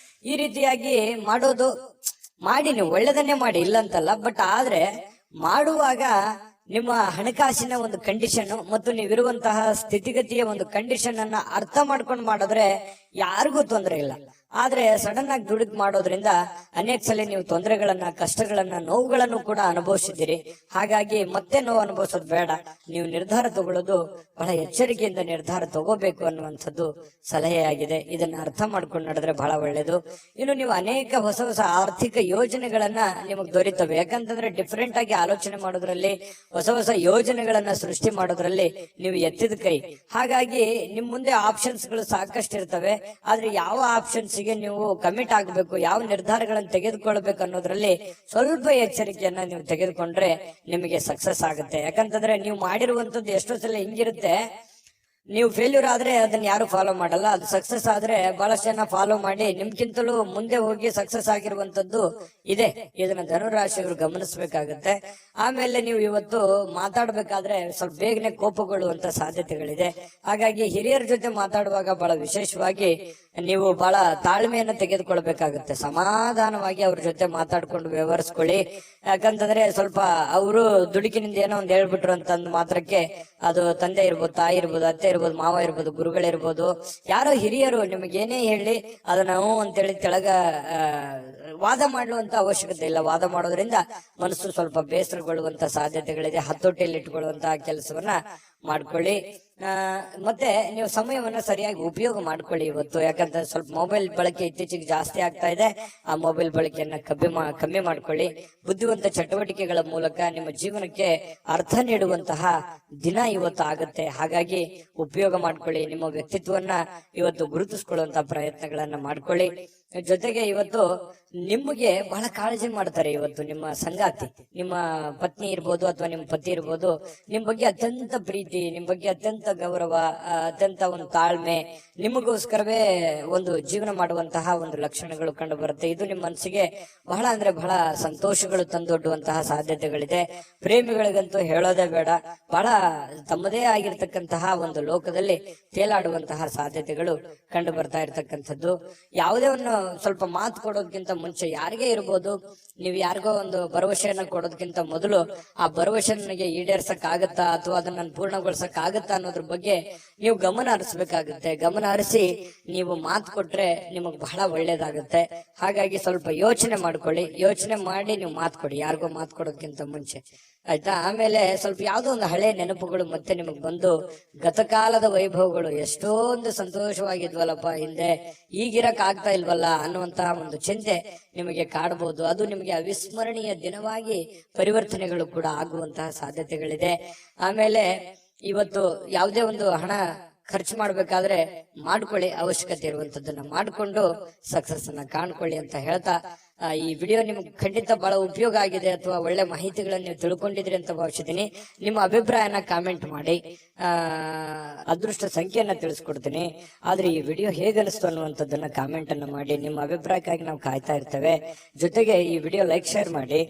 ಈ ರೀತಿಯಾಗಿ ಮಾಡೋದು ಮಾಡಿ, ನೀವು ಒಳ್ಳೇದನ್ನೇ ಮಾಡಿ, ಇಲ್ಲಂತಲ್ಲ. ಬಟ್ ಆದ್ರೆ ಮಾಡುವಾಗ ನಿಮ್ಮ ಹಣಕಾಸಿನ ಒಂದು ಕಂಡೀಷನ್ ಮತ್ತು ನೀವಿರುವಂತಹ ಸ್ಥಿತಿಗತಿಯ ಒಂದು ಕಂಡೀಷನ್ ಅನ್ನ ಅರ್ಥ ಮಾಡ್ಕೊಂಡು ಮಾಡಿದ್ರೆ ಯಾರಿಗೂ ತೊಂದರೆ ಇಲ್ಲ. ಆದ್ರೆ ಸಡನ್ ಆಗಿ ದುಡಿದ್ ಮಾಡೋದ್ರಿಂದ ಅನೇಕ ಸಲ ನೀವು ತೊಂದರೆಗಳನ್ನ, ಕಷ್ಟಗಳನ್ನ, ನೋವುಗಳನ್ನು ಕೂಡ ಅನುಭವಿಸಿದ್ದೀರಿ. ಹಾಗಾಗಿ ಮತ್ತೆ ನೋವು ಅನುಭವಿಸೋದು ಬೇಡ. ನೀವು ನಿರ್ಧಾರ ತಗೊಳ್ಳೋದು ಬಹಳ ಎಚ್ಚರಿಕೆಯಿಂದ ನಿರ್ಧಾರ ತಗೋಬೇಕು ಅನ್ನುವಂಥದ್ದು ಸಲಹೆಯಾಗಿದೆ. ಇದನ್ನ ಅರ್ಥ ಮಾಡ್ಕೊಂಡು ನಡೆದ್ರೆ ಬಹಳ ಒಳ್ಳೇದು. ಇನ್ನು ನೀವು ಅನೇಕ ಹೊಸ ಹೊಸ ಆರ್ಥಿಕ ಯೋಜನೆಗಳನ್ನ ನಿಮಗ್ ದೊರೀತವೆ. ಯಾಕಂತಂದ್ರೆ ಡಿಫರೆಂಟ್ ಆಗಿ ಆಲೋಚನೆ ಮಾಡೋದ್ರಲ್ಲಿ, ಹೊಸ ಹೊಸ ಯೋಜನೆಗಳನ್ನ ಸೃಷ್ಟಿ ಮಾಡೋದ್ರಲ್ಲಿ ನೀವು ಎತ್ತಿದ ಕೈ. ಹಾಗಾಗಿ ನಿಮ್ ಮುಂದೆ ಆಪ್ಷನ್ಸ್ ಗಳು ಸಾಕಷ್ಟು ಇರ್ತವೆ. ಆದ್ರೆ ಯಾವ ಆಪ್ಷನ್ಸ್ ನೀವು ಕಮಿಟ್ ಆಗಬೇಕು, ಯಾವ ನಿರ್ಧಾರಗಳನ್ನು ತೆಗೆದುಕೊಳ್ಬೇಕು ಅನ್ನೋದ್ರಲ್ಲಿ ಸ್ವಲ್ಪ ಎಚ್ಚರಿಕೆಯನ್ನ ನೀವು ತೆಗೆದುಕೊಂಡ್ರೆ ನಿಮಗೆ ಸಕ್ಸಸ್ ಆಗುತ್ತೆ. ಯಾಕಂತಂದ್ರೆ ನೀವು ಮಾಡಿರುವಂತದ್ದು ಎಷ್ಟೋ ಸಲ ಹಿಂಗಿರುತ್ತೆ, ನೀವು ಫೇಲ್ಯೂರ್ ಆದ್ರೆ ಅದನ್ನ ಯಾರು ಫಾಲೋ ಮಾಡಲ್ಲ. ಅದು ಸಕ್ಸಸ್ ಆದ್ರೆ ಬಹಳಷ್ಟು ಜನ ಫಾಲೋ ಮಾಡಿ ನಿಮ್ಗಿಂತಲೂ ಮುಂದೆ ಹೋಗಿ ಸಕ್ಸಸ್ ಆಗಿರುವಂತದ್ದು ಇದೆ. ಇದನ್ನ ಧನುರಾಶಿಯವರು ಗಮನಿಸಬೇಕಾಗತ್ತೆ. ಆಮೇಲೆ ನೀವು ಇವತ್ತು ಮಾತಾಡ್ಬೇಕಾದ್ರೆ ಸ್ವಲ್ಪ ಬೇಗನೆ ಕೋಪಗೊಳ್ಳುವಂತ ಸಾಧ್ಯತೆಗಳಿದೆ. ಹಾಗಾಗಿ ಹಿರಿಯರ ಜೊತೆ ಮಾತಾಡುವಾಗ ಬಹಳ ವಿಶೇಷವಾಗಿ ನೀವು ಬಹಳ ತಾಳ್ಮೆಯನ್ನ ತೆಗೆದುಕೊಳ್ಬೇಕಾಗುತ್ತೆ. ಸಮಾಧಾನವಾಗಿ ಅವ್ರ ಜೊತೆ ಮಾತಾಡ್ಕೊಂಡು ವ್ಯವಹರಿಸ್ಕೊಳ್ಳಿ. ಯಾಕಂತಂದ್ರೆ ಸ್ವಲ್ಪ ಅವರು ದುಡುಕಿನಿಂದ ಏನೋ ಒಂದ್ ಹೇಳ್ಬಿಟ್ರು ಅಂತಂದ್ ಮಾತ್ರಕ್ಕೆ ಅದು ತಂದೆ ಇರ್ಬೋದು, ತಾಯಿ ಇರ್ಬೋದು, ಅತ್ತೆ ಇರ್ಬೋದು, ಮಾವ ಇರ್ಬೋದು, ಗುರುಗಳಿರ್ಬೋದು, ಯಾರೋ ಹಿರಿಯರು ನಿಮಗೇನೇ ಹೇಳಿ ಅದನ್ನ ಅಂತೇಳಿ ತೆಳಗ ವಾದ ಮಾಡುವಂತ ಅವಶ್ಯಕತೆ ಇಲ್ಲ. ವಾದ ಮಾಡೋದ್ರಿಂದ ಮನಸ್ಸು ಸ್ವಲ್ಪ ಬೇಸರಗೊಳ್ಳುವಂತ ಸಾಧ್ಯತೆಗಳಿದೆ. ಹತೋಟಿಯಲ್ಲಿ ಇಟ್ಕೊಳ್ಳುವಂತಹ ಕೆಲಸವನ್ನ ಮಾಡ್ಕೊಳ್ಳಿ. ಮತ್ತೆ ನೀವು ಸಮಯವನ್ನ ಸರಿಯಾಗಿ ಉಪಯೋಗ ಮಾಡ್ಕೊಳ್ಳಿ ಇವತ್ತು. ಯಾಕಂದ್ರೆ ಸ್ವಲ್ಪ ಮೊಬೈಲ್ ಬಳಕೆ ಇತ್ತೀಚೆಗೆ ಜಾಸ್ತಿ ಆಗ್ತಾ ಇದೆ. ಆ ಮೊಬೈಲ್ ಬಳಕೆಯನ್ನ ಕಮ್ಮಿ ಮಾಡ್ಕೊಳ್ಳಿ. ಬುದ್ಧಿವಂತ ಚಟುವಟಿಕೆಗಳ ಮೂಲಕ ನಿಮ್ಮ ಜೀವನಕ್ಕೆ ಅರ್ಥ ನೀಡುವಂತಹ ದಿನ ಇವತ್ತು ಆಗುತ್ತೆ. ಹಾಗಾಗಿ ಉಪಯೋಗ ಮಾಡ್ಕೊಳ್ಳಿ. ನಿಮ್ಮ ವ್ಯಕ್ತಿತ್ವವನ್ನ ಇವತ್ತು ಗುರುತಿಸ್ಕೊಳ್ಳುವಂತಹ ಪ್ರಯತ್ನಗಳನ್ನ ಮಾಡ್ಕೊಳ್ಳಿ. ಜೊತೆಗೆ ಇವತ್ತು ನಿಮಗೆ ಬಹಳ ಕಾಳಜಿ ಮಾಡ್ತಾರೆ. ಇವತ್ತು ನಿಮ್ಮ ಸಂಗಾತಿ, ನಿಮ್ಮ ಪತ್ನಿ ಇರ್ಬೋದು ಅಥವಾ ನಿಮ್ಮ ಪತಿ ಇರ್ಬೋದು, ನಿಮ್ ಬಗ್ಗೆ ಅತ್ಯಂತ ಪ್ರೀತಿ, ನಿಮ್ ಬಗ್ಗೆ ಅತ್ಯಂತ ಗೌರವ, ಅತ್ಯಂತ ಒಂದು ತಾಳ್ಮೆ, ನಿಮಗೋಸ್ಕರವೇ ಒಂದು ಜೀವನ ಮಾಡುವಂತಹ ಒಂದು ಲಕ್ಷಣಗಳು ಕಂಡು ಬರುತ್ತೆ. ಇದು ನಿಮ್ಮ ಮನಸ್ಸಿಗೆ ಬಹಳ ಅಂದ್ರೆ ಬಹಳ ಸಂತೋಷಗಳು ತಂದೊಡ್ಡುವಂತಹ ಸಾಧ್ಯತೆಗಳಿದೆ. ಪ್ರೇಮಿಗಳಿಗಂತೂ ಹೇಳೋದೇ ಬೇಡ, ಬಹಳ ತಮ್ಮದೇ ಆಗಿರ್ತಕ್ಕಂತಹ ಒಂದು ಲೋಕದಲ್ಲಿ ತೇಲಾಡುವಂತಹ ಸಾಧ್ಯತೆಗಳು ಕಂಡು ಬರ್ತಾ ಇರ್ತಕ್ಕಂಥದ್ದು. ಯಾವುದೇ ಒಂದು ಸ್ವಲ್ಪ ಮಾತು ಕೊಡೋದಕ್ಕಿಂತ ಮುಂಚೆ ಯಾರಿಗೇ ಇರ್ಬೋದು, ನೀವು ಯಾರಿಗೋ ಒಂದು ಭರವಸೆಯನ್ನ ಕೊಡೋದಕ್ಕಿಂತ ಮೊದಲು ಆ ಭರವಸೆ ನನಗೆ ಈಡೇರ್ಸಕ್ ಆಗತ್ತಾ ಅಥವಾ ಅದನ್ನ ಪೂರ್ಣಗೊಳಿಸಕ್ ಆಗತ್ತಾ ಅನ್ನೋದ್ರ ಬಗ್ಗೆ ನೀವು ಗಮನ ಹರಿಸಬೇಕಾಗುತ್ತೆ. ಗಮನ ಹರಿಸಿ ನೀವು ಮಾತು ಕೊಟ್ರೆ ನಿಮಗ್ ಬಹಳ ಒಳ್ಳೇದಾಗುತ್ತೆ. ಹಾಗಾಗಿ ಸ್ವಲ್ಪ ಯೋಚನೆ ಮಾಡ್ಕೊಳ್ಳಿ. ಯೋಚನೆ ಮಾಡಿ ನೀವು ಮಾತು ಕೊಡಿ, ಯಾರಿಗೋ ಮಾತು ಕೊಡೋದಕ್ಕಿಂತ ಮುಂಚೆ. ಆಯ್ತಾ. ಆಮೇಲೆ ಸ್ವಲ್ಪ ಯಾವ್ದೋ ಒಂದು ಹಳೆ ನೆನಪುಗಳು ಮತ್ತೆ ನಿಮಗ್ ಬಂದು ಗತಕಾಲದ ವೈಭವಗಳು ಎಷ್ಟೊಂದು ಸಂತೋಷವಾಗಿದ್ವಲ್ಲಪ್ಪ ಹಿಂದೆ, ಈಗಿರಕ್ ಆಗ್ತಾ ಇಲ್ವಲ್ಲ ಅನ್ನುವಂತಹ ಒಂದು ಚಿಂತೆ ನಿಮಗೆ ಕಾಡಬಹುದು. ಅದು ನಿಮಗೆ ಅವಿಸ್ಮರಣೀಯ ದಿನವಾಗಿ ಪರಿವರ್ತನೆಗಳು ಕೂಡ ಆಗುವಂತಹ ಸಾಧ್ಯತೆಗಳಿದೆ. ಆಮೇಲೆ ಇವತ್ತು ಯಾವುದೇ ಒಂದು ಹಣ ಖರ್ಚು ಮಾಡ್ಬೇಕಾದ್ರೆ ಮಾಡ್ಕೊಳ್ಳಿ, ಅವಶ್ಯಕತೆ ಇರುವಂತದ್ದನ್ನ ಮಾಡ್ಕೊಂಡು ಸಕ್ಸಸ್ ಅನ್ನ ಕಾಣ್ಕೊಳ್ಳಿ ಅಂತ ಹೇಳ್ತಾ, ಈ ವಿಡಿಯೋ ನಿಮ್ಗೆ ಖಂಡಿತ ಬಹಳ ಉಪಯೋಗ ಆಗಿದೆ ಅಥವಾ ಒಳ್ಳೆ ಮಾಹಿತಿಗಳನ್ನ ನೀವು ತಿಳ್ಕೊಂಡಿದ್ರಿ ಅಂತ ಭಾವಿಸಿದ್ದೀನಿ. ನಿಮ್ಮ ಅಭಿಪ್ರಾಯನ ಕಾಮೆಂಟ್ ಮಾಡಿ, ಅದೃಷ್ಟ ಸಂಖ್ಯೆಯನ್ನ ತಿಳಿಸ್ಕೊಡ್ತೀನಿ. ಆದ್ರೆ ಈ ವಿಡಿಯೋ ಹೇಗನಿಸ್ತು ಅನ್ನುವಂಥದ್ದನ್ನ ಕಾಮೆಂಟ್ ಅನ್ನ ಮಾಡಿ. ನಿಮ್ಮ ಅಭಿಪ್ರಾಯಕ್ಕಾಗಿ ನಾವು ಕಾಯ್ತಾ ಇರ್ತೇವೆ. ಜೊತೆಗೆ ಈ ವಿಡಿಯೋ ಲೈಕ್ ಶೇರ್ ಮಾಡಿ.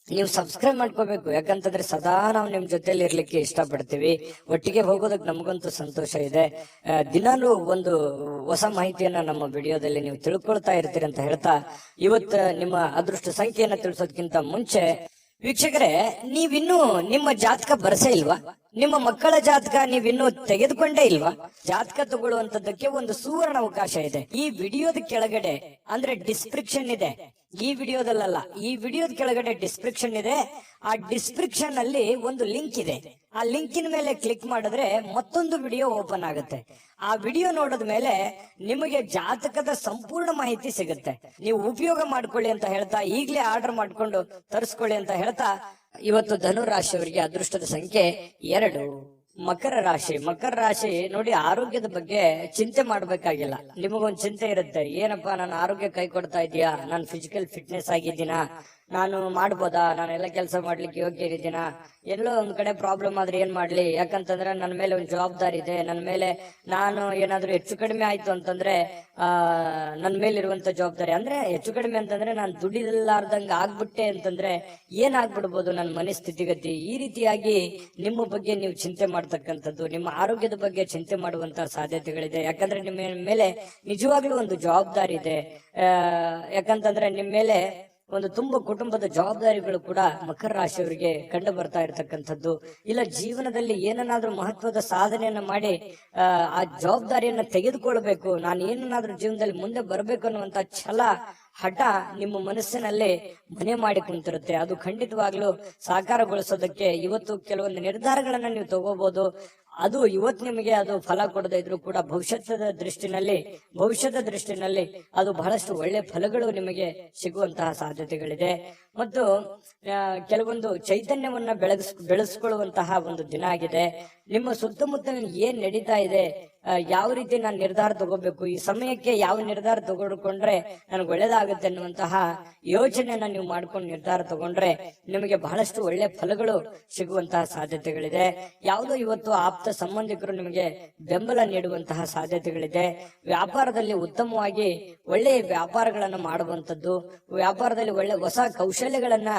ನೀವು ಸಬ್ಸ್ಕ್ರೈಬ್ ಮಾಡ್ಕೋಬೇಕು, ಯಾಕಂತಂದ್ರೆ ಸದಾ ನಾವು ನಿಮ್ ಜೊತೆಲಿ ಇರ್ಲಿಕ್ಕೆ ಇಷ್ಟಪಡ್ತೀವಿ. ಒಟ್ಟಿಗೆ ಹೋಗೋದಕ್ಕೆ ನಮಗಂತೂ ಸಂತೋಷ ಇದೆ. ದಿನಾಲೂ ಒಂದು ಹೊಸ ಮಾಹಿತಿಯನ್ನ ನಮ್ಮ ವಿಡಿಯೋದಲ್ಲಿ ನೀವು ತಿಳ್ಕೊಳ್ತಾ ಇರ್ತೀರಿ ಅಂತ ಹೇಳ್ತಾ, ಇವತ್ತು ನಿಮ್ಮ ಅದೃಷ್ಟ ಸಂಖ್ಯೆಯನ್ನ ತಿಳಿಸೋದಕ್ಕಿಂತ ಮುಂಚೆ ವೀಕ್ಷಕರೇ, ನೀವಿನ್ನೂ ನಿಮ್ಮ ಜಾತಕ ಬರಸೇ ಇಲ್ವಾ? ನಿಮ್ಮ ಮಕ್ಕಳ ಜಾತಕ ನೀವಿನ್ನೂ ತೆಗೆದುಕೊಂಡೇ ಇಲ್ವಾ? ಜಾತಕ ತಗೊಳ್ಳುವಂತದ್ದಕ್ಕೆ ಒಂದು ಸುವರ್ಣ ಅವಕಾಶ ಇದೆ. ಈ ವಿಡಿಯೋದ ಕೆಳಗಡೆ ಅಂದ್ರೆ ಡಿಸ್ಕ್ರಿಪ್ಷನ್ ಇದೆ, ಈ ವಿಡಿಯೋದಲ್ಲ, ಈ ವಿಡಿಯೋದ ಕೆಳಗಡೆ ಡಿಸ್ಕ್ರಿಪ್ಷನ್ ಇದೆ. ಆ ಡಿಸ್ಕ್ರಿಪ್ಷನ್ ಅಲ್ಲಿ ಒಂದು ಲಿಂಕ್ ಇದೆ. ಆ ಲಿಂಕಿನ ಮೇಲೆ ಕ್ಲಿಕ್ ಮಾಡಿದ್ರೆ ಮತ್ತೊಂದು ವಿಡಿಯೋ ಓಪನ್ ಆಗುತ್ತೆ. ಆ ವಿಡಿಯೋ ನೋಡಿದ ಮೇಲೆ ನಿಮಗೆ ಜಾತಕದ ಸಂಪೂರ್ಣ ಮಾಹಿತಿ ಸಿಗುತ್ತೆ. ನೀವು ಉಪಯೋಗ ಮಾಡ್ಕೊಳ್ಳಿ ಅಂತ ಹೇಳ್ತಾ, ಈಗಲೇ ಆರ್ಡರ್ ಮಾಡ್ಕೊಂಡು ತರಿಸ್ಕೊಳ್ಳಿ ಅಂತ ಹೇಳ್ತಾ, ಇವತ್ತು ಧನು ರಾಶಿಯವರಿಗೆ ಅದೃಷ್ಟದ ಸಂಖ್ಯೆ 2. ಮಕರ ರಾಶಿ. ಮಕರ ರಾಶಿ ನೋಡಿ, ಆರೋಗ್ಯದ ಬಗ್ಗೆ ಚಿಂತೆ ಮಾಡ್ಬೇಕಾಗಿಲ್ಲ. ನಿಮಗೊಂದು ಚಿಂತೆ ಇರುತ್ತೆ, ಏನಪ್ಪಾ ನನ್ನ ಆರೋಗ್ಯ ಕೈ ಕೊಡ್ತಾ ಇದೆಯಾ, ನಾನು ಫಿಸಿಕಲ್ ಫಿಟ್ನೆಸ್ ಆಗಿದ್ದೀನಾ, ನಾನು ಮಾಡ್ಬೋದಾ, ನಾನೆಲ್ಲ ಕೆಲಸ ಮಾಡ್ಲಿಕ್ಕೆ ಯೋಗ್ಯ ಇದ್ದೀನಾ, ಎಲ್ಲೋ ಒಂದ್ ಕಡೆ ಪ್ರಾಬ್ಲಮ್ ಆದ್ರೆ ಏನ್ ಮಾಡ್ಲಿ, ಯಾಕಂತಂದ್ರೆ ನನ್ನ ಮೇಲೆ ಒಂದು ಜವಾಬ್ದಾರಿ ಇದೆ, ನನ್ನ ಮೇಲೆ ನಾನು ಏನಾದ್ರೂ ಹೆಚ್ಚು ಕಡಿಮೆ ಆಯ್ತು ಅಂತಂದ್ರೆ ನನ್ನ ಮೇಲೆ ಇರುವಂತ ಜವಾಬ್ದಾರಿ, ಅಂದ್ರೆ ಹೆಚ್ಚು ಕಡಿಮೆ ಅಂತಂದ್ರೆ ನಾನು ದುಡಿಲಾರ್ದಂಗ ಆಗ್ಬಿಟ್ಟೆ ಅಂತಂದ್ರೆ ಏನಾಗ್ಬಿಡ್ಬೋದು ನನ್ನ ಮನೆ ಸ್ಥಿತಿಗತಿ. ಈ ರೀತಿಯಾಗಿ ನಿಮ್ಮ ಬಗ್ಗೆ ನೀವು ಚಿಂತೆ ಮಾಡ್ತಕ್ಕಂಥದ್ದು, ನಿಮ್ಮ ಆರೋಗ್ಯದ ಬಗ್ಗೆ ಚಿಂತೆ ಮಾಡುವಂತಹ ಸಾಧ್ಯತೆಗಳಿದೆ. ಯಾಕಂದ್ರೆ ನಿಮ್ಮ ಮೇಲೆ ನಿಜವಾಗ್ಲೂ ಒಂದು ಜವಾಬ್ದಾರಿ ಇದೆ. ಯಾಕಂತಂದ್ರೆ ನಿಮ್ಮ ಮೇಲೆ ಒಂದು ತುಂಬ ಕುಟುಂಬದ ಜವಾಬ್ದಾರಿಗಳು ಕೂಡ ಮಕರ ರಾಶಿಯವರಿಗೆ ಕಂಡು ಬರ್ತಾ ಇರತಕ್ಕಂಥದ್ದು. ಇಲ್ಲ ಜೀವನದಲ್ಲಿ ಏನನ್ನಾದ್ರೂ ಮಹತ್ವದ ಸಾಧನೆಯನ್ನ ಮಾಡಿ ಆ ಜವಾಬ್ದಾರಿಯನ್ನ ತೆಗೆದುಕೊಳ್ಬೇಕು, ನಾನು ಏನನ್ನಾದ್ರೂ ಜೀವನದಲ್ಲಿ ಮುಂದೆ ಬರ್ಬೇಕು ಅನ್ನುವಂತ ಛಲ, ಹಠ ನಿಮ್ಮ ಮನಸ್ಸಿನಲ್ಲಿ ಮನೆ ಮಾಡಿ ಕುಂತಿರುತ್ತೆ. ಅದು ಖಂಡಿತವಾಗ್ಲೂ ಸಾಕಾರಗೊಳಿಸೋದಕ್ಕೆ ಇವತ್ತು ಕೆಲವೊಂದು ನಿರ್ಧಾರಗಳನ್ನ ನೀವು ತಗೋಬಹುದು. ಅದು ಇವತ್ತು ನಿಮಗೆ ಅದು ಫಲ ಕೊಡದೇ ಇದ್ರು ಕೂಡ ಭವಿಷ್ಯದ ದೃಷ್ಟಿನಲ್ಲಿ ಅದು ಬಹಳಷ್ಟು ಒಳ್ಳೆ ಫಲಗಳು ನಿಮಗೆ ಸಿಗುವಂತಹ ಸಾಧ್ಯತೆಗಳಿದೆ. ಮತ್ತು ಕೆಲವೊಂದು ಚೈತನ್ಯವನ್ನ ಬೆಳೆಸ್ಕೊಳ್ಳುವಂತಹ ಒಂದು ದಿನ ಆಗಿದೆ. ನಿಮ್ಮ ಸುತ್ತಮುತ್ತ ಏನ್ ನಡೀತಾ ಇದೆ, ಯಾವ ರೀತಿ ನಾನು ನಿರ್ಧಾರ ತಗೋಬೇಕು, ಈ ಸಮಯಕ್ಕೆ ಯಾವ ನಿರ್ಧಾರ ತಗೊಂಡ್ರೆ ನನಗೆ ಒಳ್ಳೇದಾಗುತ್ತೆ ಅನ್ನುವಂತಹ ಯೋಚನೆಯನ್ನ ನೀವು ಮಾಡ್ಕೊಂಡು ನಿರ್ಧಾರ ತಗೊಂಡ್ರೆ ನಿಮಗೆ ಬಹಳಷ್ಟು ಒಳ್ಳೆ ಫಲಗಳು ಸಿಗುವಂತಹ ಸಾಧ್ಯತೆಗಳಿದೆ. ಯಾವುದೋ ಇವತ್ತು ಆಪ್ತ ಸಂಬಂಧಿಕರು ನಿಮಗೆ ಬೆಂಬಲ ನೀಡುವಂತಹ ಸಾಧ್ಯತೆಗಳಿದೆ. ವ್ಯಾಪಾರದಲ್ಲಿ ಉತ್ತಮವಾಗಿ ಒಳ್ಳೆಯ ವ್ಯಾಪಾರಗಳನ್ನು ಮಾಡುವಂತದ್ದು, ವ್ಯಾಪಾರದಲ್ಲಿ ಒಳ್ಳೆ ಹೊಸ ಕೌಶಲ್ಯಗಳನ್ನ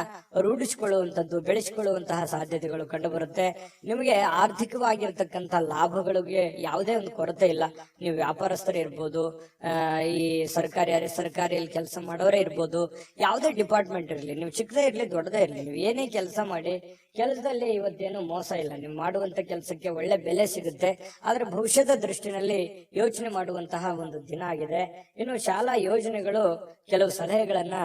ರೂಢಿಸಿಕೊಳ್ಳುವಂತದ್ದು, ಬೆಳೆಸಿಕೊಳ್ಳುವಂತಹ ಸಾಧ್ಯತೆಗಳು ಕಂಡು ಬರುತ್ತೆ. ನಿಮಗೆ ಆರ್ಥಿಕವಾಗಿರ್ತಕ್ಕಂಥ ಲಾಭಗಳಿಗೆ ಯಾವುದೇ ಒಂದು ಕೊರತೆ ಇಲ್ಲ. ನೀವು ವ್ಯಾಪಾರಸ್ಥರೇ ಇರ್ಬೋದು, ಈ ಸರ್ಕಾರಿಯಲ್ಲಿ ಕೆಲಸ ಮಾಡೋರೇ ಇರ್ಬೋದು, ಯಾವುದೇ ಡಿಪಾರ್ಟ್ಮೆಂಟ್ ಇರಲಿ, ನೀವು ಚಿಕ್ಕದೇ ಇರ್ಲಿ ದೊಡ್ಡದೇ ಇರ್ಲಿ, ನೀವು ಏನೇ ಕೆಲಸ ಮಾಡಿ, ಕೆಲಸದಲ್ಲಿ ಇವತ್ತೇನು ಮೋಸ ಇಲ್ಲ. ನೀವು ಮಾಡುವಂತ ಕೆಲಸಕ್ಕೆ ಒಳ್ಳೆ ಬೆಲೆ ಸಿಗುತ್ತೆ. ಆದ್ರೆ ಭವಿಷ್ಯದ ದೃಷ್ಟಿನಲ್ಲಿ ಯೋಚನೆ ಮಾಡುವಂತಹ ಒಂದು ದಿನ ಆಗಿದೆ. ಇನ್ನು ಶಾಲಾ ಯೋಜನೆಗಳು ಕೆಲವು ಸಲಹೆಗಳನ್ನ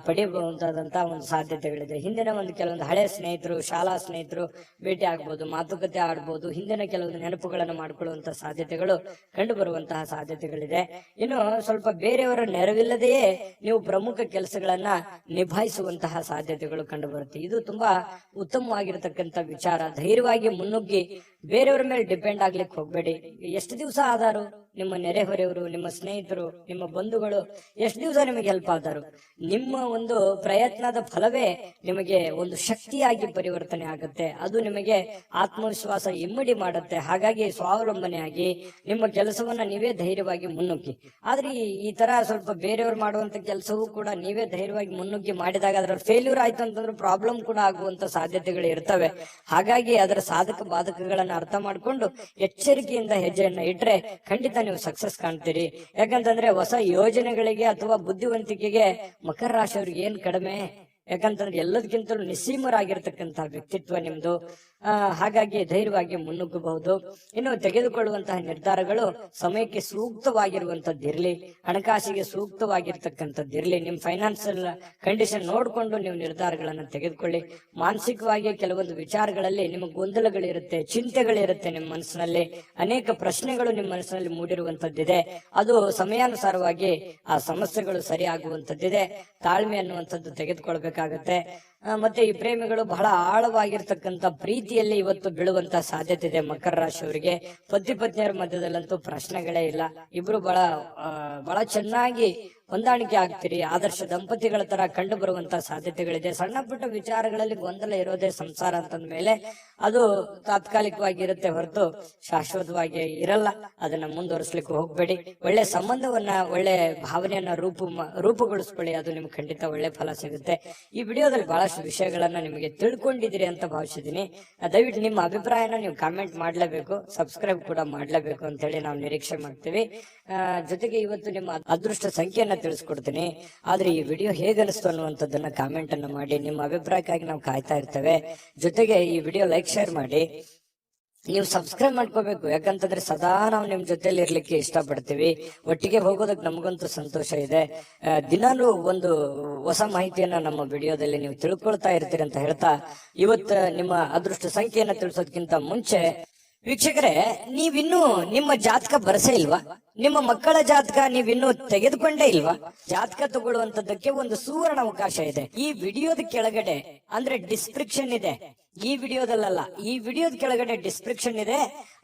ಪಡೆಯಬಹುದಾದಂತಹ ಒಂದು ಸಾಧ್ಯತೆಗಳಿದೆ. ಹಿಂದಿನ ಒಂದು ಕೆಲವೊಂದು ಹಳೆ ಸ್ನೇಹಿತರು, ಶಾಲಾ ಸ್ನೇಹಿತರು ಭೇಟಿ ಆಗ್ಬೋದು, ಮಾತುಕತೆ ಆಡ್ಬೋದು, ಹಿಂದಿನ ಕೆಲವೊಂದು ನೆನಪುಗಳನ್ನು ಮಾಡಿಕೊಳ್ಳುವಂತಹ ಸಾಧ್ಯತೆಗಳು ಕಂಡು ಬರುವಂತಹ ಸಾಧ್ಯತೆಗಳಿದೆ. ಇನ್ನು ಸ್ವಲ್ಪ ಬೇರೆಯವರ ನೆರವಿಲ್ಲದೆಯೇ ನೀವು ಪ್ರಮುಖ ಕೆಲಸಗಳನ್ನ ನಿಭಾಯಿಸುವಂತಹ ಸಾಧ್ಯತೆಗಳು ಕಂಡು ಬರುತ್ತೆ. ಇದು ತುಂಬಾ ಉತ್ತಮವಾಗಿರತಕ್ಕಂತ ವಿಚಾರ. ಧೈರ್ಯವಾಗಿ ಮುನ್ನುಗ್ಗಿ ಬೇರೆಯವರ ಮೇಲೆ ಡಿಪೆಂಡ್ ಆಗ್ಲಿಕ್ಕೆ ಹೋಗ್ಬೇಡಿ. ಎಷ್ಟು ದಿವಸ ಆದಾರು ನಿಮ್ಮ ನೆರೆಹೊರೆಯವರು, ನಿಮ್ಮ ಸ್ನೇಹಿತರು, ನಿಮ್ಮ ಬಂಧುಗಳು ಎಷ್ಟು ದಿವಸ ನಿಮಗೆ ಹೆಲ್ಪ್ ಆದರು? ನಿಮ್ಮ ಒಂದು ಪ್ರಯತ್ನದ ಫಲವೇ ನಿಮಗೆ ಒಂದು ಶಕ್ತಿಯಾಗಿ ಪರಿವರ್ತನೆ ಆಗುತ್ತೆ. ಅದು ನಿಮಗೆ ಆತ್ಮವಿಶ್ವಾಸ ಇಮ್ಮಡಿ ಮಾಡುತ್ತೆ. ಹಾಗಾಗಿ ಸ್ವಾವಲಂಬನೆಯಾಗಿ ನಿಮ್ಮ ಕೆಲಸವನ್ನ ನೀವೇ ಧೈರ್ಯವಾಗಿ ಮುನ್ನುಗ್ಗಿ. ಆದ್ರೆ ಈ ತರ ಸ್ವಲ್ಪ ಬೇರೆಯವರು ಮಾಡುವಂತ ಕೆಲಸವೂ ಕೂಡ ನೀವೇ ಧೈರ್ಯವಾಗಿ ಮುನ್ನುಗ್ಗಿ ಮಾಡಿದಾಗ ಅದರ ಫೇಲ್ಯೂರ್ ಆಯ್ತು ಅಂತಂದ್ರೆ ಪ್ರಾಬ್ಲಮ್ ಕೂಡ ಆಗುವಂತ ಸಾಧ್ಯತೆಗಳು ಇರ್ತವೆ. ಹಾಗಾಗಿ ಅದರ ಸಾಧಕ ಬಾಧಕಗಳನ್ನ ಅರ್ಥ ಮಾಡ್ಕೊಂಡು ಎಚ್ಚರಿಕೆಯಿಂದ ಹೆಜ್ಜೆಯನ್ನ ಇಟ್ರೆ ಖಂಡಿತ ನೀವು ಸಕ್ಸಸ್ ಕಾಣ್ತೀರಿ. ಯಾಕಂತಂದ್ರೆ ಹೊಸ ಯೋಜನೆಗಳಿಗೆ ಅಥವಾ ಬುದ್ಧಿವಂತಿಕೆಗೆ ಮಕರ ರಾಶಿಯವ್ರಿಗೆ ಏನ್ ಕಡಿಮೆ? ಯಾಕಂತಂದ್ರೆ ಎಲ್ಲದಕ್ಕಿಂತಲೂ ನಿಸ್ಸೀಮರಾಗಿರ್ತಕ್ಕಂಥ ವ್ಯಕ್ತಿತ್ವ ನಿಮ್ದು. ಹಾಗಾಗಿ ಧೈರ್ಯವಾಗಿ ಮುನ್ನುಗ್ಗಬಹುದು. ಇನ್ನು ತೆಗೆದುಕೊಳ್ಳುವಂತಹ ನಿರ್ಧಾರಗಳು ಸಮಯಕ್ಕೆ ಸೂಕ್ತವಾಗಿರುವಂತದ್ದಿರ್ಲಿ, ಹಣಕಾಸಿಗೆ ಸೂಕ್ತವಾಗಿರ್ತಕ್ಕಂಥದ್ದಿರ್ಲಿ. ನಿಮ್ ಫೈನಾನ್ಸಿಯಲ್ ಕಂಡೀಷನ್ ನೋಡ್ಕೊಂಡು ನೀವು ನಿರ್ಧಾರಗಳನ್ನ ತೆಗೆದುಕೊಳ್ಳಿ. ಮಾನಸಿಕವಾಗಿ ಕೆಲವೊಂದು ವಿಚಾರಗಳಲ್ಲಿ ನಿಮಗೆ ಗೊಂದಲಗಳಿರುತ್ತೆ, ಚಿಂತೆಗಳಿರುತ್ತೆ. ನಿಮ್ಮ ಮನಸ್ಸಿನಲ್ಲಿ ಅನೇಕ ಪ್ರಶ್ನೆಗಳು ನಿಮ್ಮ ಮನಸ್ಸಿನಲ್ಲಿ ಮೂಡಿರುವಂತದ್ದಿದೆ. ಅದು ಸಮಯಾನುಸಾರವಾಗಿ ಆ ಸಮಸ್ಯೆಗಳು ಸರಿಯಾಗುವಂತದ್ದಿದೆ. ತಾಳ್ಮೆ ಅನ್ನುವಂಥದ್ದು ತೆಗೆದುಕೊಳ್ಬೇಕಾಗತ್ತೆ. ಮತ್ತೆ ಈ ಪ್ರೇಮಿಗಳು ಬಹಳ ಆಳವಾಗಿರ್ತಕ್ಕಂಥ ಪ್ರೀತಿಯಲ್ಲಿ ಇವತ್ತು ಬೀಳುವಂತ ಸಾಧ್ಯತೆ ಇದೆ. ಮಕರ ರಾಶಿಯವರಿಗೆ ಪತಿ ಪತ್ನಿಯರ ಮಧ್ಯದಲ್ಲಂತೂ ಪ್ರಶ್ನೆಗಳೇ ಇಲ್ಲ. ಇಬ್ರು ಬಹಳ ಚೆನ್ನಾಗಿ ಹೊಂದಾಣಿಕೆ ಆಗ್ತೀರಿ. ಆದರ್ಶ ದಂಪತಿಗಳ ತರ ಕಂಡು ಬರುವಂತ ಸಾಧ್ಯತೆಗಳಿದೆ. ಸಣ್ಣ ಪುಟ್ಟ ವಿಚಾರಗಳಲ್ಲಿ ಗೊಂದಲ ಇರೋದೇ ಸಂಸಾರ ಅಂತಂದ ಮೇಲೆ ಅದು ತಾತ್ಕಾಲಿಕವಾಗಿ ಇರುತ್ತೆ ಹೊರತು ಶಾಶ್ವತವಾಗಿ ಇರಲ್ಲ. ಅದನ್ನ ಮುಂದುವರಿಸ್ಲಿಕ್ಕೆ ಹೋಗ್ಬೇಡಿ. ಒಳ್ಳೆ ಸಂಬಂಧವನ್ನ, ಒಳ್ಳೆ ಭಾವನೆಯನ್ನ ರೂಪುಗೊಳಿಸ್ಕೊಳ್ಳಿ. ಅದು ನಿಮ್ಗೆ ಖಂಡಿತ ಒಳ್ಳೆ ಫಲ ಸಿಗುತ್ತೆ. ಈ ವಿಡಿಯೋದಲ್ಲಿ ಬಹಳಷ್ಟು ವಿಷಯಗಳನ್ನ ನಿಮಗೆ ತಿಳ್ಕೊಂಡಿದ್ದೀರಿ ಅಂತ ಭಾವಿಸಿದೀನಿ. ದಯವಿಟ್ಟು ನಿಮ್ಮ ಅಭಿಪ್ರಾಯನ ನೀವು ಕಾಮೆಂಟ್ ಮಾಡ್ಲೇಬೇಕು, ಸಬ್ಸ್ಕ್ರೈಬ್ ಕೂಡ ಮಾಡ್ಲೇಬೇಕು ಅಂತ ಹೇಳಿ ನಾವು ನಿರೀಕ್ಷೆ ಮಾಡ್ತೀವಿ. ಜೊತೆಗೆ ಇವತ್ತು ನಿಮ್ಮ ಅದೃಷ್ಟ ಸಂಖ್ಯೆಯನ್ನ ತಿಳಿಸ್ಕೊಡ್ತೀನಿ. ಆದ್ರೆ ಈ ವಿಡಿಯೋ ಹೇಗನಿಸ್ತು ಅನ್ನುವಂಥದ್ದನ್ನ ಕಾಮೆಂಟ್ ಅನ್ನ ಮಾಡಿ. ನಿಮ್ಮ ಅಭಿಪ್ರಾಯಕ್ಕಾಗಿ ನಾವು ಕಾಯ್ತಾ ಇರ್ತೇವೆ. ಜೊತೆಗೆ ಈ ವಿಡಿಯೋ ಲೈಕ್, ಶೇರ್ ಮಾಡಿ. ನೀವು ಸಬ್ಸ್ಕ್ರೈಬ್ ಮಾಡ್ಕೋಬೇಕು. ಯಾಕಂತಂದ್ರೆ ಸದಾ ನಾವು ನಿಮ್ ಜೊತೆಲಿ ಇರ್ಲಿಕ್ಕೆ ಇಷ್ಟಪಡ್ತೀವಿ. ಒಟ್ಟಿಗೆ ಹೋಗೋದಕ್ಕೆ ನಮಗಂತೂ ಸಂತೋಷ ಇದೆ. ದಿನಾಲೂ ಒಂದು ಹೊಸ ಮಾಹಿತಿಯನ್ನ ನಮ್ಮ ವಿಡಿಯೋದಲ್ಲಿ ನೀವು ತಿಳ್ಕೊಳ್ತಾ ಇರ್ತೀರಿ ಅಂತ ಹೇಳ್ತಾ, ಇವತ್ತು ನಿಮ್ಮ ಅದೃಷ್ಟ ಸಂಖ್ಯೆಯನ್ನ ತಿಳಿಸೋದಕ್ಕಿಂತ ಮುಂಚೆ ವೀಕ್ಷಕರೇ, ನೀವಿನ್ನೂ ನಿಮ್ಮ ಜಾತಕ ಬರಸೇ ಇಲ್ವಾ? ನಿಮ್ಮ ಮಕ್ಕಳ ಜಾತಕ ನೀವಿನ್ನೂ ತೆಗೆದುಕೊಂಡೇ ಇಲ್ವಾ? ಜಾತಕ ತಗೊಳ್ಳುವಂತದ್ದಕ್ಕೆ ಒಂದು ಸುವರ್ಣ ಅವಕಾಶ ಇದೆ. ಈ ವಿಡಿಯೋದ ಕೆಳಗಡೆ ಅಂದ್ರೆ ಡಿಸ್ಕ್ರಿಪ್ಷನ್ ಇದೆ. ಈ ವಿಡಿಯೋದಲ್ಲ, ಈ ವಿಡಿಯೋದ ಕೆಳಗಡೆ ಡಿಸ್ಕ್ರಿಪ್ಷನ್ ಇದೆ.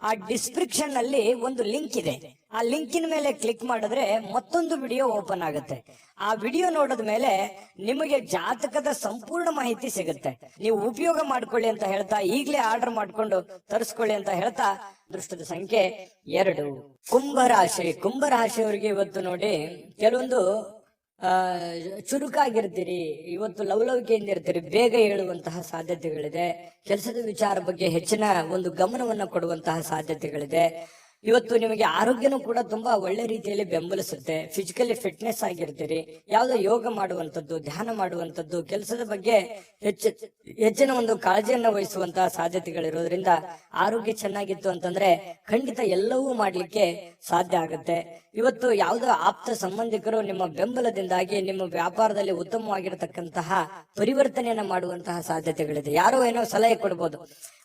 ಆ ಡಿಸ್ಕ್ರಿಪ್ಷನ್ ನಲ್ಲಿ ಒಂದು ಲಿಂಕ್ ಇದೆ. ಆ ಲಿಂಕಿನ ಮೇಲೆ ಕ್ಲಿಕ್ ಮಾಡಿದ್ರೆ ಮತ್ತೊಂದು ವಿಡಿಯೋ ಓಪನ್ ಆಗುತ್ತೆ. ಆ ವಿಡಿಯೋ ನೋಡಿದ ಮೇಲೆ ನಿಮಗೆ ಜಾತಕದ ಸಂಪೂರ್ಣ ಮಾಹಿತಿ ಸಿಗುತ್ತೆ. ನೀವು ಉಪಯೋಗ ಮಾಡ್ಕೊಳ್ಳಿ ಅಂತ ಹೇಳ್ತಾ, ಈಗಲೇ ಆರ್ಡರ್ ಮಾಡ್ಕೊಂಡು ತರಿಸ್ಕೊಳ್ಳಿ ಅಂತ ಹೇಳ್ತಾ, ಅದೃಷ್ಟದ ಸಂಖ್ಯೆ 2. ಕುಂಭರಾಶಿ. ಕುಂಭರಾಶಿಯವರಿಗೆ ಇವತ್ತು ನೋಡಿ, ಕೆಲವೊಂದು ಚುರುಕಾಗಿರ್ತೀರಿ. ಇವತ್ತು ಲವಲವಿಕೆಯಿಂದ ಇರ್ತೀರಿ. ಬೇಗ ಹೇಳುವಂತಹ ಸಾಧ್ಯತೆಗಳಿದೆ. ಕೆಲಸದ ವಿಚಾರ ಬಗ್ಗೆ ಹೆಚ್ಚಿನ ಒಂದು ಗಮನವನ್ನ ಕೊಡುವಂತಹ ಸಾಧ್ಯತೆಗಳಿದೆ. ಇವತ್ತು ನಿಮಗೆ ಆರೋಗ್ಯನೂ ಕೂಡ ತುಂಬಾ ಒಳ್ಳೆ ರೀತಿಯಲ್ಲಿ ಬೆಂಬಲಿಸುತ್ತೆ. Physically fitness ಆಗಿರ್ತೀರಿ. ಯಾವುದೋ ಯೋಗ ಮಾಡುವಂತದ್ದು, ಧ್ಯಾನ ಮಾಡುವಂತದ್ದು, ಕೆಲಸದ ಬಗ್ಗೆ ಹೆಚ್ಚಿನ ಒಂದು ಕಾಳಜಿಯನ್ನ ವಹಿಸುವಂತಹ ಸಾಧ್ಯತೆಗಳಿರೋದ್ರಿಂದ ಆರೋಗ್ಯ ಚೆನ್ನಾಗಿತ್ತು ಅಂತಂದ್ರೆ ಖಂಡಿತ ಎಲ್ಲವೂ ಮಾಡ್ಲಿಕ್ಕೆ ಸಾಧ್ಯ ಆಗುತ್ತೆ. ಇವತ್ತು ಯಾವುದೋ ಆಪ್ತ ಸಂಬಂಧಿಕರು ನಿಮ್ಮ ಬೆಂಬಲದಿಂದಾಗಿ ನಿಮ್ಮ ವ್ಯಾಪಾರದಲ್ಲಿ ಉತ್ತಮವಾಗಿರತಕ್ಕಂತಹ ಪರಿವರ್ತನೆಯನ್ನ ಮಾಡುವಂತಹ ಸಾಧ್ಯತೆಗಳಿದೆ. ಯಾರೋ ಏನೋ ಸಲಹೆ ಕೊಡ್ಬೋದು.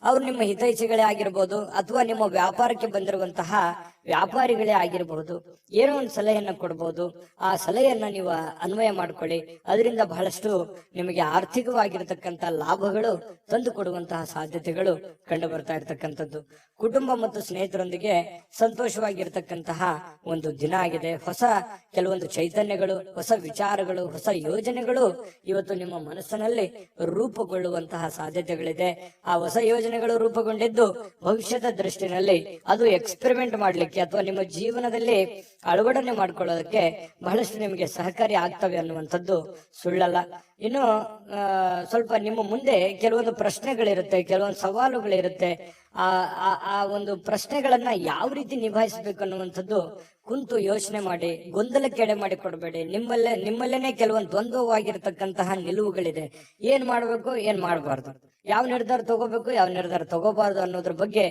ಅವ್ರು ನಿಮ್ಮ ಹಿತೈಷಿಗಳೇ ಆಗಿರ್ಬೋದು, ಅಥವಾ ನಿಮ್ಮ ವ್ಯಾಪಾರಕ್ಕೆ ಬಂದಿರುವಂತಹ ವ್ಯಾಪಾರಿಗಳೇ ಆಗಿರಬಹುದು. ಏನೋ ಒಂದು ಸಲಹೆಯನ್ನ ಕೊಡ್ಬೋದು. ಆ ಸಲಹೆಯನ್ನ ನೀವು ಅನ್ವಯ ಮಾಡ್ಕೊಳ್ಳಿ. ಅದರಿಂದ ಬಹಳಷ್ಟು ನಿಮಗೆ ಆರ್ಥಿಕವಾಗಿರತಕ್ಕಂತ ಲಾಭಗಳು ತಂದು ಕೊಡುವಂತಹ ಸಾಧ್ಯತೆಗಳು ಕಂಡು ಬರ್ತಾ ಇರತಕ್ಕಂಥದ್ದು. ಕುಟುಂಬ ಮತ್ತು ಸ್ನೇಹಿತರೊಂದಿಗೆ ಸಂತೋಷವಾಗಿರ್ತಕ್ಕಂತಹ ಒಂದು ದಿನ ಆಗಿದೆ. ಹೊಸ ಕೆಲವೊಂದು ಚೈತನ್ಯಗಳು, ಹೊಸ ವಿಚಾರಗಳು, ಹೊಸ ಯೋಜನೆಗಳು ಇವತ್ತು ನಿಮ್ಮ ಮನಸ್ಸಿನಲ್ಲಿ ರೂಪುಗೊಳ್ಳುವಂತಹ ಸಾಧ್ಯತೆಗಳಿದೆ. ಆ ಹೊಸ ಯೋಜನೆಗಳು ರೂಪುಗೊಂಡಿದ್ದು ಭವಿಷ್ಯದ ದೃಷ್ಟಿನಲ್ಲಿ ಅದು ಎಕ್ಸ್ಪೆರಿಮೆಂಟ್ ಮಾಡ್ಲಿಕ್ಕೆ ಅಥವಾ ನಿಮ್ಮ ಜೀವನದಲ್ಲಿ ಅಳವಡನೆ ಮಾಡ್ಕೊಳ್ಳೋದಕ್ಕೆ ಬಹಳಷ್ಟು ನಿಮಗೆ ಸಹಕಾರಿ ಆಗ್ತವೆ ಅನ್ನುವಂಥದ್ದು ಸುಳ್ಳಲ್ಲ. ಇನ್ನು ಸ್ವಲ್ಪ ನಿಮ್ಮ ಮುಂದೆ ಕೆಲವೊಂದು ಪ್ರಶ್ನೆಗಳಿರುತ್ತೆ, ಕೆಲವೊಂದು ಸವಾಲುಗಳಿರುತ್ತೆ. ಆ ಒಂದು ಪ್ರಶ್ನೆಗಳನ್ನ ಯಾವ ರೀತಿ ನಿಭಾಯಿಸಬೇಕು ಅನ್ನುವಂಥದ್ದು ಕುಂತು ಯೋಚನೆ ಮಾಡಿ. ಗೊಂದಲಕ್ಕೆ ಎಡೆ ಮಾಡಿ ಕೊಡಬೇಡಿ. ನಿಮ್ಮಲ್ಲೇನೆ ಕೆಲವೊಂದು ದ್ವಂದ್ವವಾಗಿರ್ತಕ್ಕಂತಹ ನಿಲುವುಗಳಿದೆ. ಏನ್ ಮಾಡ್ಬೇಕು, ಏನ್ ಮಾಡಬಾರ್ದು, ಯಾವ ನಿರ್ಧಾರ ತಗೋಬೇಕು, ಯಾವ ನಿರ್ಧಾರ ತಗೋಬಾರ್ದು ಅನ್ನೋದ್ರ ಬಗ್ಗೆ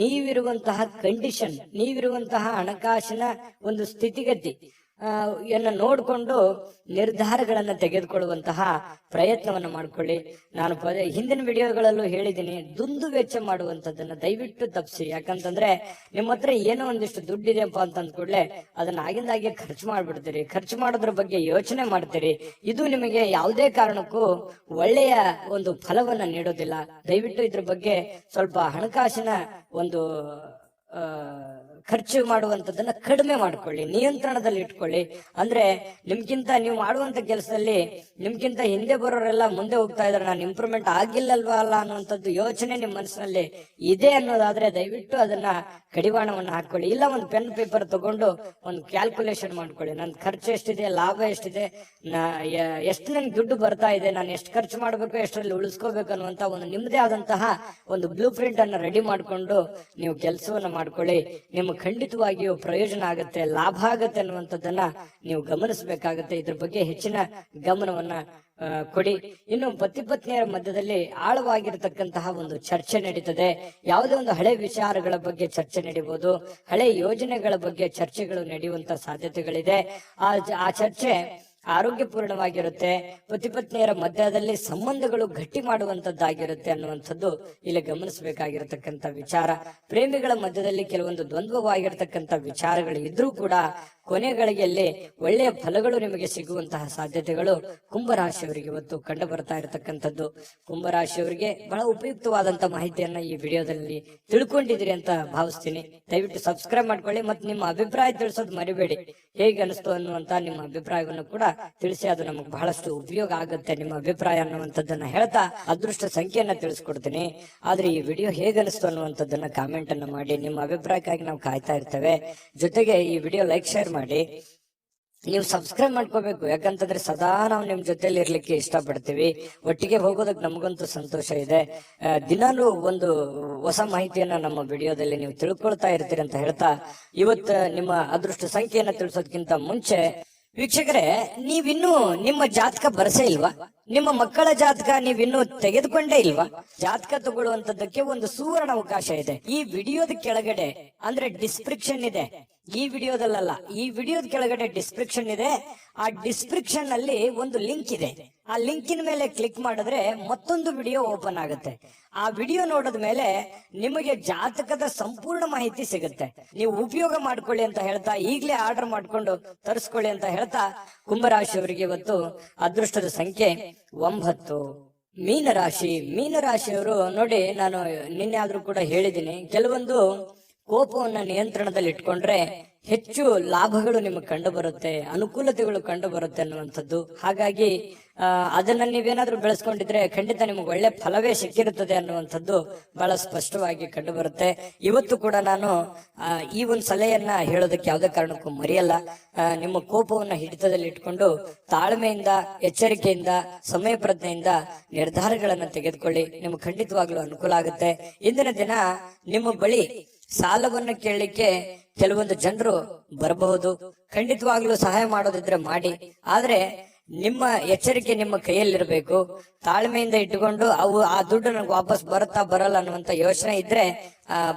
ನೀವಿರುವಂತಹ ಕಂಡೀಷನ್, ನೀವಿರುವಂತಹ ಹಣಕಾಸಿನ ಒಂದು ಸ್ಥಿತಿಗತಿ ನೋಡ್ಕೊಂಡು ನಿರ್ಧಾರಗಳನ್ನ ತೆಗೆದುಕೊಳ್ಳುವಂತಹ ಪ್ರಯತ್ನವನ್ನ ಮಾಡ್ಕೊಳ್ಳಿ. ನಾನು ಹಿಂದಿನ ವಿಡಿಯೋಗಳಲ್ಲೂ ಹೇಳಿದ್ದೀನಿ, ದುಂದು ವೆಚ್ಚ ಮಾಡುವಂತದನ್ನ ದಯವಿಟ್ಟು ತಪ್ಪಿಸಿ. ಯಾಕಂತಂದ್ರೆ ನಿಮ್ಮ ಹತ್ರ ಏನೋ ಒಂದಿಷ್ಟು ದುಡ್ಡಿದೆಯಪ್ಪ ಅಂತ ಅಂದ್ಕೂಡ್ಲೆ ಅದನ್ನ ಆಗಿಂದಾಗೆ ಖರ್ಚು ಮಾಡ್ಬಿಡ್ತೀರಿ. ಖರ್ಚು ಮಾಡೋದ್ರ ಬಗ್ಗೆ ಯೋಚನೆ ಮಾಡ್ತೀರಿ. ಇದು ನಿಮಗೆ ಯಾವುದೇ ಕಾರಣಕ್ಕೂ ಒಳ್ಳೆಯ ಒಂದು ಫಲವನ್ನ ನೀಡೋದಿಲ್ಲ. ದಯವಿಟ್ಟು ಇದ್ರ ಬಗ್ಗೆ ಸ್ವಲ್ಪ ಹಣಕಾಸಿನ ಒಂದು ಖರ್ಚು ಮಾಡುವಂತದನ್ನ ಕಡಿಮೆ ಮಾಡ್ಕೊಳ್ಳಿ, ನಿಯಂತ್ರಣದಲ್ಲಿ ಇಟ್ಕೊಳ್ಳಿ. ಅಂದ್ರೆ ನಿಮ್ಗಿಂತ ನೀವು ಮಾಡುವಂತ ಕೆಲಸದಲ್ಲಿ ನಿಮ್ಗಿಂತ ಹಿಂದೆ ಬರೋರೆಲ್ಲ ಮುಂದೆ ಹೋಗ್ತಾ ಇದಾರೆ, ನಾನು ಇಂಪ್ರೂವ್ಮೆಂಟ್ ಆಗಿಲ್ಲಲ್ವಾ ಅಲ್ಲ ಅನ್ನುವಂಥದ್ದು ಯೋಚನೆ ನಿಮ್ಮ ಮನಸ್ಸಿನಲ್ಲಿ ಇದೆ ಅನ್ನೋದಾದ್ರೆ ದಯವಿಟ್ಟು ಅದನ್ನ ಕಡಿವಾಣವನ್ನ ಹಾಕೊಳ್ಳಿ. ಇಲ್ಲ ಒಂದು ಪೆನ್ ಪೇಪರ್ ತಗೊಂಡು ಒಂದು ಕ್ಯಾಲ್ಕುಲೇಷನ್ ಮಾಡ್ಕೊಳ್ಳಿ. ನನ್ ಖರ್ಚು ಎಷ್ಟಿದೆ, ಲಾಭ ಎಷ್ಟಿದೆ, ಎಷ್ಟು ನನ್ಗೆ ದುಡ್ಡು ಬರ್ತಾ ಇದೆ, ನಾನು ಎಷ್ಟು ಖರ್ಚು ಮಾಡ್ಬೇಕು, ಎಷ್ಟರಲ್ಲಿ ಉಳಿಸ್ಕೋಬೇಕು ಅನ್ನುವಂತ ಒಂದು ನಿಮ್ಮದೇ ಆದಂತಹ ಒಂದು ಬ್ಲೂ ಪ್ರಿಂಟ್ ಅನ್ನ ರೆಡಿ ಮಾಡ್ಕೊಂಡು ನೀವು ಕೆಲಸವನ್ನ ಮಾಡ್ಕೊಳ್ಳಿ. ನಿಮ್ಮ ನಿಮ್ಗೆ ಖಂಡಿತವಾಗಿಯೂ ಪ್ರಯೋಜನ ಆಗುತ್ತೆ, ಲಾಭ ಆಗುತ್ತೆ ಅನ್ನುವಂಥದ್ದನ್ನ ನೀವು ಗಮನಿಸಬೇಕಾಗುತ್ತೆ. ಇದ್ರ ಬಗ್ಗೆ ಹೆಚ್ಚಿನ ಗಮನವನ್ನ ಕೊಡಿ. ಇನ್ನು ಪತಿ ಪತ್ನಿಯರ ಮಧ್ಯದಲ್ಲಿ ಆಳವಾಗಿರತಕ್ಕಂತಹ ಒಂದು ಚರ್ಚೆ ನಡೀತದೆ. ಯಾವುದೇ ಒಂದು ಹಳೆ ವಿಚಾರಗಳ ಬಗ್ಗೆ ಚರ್ಚೆ ನಡೀಬಹುದು, ಹಳೆ ಯೋಜನೆಗಳ ಬಗ್ಗೆ ಚರ್ಚೆಗಳು ನಡೆಯುವಂತ ಸಾಧ್ಯತೆಗಳಿದೆ. ಆ ಚರ್ಚೆ ಆರೋಗ್ಯಪೂರ್ಣವಾಗಿರುತ್ತೆ, ಪತಿ ಪತ್ನಿಯರ ಮಧ್ಯದಲ್ಲಿ ಸಂಬಂಧಗಳು ಗಟ್ಟಿ ಮಾಡುವಂತದ್ದಾಗಿರುತ್ತೆ ಅನ್ನುವಂಥದ್ದು ಇಲ್ಲಿ ಗಮನಿಸಬೇಕಾಗಿರತಕ್ಕಂತ ವಿಚಾರ. ಪ್ರೇಮಿಗಳ ಮಧ್ಯದಲ್ಲಿ ಕೆಲವೊಂದು ದ್ವಂದ್ವವಾಗಿರ್ತಕ್ಕಂಥ ವಿಚಾರಗಳು ಇದ್ರೂ ಕೂಡ ಕೊನೆಗಳಿಗೆಯಲ್ಲಿ ಒಳ್ಳೆಯ ಫಲಗಳು ನಿಮಗೆ ಸಿಗುವಂತಹ ಸಾಧ್ಯತೆಗಳು ಕುಂಭರಾಶಿಯವರಿಗೆ ಇವತ್ತು ಕಂಡು ಬರ್ತಾ ಇರತಕ್ಕಂಥದ್ದು. ಕುಂಭರಾಶಿಯವರಿಗೆ ಬಹಳ ಉಪಯುಕ್ತವಾದಂತ ಮಾಹಿತಿಯನ್ನ ಈ ವಿಡಿಯೋದಲ್ಲಿ ತಿಳ್ಕೊಂಡಿದ್ರಿ ಅಂತ ಭಾವಿಸ್ತೀನಿ. ದಯವಿಟ್ಟು ಸಬ್ಸ್ಕ್ರೈಬ್ ಮಾಡ್ಕೊಳ್ಳಿ ಮತ್ತು ನಿಮ್ಮ ಅಭಿಪ್ರಾಯ ತಿಳಿಸೋದು ಮರಿಬೇಡಿ. ಹೇಗೆ ಅನಿಸ್ತು ಅನ್ನುವಂತ ನಿಮ್ಮ ಅಭಿಪ್ರಾಯವನ್ನು ಕೂಡ ತಿಳಿಸಿ, ಅದು ನಮಗೆ ಬಹಳಷ್ಟು ಉಪಯೋಗ ಆಗುತ್ತೆ ನಿಮ್ಮ ಅಭಿಪ್ರಾಯ ಅನ್ನುವಂಥದ್ದನ್ನ ಹೇಳ್ತಾ ಅದೃಷ್ಟ ಸಂಖ್ಯೆಯನ್ನ ತಿಳಿಸ್ಕೊಡ್ತೀನಿ. ಆದ್ರೆ ಈ ವಿಡಿಯೋ ಹೇಗೆ ಅನಿಸ್ತು ಅನ್ನುವಂಥದ್ದನ್ನ ಕಾಮೆಂಟ್ ಅನ್ನ ಮಾಡಿ. ನಿಮ್ಮ ಅಭಿಪ್ರಾಯಕ್ಕಾಗಿ ನಾವು ಕಾಯ್ತಾ ಇರ್ತೇವೆ. ಜೊತೆಗೆ ಈ ವಿಡಿಯೋ ಲೈಕ್ ಶೇರ್ ಮಾಡಿ. ನೀವು ಸಬ್ಸ್ಕ್ರೈಬ್ ಮಾಡ್ಕೋಬೇಕು, ಯಾಕಂತಂದ್ರೆ ಸದಾ ನಾವು ನಿಮ್ ಜೊತೆಲಿ ಇರ್ಲಿಕ್ಕೆ ಇಷ್ಟಪಡ್ತೀವಿ. ಒಟ್ಟಿಗೆ ಹೋಗೋದಕ್ಕೆ ನಮಗಂತೂ ಸಂತೋಷ ಇದೆ. ದಿನಾಲೂ ಒಂದು ಹೊಸ ಮಾಹಿತಿಯನ್ನ ನಮ್ಮ ವಿಡಿಯೋದಲ್ಲಿ ನೀವು ತಿಳ್ಕೊಳ್ತಾ ಇರ್ತೀರಿ ಅಂತ ಹೇಳ್ತಾ, ಇವತ್ತು ನಿಮ್ಮ ಅದೃಷ್ಟ ಸಂಖ್ಯೆಯನ್ನ ತಿಳಿಸೋದಕ್ಕಿಂತ ಮುಂಚೆ ವೀಕ್ಷಕರೇ, ನೀವಿನ್ನೂ ನಿಮ್ಮ ಜಾತಕ ಬರಸೇ ಇಲ್ವಾ? ನಿಮ್ಮ ಮಕ್ಕಳ ಜಾತಕ ನೀವಿನ್ನೂ ತೆಗೆದುಕೊಂಡೇ ಇಲ್ವಾ? ಜಾತಕ ತಗೊಳ್ಳುವಂತದ್ದಕ್ಕೆ ಒಂದು ಸುವರ್ಣ ಅವಕಾಶ ಇದೆ. ಈ ವಿಡಿಯೋದ ಕೆಳಗಡೆ ಅಂದ್ರೆ ಡಿಸ್ಕ್ರಿಪ್ಷನ್ ಇದೆ. ಈ ವಿಡಿಯೋದಲ್ಲ, ಈ ವಿಡಿಯೋದ ಕೆಳಗಡೆ ಡಿಸ್ಕ್ರಿಪ್ಷನ್ ಇದೆ. ಆ ಡಿಸ್ಕ್ರಿಪ್ಷನ್ ಅಲ್ಲಿ ಒಂದು ಲಿಂಕ್ ಇದೆ. ಆ ಲಿಂಕಿನ ಮೇಲೆ ಕ್ಲಿಕ್ ಮಾಡಿದ್ರೆ ಮತ್ತೊಂದು ವಿಡಿಯೋ ಓಪನ್ ಆಗುತ್ತೆ. ಆ ವಿಡಿಯೋ ನೋಡಿದ ಮೇಲೆ ನಿಮಗೆ ಜಾತಕದ ಸಂಪೂರ್ಣ ಮಾಹಿತಿ ಸಿಗುತ್ತೆ. ನೀವು ಉಪಯೋಗ ಮಾಡ್ಕೊಳ್ಳಿ ಅಂತ ಹೇಳ್ತಾ, ಈಗಲೇ ಆರ್ಡರ್ ಮಾಡ್ಕೊಂಡು ತರಿಸ್ಕೊಳ್ಳಿ ಅಂತ ಹೇಳ್ತಾ, ಕುಂಭರಾಶಿಯವರಿಗೆ ಇವತ್ತು ಅದೃಷ್ಟದ ಸಂಖ್ಯೆ 9. ಮೀನರಾಶಿಯವರು ನೋಡಿ, ನಾನು ನಿನ್ನೆ ಆದ್ರೂ ಕೂಡ ಹೇಳಿದ್ದೀನಿ, ಕೆಲವೊಂದು ಕೋಪವನ್ನ ನಿಯಂತ್ರಣದಲ್ಲಿ ಇಟ್ಕೊಂಡ್ರೆ ಹೆಚ್ಚು ಲಾಭಗಳು ನಿಮಗೆ ಕಂಡು ಬರುತ್ತೆ, ಅನುಕೂಲತೆಗಳು ಕಂಡು ಬರುತ್ತೆ ಅನ್ನುವಂಥದ್ದು. ಹಾಗಾಗಿ ಅದನ್ನ ನೀವೇನಾದ್ರೂ ಬೆಳೆಸ್ಕೊಂಡಿದ್ರೆ ಖಂಡಿತ ನಿಮಗೆ ಒಳ್ಳೆ ಫಲವೇ ಸಿಕ್ಕಿರುತ್ತದೆ ಅನ್ನುವಂಥದ್ದು ಬಹಳ ಸ್ಪಷ್ಟವಾಗಿ ಕಂಡು ಬರುತ್ತೆ. ಇವತ್ತು ಕೂಡ ನಾನು ಈ ಒಂದು ಸಲಹೆಯನ್ನ ಹೇಳೋದಕ್ಕೆ ಯಾವುದೇ ಕಾರಣಕ್ಕೂ ಮರೆಯಲ್ಲ. ನಿಮ್ಮ ಕೋಪವನ್ನ ಹಿಡಿತದಲ್ಲಿ ಇಟ್ಕೊಂಡು ತಾಳ್ಮೆಯಿಂದ, ಎಚ್ಚರಿಕೆಯಿಂದ, ಸಮಯ ಪ್ರಜ್ಞೆಯಿಂದ ನಿರ್ಧಾರಗಳನ್ನ ತೆಗೆದುಕೊಳ್ಳಿ. ನಿಮ್ಗೆ ಖಂಡಿತವಾಗ್ಲೂ ಅನುಕೂಲ ಆಗುತ್ತೆ. ಇಂದಿನ ದಿನ ನಿಮ್ಮ ಬಳಿ ಸಾಲವನ್ನು ಕೇಳಲಿಕ್ಕೆ ಕೆಲವೊಂದು ಜನರು ಬರಬಹುದು. ಖಂಡಿತವಾಗ್ಲೂ ಸಹಾಯ ಮಾಡೋದಿದ್ರೆ ಮಾಡಿ. ಆದ್ರೆ ನಿಮ್ಮ ಎಚ್ಚರಿಕೆ ನಿಮ್ಮ ಕೈಯಲ್ಲಿರ್ಬೇಕು. ತಾಳ್ಮೆಯಿಂದ ಇಟ್ಟುಕೊಂಡು ಆ ದುಡ್ಡು ನನಗೆ ವಾಪಸ್ ಬರುತ್ತಾ ಬರಲ್ಲ ಅನ್ನುವಂತ ಯೋಚನೆ ಇದ್ರೆ,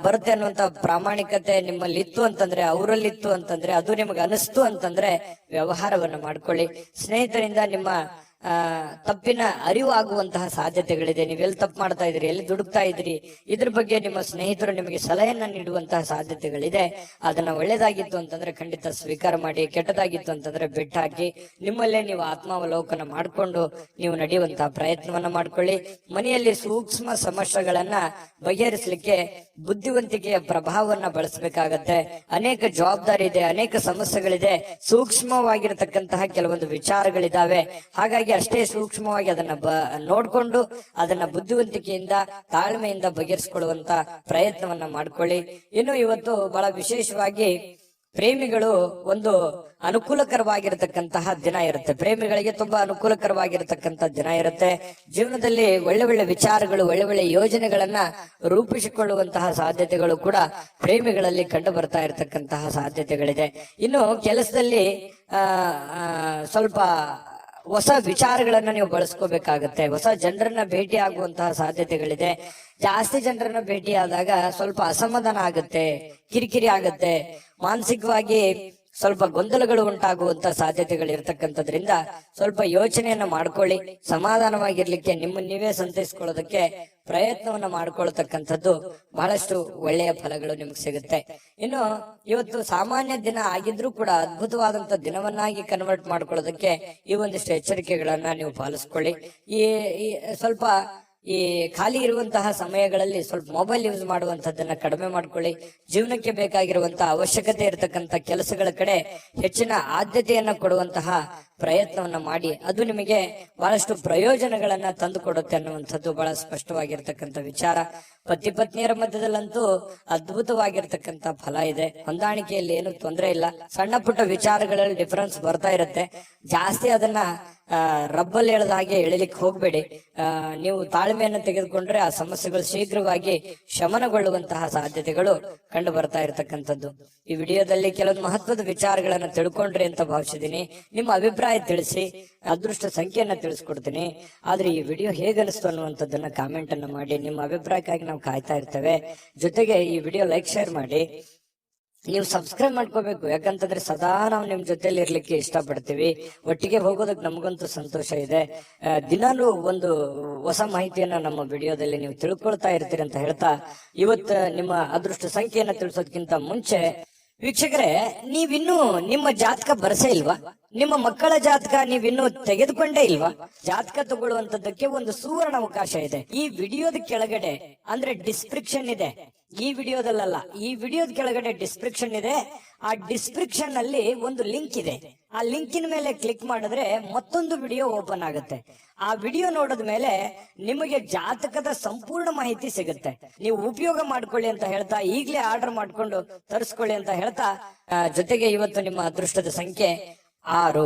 ಬರುತ್ತೆ ಅನ್ನುವಂತ ಪ್ರಾಮಾಣಿಕತೆ ನಿಮ್ಮಲ್ಲಿ ಇತ್ತು ಅಂತಂದ್ರೆ, ಅವರಲ್ಲಿತ್ತು ಅಂತಂದ್ರೆ, ಅದು ನಿಮಗೆ ಅನಿಸ್ತು ಅಂತಂದ್ರೆ ವ್ಯವಹಾರವನ್ನ ಮಾಡ್ಕೊಳ್ಳಿ. ಸ್ನೇಹಿತರಿಂದ ನಿಮ್ಮ ತಪ್ಪಿನ ಅರಿವು ಆಗುವಂತಹ ಸಾಧ್ಯತೆಗಳಿದೆ. ನೀವೆಲ್ಲಿ ತಪ್ಪು ಮಾಡ್ತಾ ಇದ್ರಿ, ಎಲ್ಲಿ ದುಡುಕ್ತಾ ಇದ್ರಿ, ಇದ್ರ ಬಗ್ಗೆ ನಿಮ್ಮ ಸ್ನೇಹಿತರು ನಿಮಗೆ ಸಲಹೆಯನ್ನ ನೀಡುವಂತಹ ಸಾಧ್ಯತೆಗಳಿದೆ. ಅದನ್ನ ಒಳ್ಳೇದಾಗಿತ್ತು ಅಂತಂದ್ರೆ ಖಂಡಿತ ಸ್ವೀಕಾರ ಮಾಡಿ, ಕೆಟ್ಟದಾಗಿತ್ತು ಅಂತಂದ್ರೆ ಬಿಟ್ಟು ಹಾಕಿ. ನಿಮ್ಮಲ್ಲೇ ನೀವು ಆತ್ಮಾವಲೋಕನ ಮಾಡಿಕೊಂಡು ನೀವು ನಡೆಯುವಂತಹ ಪ್ರಯತ್ನವನ್ನ ಮಾಡ್ಕೊಳ್ಳಿ. ಮನೆಯಲ್ಲಿ ಸೂಕ್ಷ್ಮ ಸಮಸ್ಯೆಗಳನ್ನ ಬಗೆಹರಿಸಲಿಕ್ಕೆ ಬುದ್ಧಿವಂತಿಕೆಯ ಪ್ರಭಾವವನ್ನ ಬಳಸಬೇಕಾಗತ್ತೆ. ಅನೇಕ ಜವಾಬ್ದಾರಿ ಇದೆ, ಅನೇಕ ಸಮಸ್ಯೆಗಳಿದೆ, ಸೂಕ್ಷ್ಮವಾಗಿರತಕ್ಕಂತಹ ಕೆಲವೊಂದು ವಿಚಾರಗಳಿದಾವೆ. ಹಾಗಾಗಿ ಅಷ್ಟೇ ಸೂಕ್ಷ್ಮವಾಗಿ ಅದನ್ನ ನೋಡ್ಕೊಂಡು ಅದನ್ನ ಬುದ್ಧಿವಂತಿಕೆಯಿಂದ, ತಾಳ್ಮೆಯಿಂದ ಬಗೆಹರಿಸಿಕೊಳ್ಳುವಂತ ಪ್ರಯತ್ನವನ್ನ ಮಾಡ್ಕೊಳ್ಳಿ. ಇನ್ನು ಇವತ್ತು ಬಹಳ ವಿಶೇಷವಾಗಿ ಪ್ರೇಮಿಗಳು ಒಂದು ಅನುಕೂಲಕರವಾಗಿರತಕ್ಕಂತಹ ದಿನ ಇರುತ್ತೆ. ಪ್ರೇಮಿಗಳಿಗೆ ತುಂಬಾ ಅನುಕೂಲಕರವಾಗಿರತಕ್ಕಂತಹ ದಿನ ಇರುತ್ತೆ. ಜೀವನದಲ್ಲಿ ಒಳ್ಳೆ ಒಳ್ಳೆ ವಿಚಾರಗಳು, ಒಳ್ಳೆ ಒಳ್ಳೆ ಯೋಜನೆಗಳನ್ನ ರೂಪಿಸಿಕೊಳ್ಳುವಂತಹ ಸಾಧ್ಯತೆಗಳು ಕೂಡ ಪ್ರೇಮಿಗಳಲ್ಲಿ ಕಂಡು ಬರ್ತಾ ಇರತಕ್ಕಂತಹ ಸಾಧ್ಯತೆಗಳಿದೆ. ಇನ್ನು ಕೆಲಸದಲ್ಲಿ ಸ್ವಲ್ಪ ಹೊಸ ವಿಚಾರಗಳನ್ನ ನೀವು ಬಳಸ್ಕೋಬೇಕಾಗತ್ತೆ. ಹೊಸ ಜನರನ್ನ ಭೇಟಿ ಆಗುವಂತಹ ಸಾಧ್ಯತೆಗಳಿದೆ. ಜಾಸ್ತಿ ಜನರನ್ನ ಭೇಟಿ ಆದಾಗ ಸ್ವಲ್ಪ ಅಸಮಾಧಾನ ಆಗುತ್ತೆ, ಕಿರಿಕಿರಿ ಆಗುತ್ತೆ, ಮಾನಸಿಕವಾಗಿ ಸ್ವಲ್ಪ ಗೊಂದಲಗಳು ಉಂಟಾಗುವಂತ ಸಾಧ್ಯತೆಗಳು ಇರ್ತಕ್ಕಂಥದ್ರಿಂದ ಸ್ವಲ್ಪ ಯೋಚನೆಯನ್ನ ಮಾಡ್ಕೊಳ್ಳಿ. ಸಮಾಧಾನವಾಗಿರ್ಲಿಕ್ಕೆ ನಿಮ್ಮನ್ನ ನೀವೇ ಸಂತೈಸ್ಕೊಳ್ಳೋದಕ್ಕೆ ಪ್ರಯತ್ನವನ್ನ ಮಾಡ್ಕೊಳ್ತಕ್ಕಂಥದ್ದು ಬಹಳಷ್ಟು ಒಳ್ಳೆಯ ಫಲಗಳು ನಿಮ್ಗೆ ಸಿಗುತ್ತೆ. ಇನ್ನು ಇವತ್ತು ಸಾಮಾನ್ಯ ದಿನ ಆಗಿದ್ರೂ ಕೂಡ ಅದ್ಭುತವಾದಂತ ದಿನವನ್ನಾಗಿ ಕನ್ವರ್ಟ್ ಮಾಡ್ಕೊಳ್ಳೋದಕ್ಕೆ ಈ ಒಂದಿಷ್ಟು ಎಚ್ಚರಿಕೆಗಳನ್ನ ನೀವು ಪಾಲಿಸ್ಕೊಳ್ಳಿ. ಈ ಸ್ವಲ್ಪ ಈ ಖಾಲಿ ಇರುವಂತಹ ಸಮಯಗಳಲ್ಲಿ ಸ್ವಲ್ಪ ಮೊಬೈಲ್ ಯೂಸ್ ಮಾಡುವಂತದ್ದನ್ನ ಕಡಿಮೆ ಮಾಡ್ಕೊಳ್ಳಿ. ಜೀವನಕ್ಕೆ ಬೇಕಾಗಿರುವಂತಹ ಅವಶ್ಯಕತೆ ಇರತಕ್ಕಂತ ಕೆಲಸಗಳ ಕಡೆ ಹೆಚ್ಚಿನ ಆದ್ಯತೆಯನ್ನ ಕೊಡುವಂತಹ ಪ್ರಯತ್ನವನ್ನ ಮಾಡಿ. ಅದು ನಿಮಗೆ ಬಹಳಷ್ಟು ಪ್ರಯೋಜನಗಳನ್ನ ತಂದು ಕೊಡುತ್ತೆ ಅನ್ನುವಂಥದ್ದು ಬಹಳ ಸ್ಪಷ್ಟವಾಗಿರ್ತಕ್ಕಂಥ ವಿಚಾರ. ಪತಿ ಪತ್ನಿಯರ ಮಧ್ಯದಲ್ಲಂತೂ ಅದ್ಭುತವಾಗಿರ್ತಕ್ಕಂಥ ಫಲ ಇದೆ. ಹೊಂದಾಣಿಕೆಯಲ್ಲಿ ಏನು ತೊಂದರೆ ಇಲ್ಲ. ಸಣ್ಣ ಪುಟ್ಟ ವಿಚಾರಗಳಲ್ಲಿ ಡಿಫರೆನ್ಸ್ ಬರ್ತಾ ಇರುತ್ತೆ. ಜಾಸ್ತಿ ಅದನ್ನ ರಬ್ಬಲ್ ಎಳೆದ ಹಾಗೆ ಎಳಿಲಿಕ್ಕೆ ಹೋಗ್ಬೇಡಿ. ನೀವು ತಾಳ್ಮೆಯನ್ನು ತೆಗೆದುಕೊಂಡ್ರೆ ಆ ಸಮಸ್ಯೆಗಳು ಶೀಘ್ರವಾಗಿ ಶಮನಗೊಳ್ಳುವಂತಹ ಸಾಧ್ಯತೆಗಳು ಕಂಡು ಬರ್ತಾ ಇರತಕ್ಕಂಥದ್ದು. ಈ ವಿಡಿಯೋದಲ್ಲಿ ಕೆಲವೊಂದು ಮಹತ್ವದ ವಿಚಾರಗಳನ್ನ ತಿಳ್ಕೊಂಡ್ರಿ ಅಂತ ಭಾವಿಸಿದೀನಿ. ನಿಮ್ಮ ಅಭಿಪ್ರಾಯ ತಿಳಿಸಿ, ಅದೃಷ್ಟ ಸಂಖ್ಯೆಯನ್ನ ತಿಳಿಸ್ಕೊಡ್ತೀನಿ. ಆದ್ರೆ ಈ ವಿಡಿಯೋ ಹೇಗನಿಸ್ತು ಅನ್ನುವಂಥದ್ದನ್ನ ಕಾಮೆಂಟ್ ಅನ್ನ ಮಾಡಿ. ನಿಮ್ಮ ಅಭಿಪ್ರಾಯಕ್ಕಾಗಿ ನಾವು ಕಾಯ್ತಾ ಇರ್ತೇವೆ. ಜೊತೆಗೆ ಈ ವಿಡಿಯೋ ಲೈಕ್ ಶೇರ್ ಮಾಡಿ. ನೀವು ಸಬ್ಸ್ಕ್ರೈಬ್ ಮಾಡ್ಕೋಬೇಕು, ಯಾಕಂತಂದ್ರೆ ಸದಾ ನಾವು ನಿಮ್ ಜೊತೆಲಿ ಇರ್ಲಿಕ್ಕೆ ಇಷ್ಟಪಡ್ತೀವಿ. ಒಟ್ಟಿಗೆ ಹೋಗೋದಕ್ಕೆ ನಮಗಂತೂ ಸಂತೋಷ ಇದೆ. ದಿನಾಲೂ ಒಂದು ಹೊಸ ಮಾಹಿತಿಯನ್ನ ನಮ್ಮ ವಿಡಿಯೋದಲ್ಲಿ ನೀವು ತಿಳ್ಕೊಳ್ತಾ ಇರ್ತೀರಿ ಅಂತ ಹೇಳ್ತಾ, ಇವತ್ತು ನಿಮ್ಮ ಅದೃಷ್ಟ ಸಂಖ್ಯೆಯನ್ನ ತಿಳಿಸೋದಕ್ಕಿಂತ ಮುಂಚೆ ವೀಕ್ಷಕರೇ, ನೀವಿನ್ನೂ ನಿಮ್ಮ ಜಾತಕ ಬರಸೇ ಇಲ್ವಾ? ನಿಮ್ಮ ಮಕ್ಕಳ ಜಾತಕ ನೀವಿನ್ನೂ ತೆಗೆದುಕೊಂಡೇ ಇಲ್ವಾ? ಜಾತಕ ತಗೊಳ್ಳುವಂತದ್ದಕ್ಕೆ ಒಂದು ಸುವರ್ಣ ಅವಕಾಶ ಇದೆ. ಈ ವಿಡಿಯೋದ ಕೆಳಗಡೆ ಅಂದ್ರೆ ಡಿಸ್ಕ್ರಿಪ್ಷನ್ ಇದೆ. ಈ ವಿಡಿಯೋದಲ್ಲ, ಈ ವಿಡಿಯೋದ ಕೆಳಗಡೆ ಡಿಸ್ಕ್ರಿಪ್ಷನ್ ಇದೆ. ಆ ಡಿಸ್ಕ್ರಿಪ್ಷನ್ ಅಲ್ಲಿ ಒಂದು ಲಿಂಕ್ ಇದೆ. ಆ ಲಿಂಕಿನ ಮೇಲೆ ಕ್ಲಿಕ್ ಮಾಡಿದ್ರೆ ಮತ್ತೊಂದು ವಿಡಿಯೋ ಓಪನ್ ಆಗುತ್ತೆ. ಆ ವಿಡಿಯೋ ನೋಡಿದ ಮೇಲೆ ನಿಮಗೆ ಜಾತಕದ ಸಂಪೂರ್ಣ ಮಾಹಿತಿ ಸಿಗುತ್ತೆ. ನೀವು ಉಪಯೋಗ ಮಾಡ್ಕೊಳ್ಳಿ ಅಂತ ಹೇಳ್ತಾ, ಈಗಲೇ ಆರ್ಡರ್ ಮಾಡ್ಕೊಂಡು ತರಿಸ್ಕೊಳ್ಳಿ ಅಂತ ಹೇಳ್ತಾ, ಜೊತೆಗೆ ಇವತ್ತು ನಿಮ್ಮ ಅದೃಷ್ಟದ ಸಂಖ್ಯೆ 6.